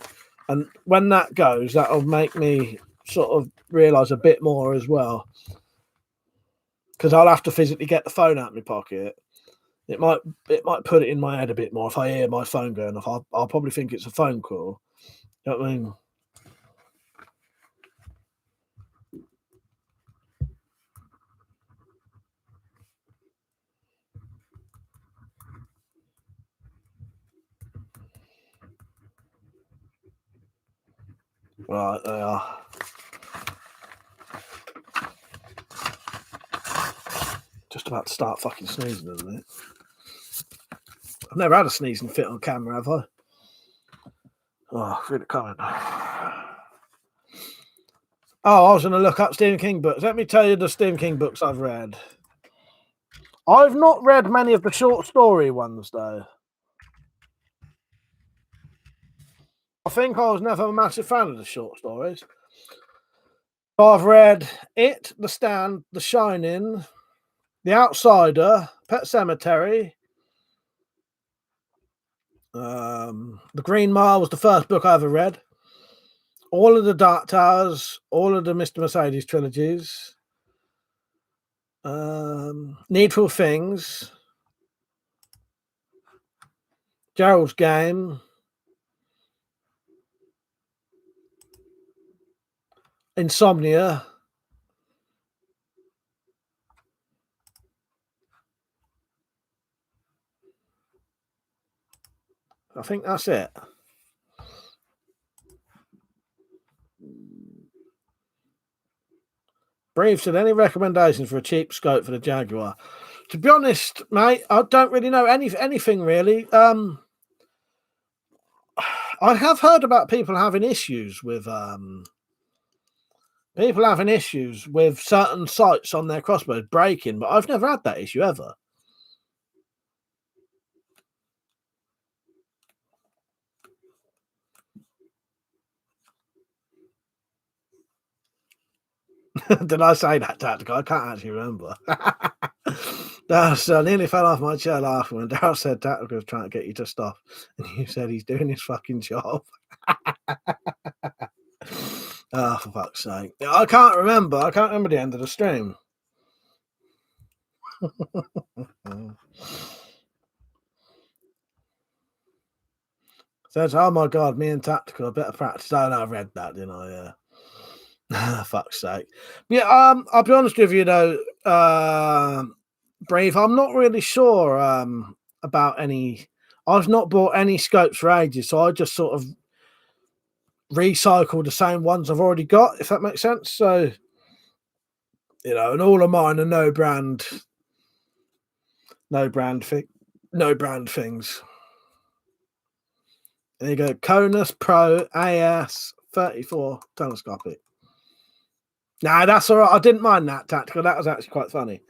And when that goes, that'll make me sort of realise a bit more as well. Because I'll have to physically get the phone out of my pocket. It might put it in my head a bit more if I hear my phone going off. I'll probably think it's a phone call. You know what I mean? Right, they are. Just about to start fucking sneezing, isn't it? I've never had a sneezing fit on camera, have I? Oh, I feel it coming. Oh, I was going to look up Stephen King books. Let me tell you the Stephen King books I've read. I've not read many of the short story ones, though. I think I was never a massive fan of the short stories. I've read It, The Stand, The Shining, The Outsider, Pet Sematary. The Green Mile was the first book I ever read. All of the Dark Towers, all of the Mr. Mercedes trilogies. Needful Things. Gerald's Game. Insomnia. I think that's it. Brief said, any recommendations for a cheap scope for the Jaguar? To be honest, mate, I don't really know anything really. I have heard about people having issues with certain sights on their crossbows breaking, but I've never had that issue ever. Did I say that, Tactical? I can't actually remember. I nearly fell off my chair laughing when Daryl said Tactical was trying to get you to stop, and you said he's doing his fucking job. Oh, for fuck's sake. I can't remember the end of the stream. Says, oh my god, me and Tactical a bit of practice. Oh no, I read that, didn't I? Yeah. Fuck's sake. Yeah, I'll be honest with you though, Brave, I'm not really sure about any. I've not bought any scopes for ages, so I just sort of recycle the same ones I've already got, if that makes sense. So, you know, and all of mine are no brand things. There you go. Conus Pro AS 34 telescopic. Nah, that's all right. I didn't mind that, Tactical. That was actually quite funny.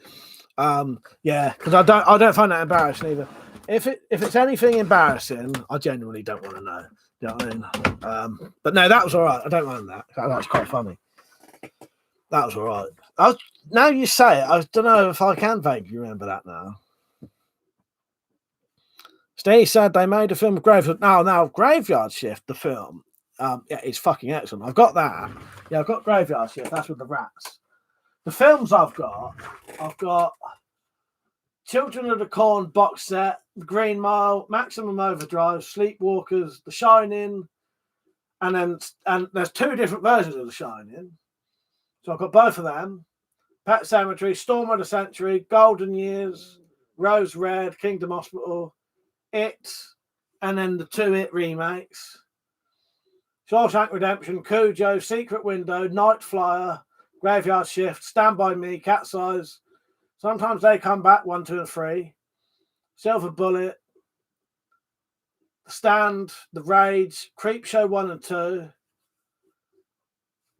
Yeah, because I don't find that embarrassing either. If it's anything embarrassing, I genuinely don't want to know. You know what I mean? But no, that was all right. I don't mind that. That was quite funny. That was all right. Now you say it, I don't know if I can vaguely remember that now. Steve said they made a film of Graveyard. Now Graveyard Shift, the film. Yeah, it's fucking excellent. I've got that. Yeah, I've got Graveyard Shift. That's with the rats. The films I've got Children of the Corn box set, Green Mile, Maximum Overdrive, Sleepwalkers, The Shining, and there's 2 different versions of The Shining. So I've got both of them. Pet Cemetery, Storm of the Century, Golden Years, Rose Red, Kingdom Hospital, It, and then the 2 It remakes. Shawshank Redemption, Cujo, Secret Window, Night Flyer, Graveyard Shift, Stand By Me, Cat's Eyes. Sometimes They Come Back, 1, 2, and 3. Silver Bullet, The Stand, The Rage, Creepshow 1 and 2.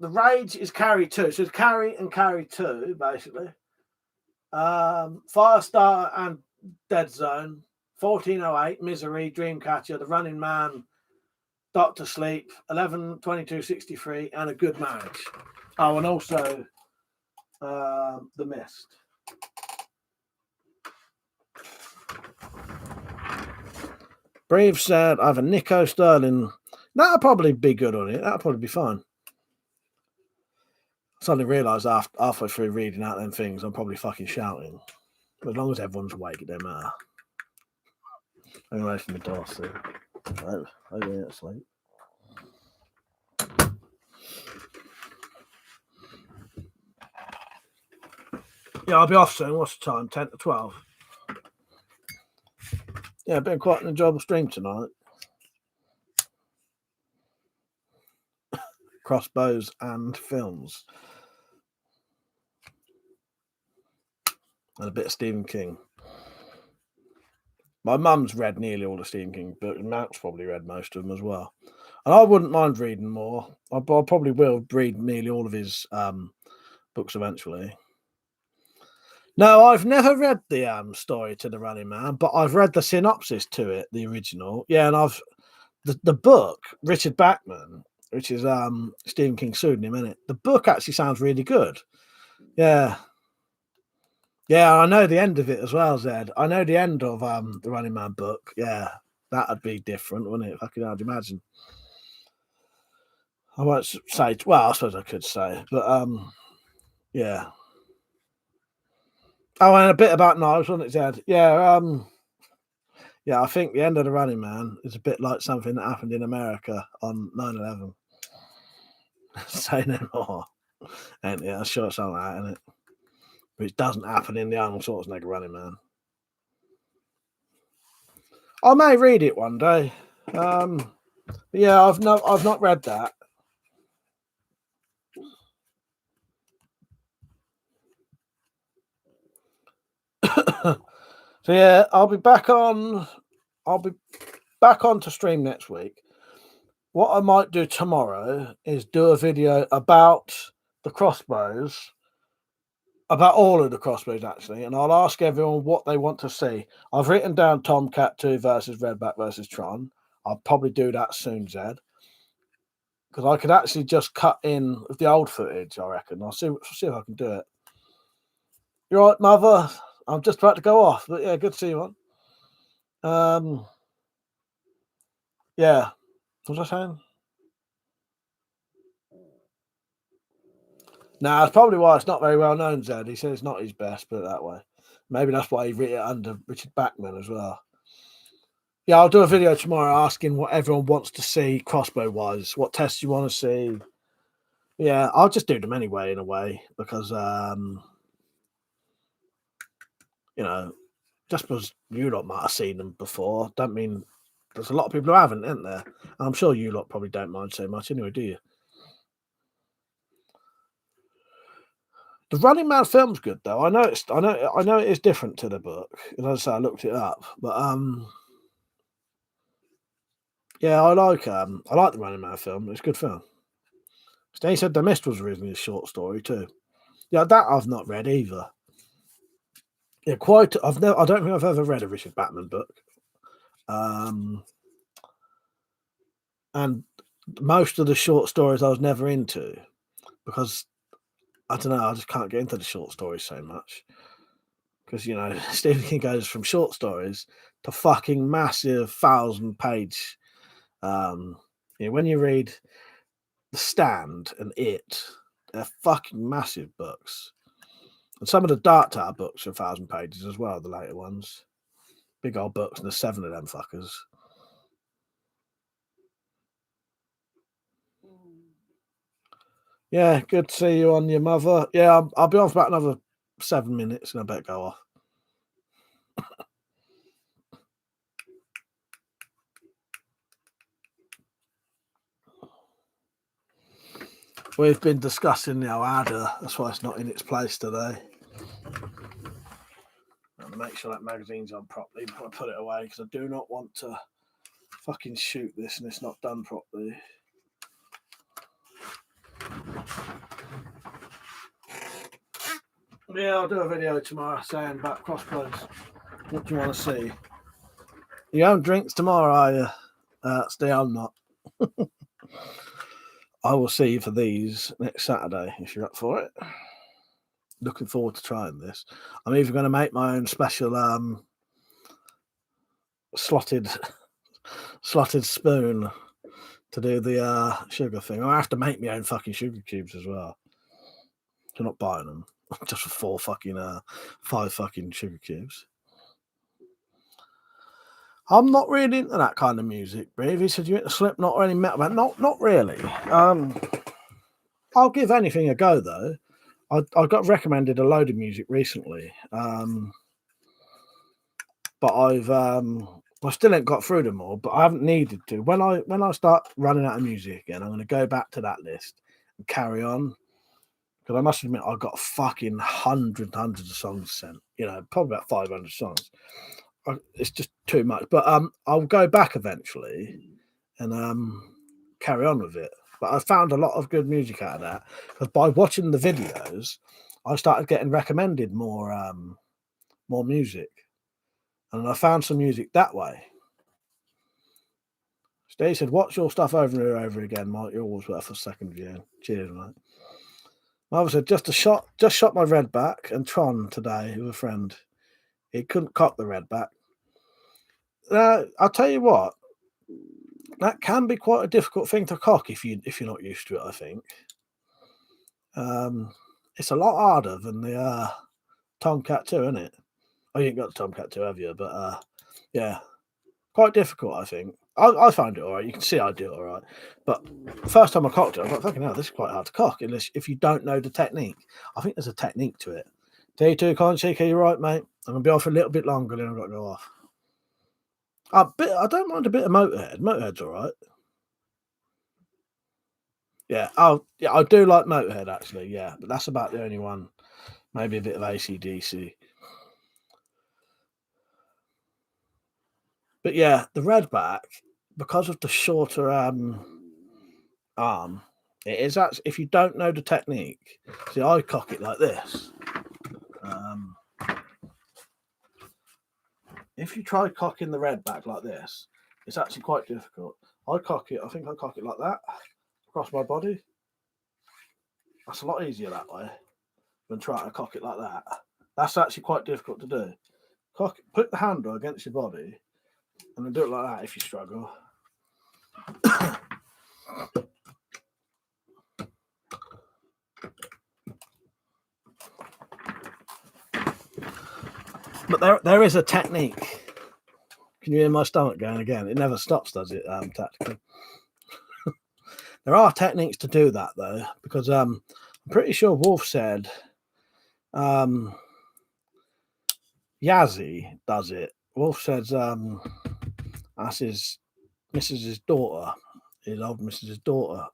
The Rage is Carrie 2, so it's Carrie and Carrie 2, basically. Firestarter and Dead Zone, 1408, Misery, Dreamcatcher, The Running Man, Doctor Sleep, 11/22/63, and A Good Marriage. Oh, and also The Mist. Brave said, I have a Nico Sterling. That'll probably be good on it. That'll probably be fine. I suddenly realised halfway through reading out them things, I'm probably fucking shouting. But as long as everyone's awake, it don't matter. I'm away from the door, so I get asleep. Yeah, I'll be off soon. What's the time? 10 to 12. Yeah, been quite an enjoyable stream tonight. Crossbows and films. And a bit of Stephen King. My mum's read nearly all the Stephen King books, and Matt's probably read most of them as well. And I wouldn't mind reading more. I probably will read nearly all of his books eventually. No, I've never read the story to The Running Man, but I've read the synopsis to it, the original. Yeah, and I've the book, Richard Bachman, which is Stephen King's pseudonym, isn't it? The book actually sounds really good. Yeah. Yeah, I know the end of it as well, Zed. I know the end of the Running Man book. Yeah, that'd be different, wouldn't it? If I could imagine. I won't say, well, I suppose I could say, but yeah. Oh, and a bit about knives, wasn't it, Zed? Yeah, yeah, I think the end of the Running Man is a bit like something that happened in America on 9/11. Say no more. And yeah, I'm sure it's something like that, isn't it? Which doesn't happen in the Arnold Schwarzenegger Running Man. I may read it one day. Yeah, I've not read that. So yeah, I'll be back on to stream next week. What I might do tomorrow is do a video about the crossbows, about all of the crossbows actually, and I'll ask everyone what they want to see. I've written down Tomcat 2 versus Redback versus Tron. I'll probably do that soon, Zed, because I could actually just cut in with the old footage. I reckon I'll see if I can do it. You're right, Mother. I'm just about to go off, but yeah, good to see you on. Yeah, what was I saying? Nah, that's probably why it's not very well known, Zed. He said it's not his best, put it that way. Maybe that's why he wrote it under Richard Bachman as well. Yeah, I'll do a video tomorrow asking what everyone wants to see crossbow-wise, what tests you want to see. Yeah, I'll just do them anyway, in a way, because, you know, just because you lot might have seen them before, don't mean there's a lot of people who haven't, isn't there? I'm sure you lot probably don't mind so much anyway, do you? The Running Man film's good though. I know it is different to the book. As I say, I looked it up, but yeah, I like the Running Man film. It's a good film. They said The Mist was originally a short story too. Yeah, that I've not read either. Yeah, I don't think I've ever read a Richard Bachman book. And most of the short stories I was never into because I don't know, I just can't get into the short stories so much. Because, you know, Stephen King goes from short stories to fucking massive 1,000-page. When you read The Stand and It, they're fucking massive books. And some of the Dark Tower books are 1,000 pages as well, the later ones. Big old books, and there's 7 of them fuckers. Yeah, good to see you on your mother. Yeah, I'll be on for about another 7 minutes and I better go off. We've been discussing the Oada. That's why it's not in its place today. I'm make sure that magazine's on properly before I put it away, because I do not want to fucking shoot this and it's not done properly. Yeah, I'll do a video tomorrow saying about crossbows. What do you want to see? You having drinks tomorrow, are you? Steve, I'm not. I will see you for these next Saturday if you're up for it. Looking forward to trying this. I'm even going to make my own special slotted spoon to do the sugar thing. I have to make my own fucking sugar cubes as well. You're not buying them just for 5 fucking sugar cubes. I'm not really into that kind of music, Brave. He said you into Slipknot or any metal band. Not really. I'll give anything a go though. I got recommended a load of music recently, but I still ain't got through them all. But I haven't needed to. When I start running out of music again, I'm going to go back to that list and carry on. Because I must admit, I've got fucking hundreds of songs sent. You know, probably about 500 songs. It's just too much. But I'll go back eventually and carry on with it. But I found a lot of good music out of that, because by watching the videos, I started getting recommended more music, and I found some music that way. Steve said, "Watch your stuff over and over again, Mike. You're always worth a second view." Cheers, mate. Mother said, just shot my redback and Tron today with a friend. He couldn't cock the redback. I'll tell you what, that can be quite a difficult thing to cock if you're not used to it, I think. It's a lot harder than the Tomcat 2, isn't it? Oh, you ain't got the Tomcat 2, have you? But yeah, quite difficult, I think. I found it all right. You can see I do it all right. But first time I cocked it, I was like, fucking hell, this is quite hard to cock, unless if you don't know the technique. I think there's a technique to it. T2 Conchika, you're right, mate. I'm going to be off a little bit longer, then I've got to go off. I don't mind a bit of Motorhead. Motorhead's all right. Yeah, I do like Motorhead, actually, yeah. But that's about the only one. Maybe a bit of AC/DC. But yeah, the redback, because of the shorter arm, it is actually, if you don't know the technique, see, I cock it like this. If you try cocking the redback like this, it's actually quite difficult. I think I cock it like that, across my body. That's a lot easier that way than trying to cock it like that. That's actually quite difficult to do. Put the handle against your body, and then do it like that if you struggle. But there is a technique. Can you hear my stomach going again? It never stops, does it, tactically? There are techniques to do that, though, because I'm pretty sure Wolf said Yazzie does it. Wolf says that's his Mrs.'s daughter, his old Mrs.'s daughter,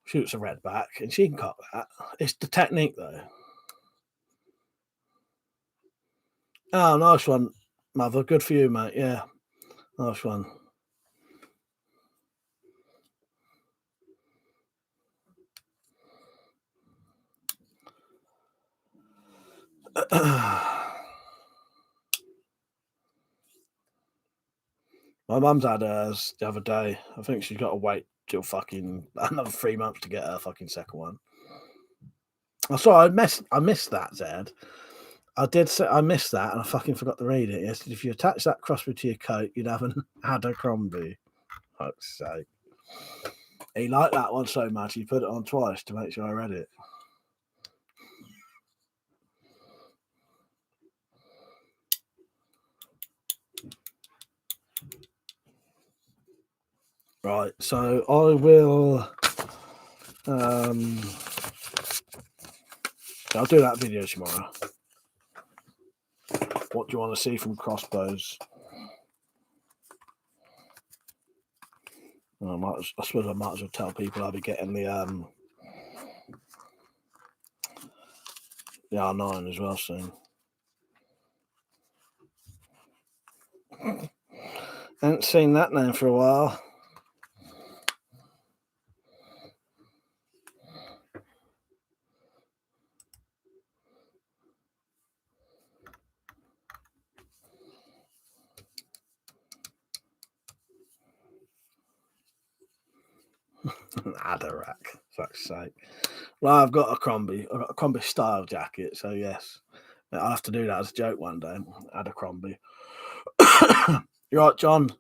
shoots a redback, and she can cock that. It's the technique, though. Oh, nice one, Mother. Good for you, mate. Yeah, nice one. My mum's had hers the other day. I think she's got to wait till fucking another 3 months to get her fucking second one. Oh, sorry, I missed that, Zed. I did say I missed that, and I fucking forgot to read it. Yes, if you attach that crossbow to your coat, you'd have an Abercrombie. Fuck's sake. He liked that one so much, he put it on twice to make sure I read it. Right, so I will. I'll do that video tomorrow. What do you want to see from crossbows? I suppose I might as well tell people I'll be getting the R9 as well soon. Haven't seen that name for a while. Adarak, fuck's sake. Well, I've got a Crombie style jacket, so yes. I'll have to do that as a joke one day. Abercrombie. You're right, John.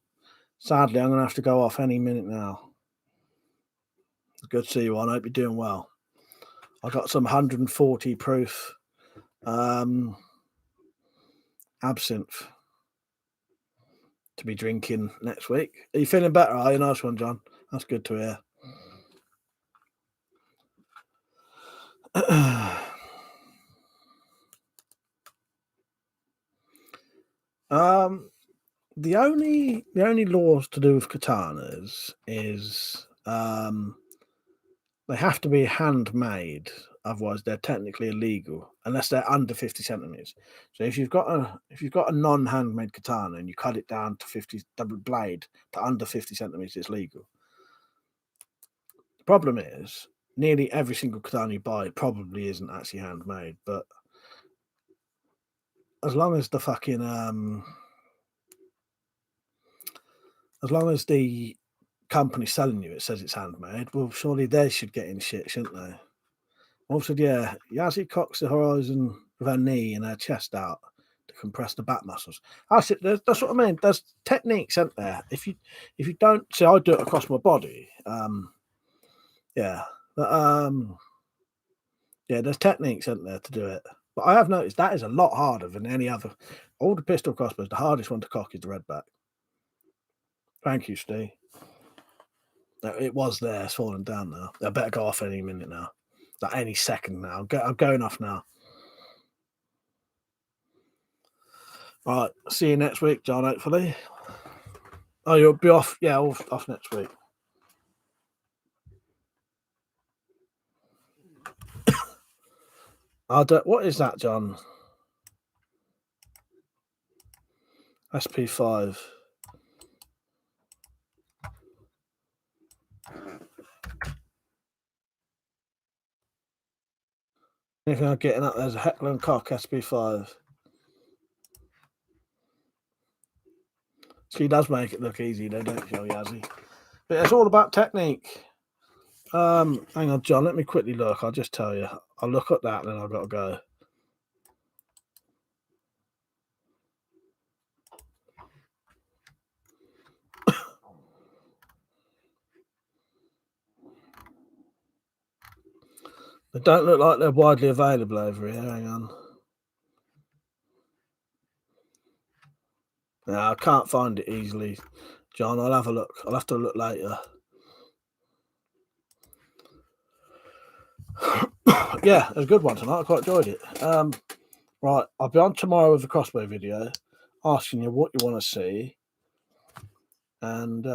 Sadly, I'm going to have to go off any minute now. It's good to see you on. I hope you're doing well. I got some 140 proof absinthe to be drinking next week. Are you feeling better? Are you? Nice one, John. That's good to hear. The only laws to do with katanas is they have to be handmade, otherwise they're technically illegal unless they're under 50 centimeters. So if you've got a non-handmade katana and you cut it down to 50 double blade to under 50 centimeters, it's legal. The problem is nearly every single katana you buy probably isn't actually handmade, but as long as the fucking as long as the company selling you it says it's handmade, well, surely they should get in shit, shouldn't they? Also, yeah, Yazzie cocks the horizon with her knee and her chest out to compress the back muscles. That's what I mean. There's techniques, isn't there? If you don't, see, I do it across my body. Yeah, but yeah, there's techniques, isn't there, to do it. But I have noticed that is a lot harder than any other. All the pistol crossbows, the hardest one to cock is the redback. Thank you, Steve. It was there. It's falling down now. I better go off any minute now. Like any second now. I'm going off now. All right. See you next week, John, hopefully. Oh, you'll be off. Yeah, off next week. What is that, John? SP5. Anything I'm getting up there's a Heckler and Koch SP5. She does make it look easy, though, don't you, Yazzie? But it's all about technique. Hang on, John. Let me quickly look. I'll just tell you. I'll look at that, and then I've got to go. They don't look like they're widely available over here. Hang on. No, I can't find it easily, John. I'll have a look. I'll have to look later. Yeah, it was a good one tonight. I quite enjoyed it. Right, I'll be on tomorrow with a crossbow video, asking you what you want to see, and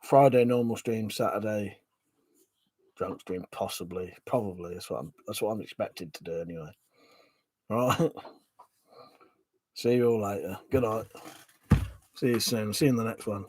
Friday normal stream, Saturday drunk stream, probably. That's what I'm expected to do anyway. All right. See you all later. Good night. See you soon. See you in the next one.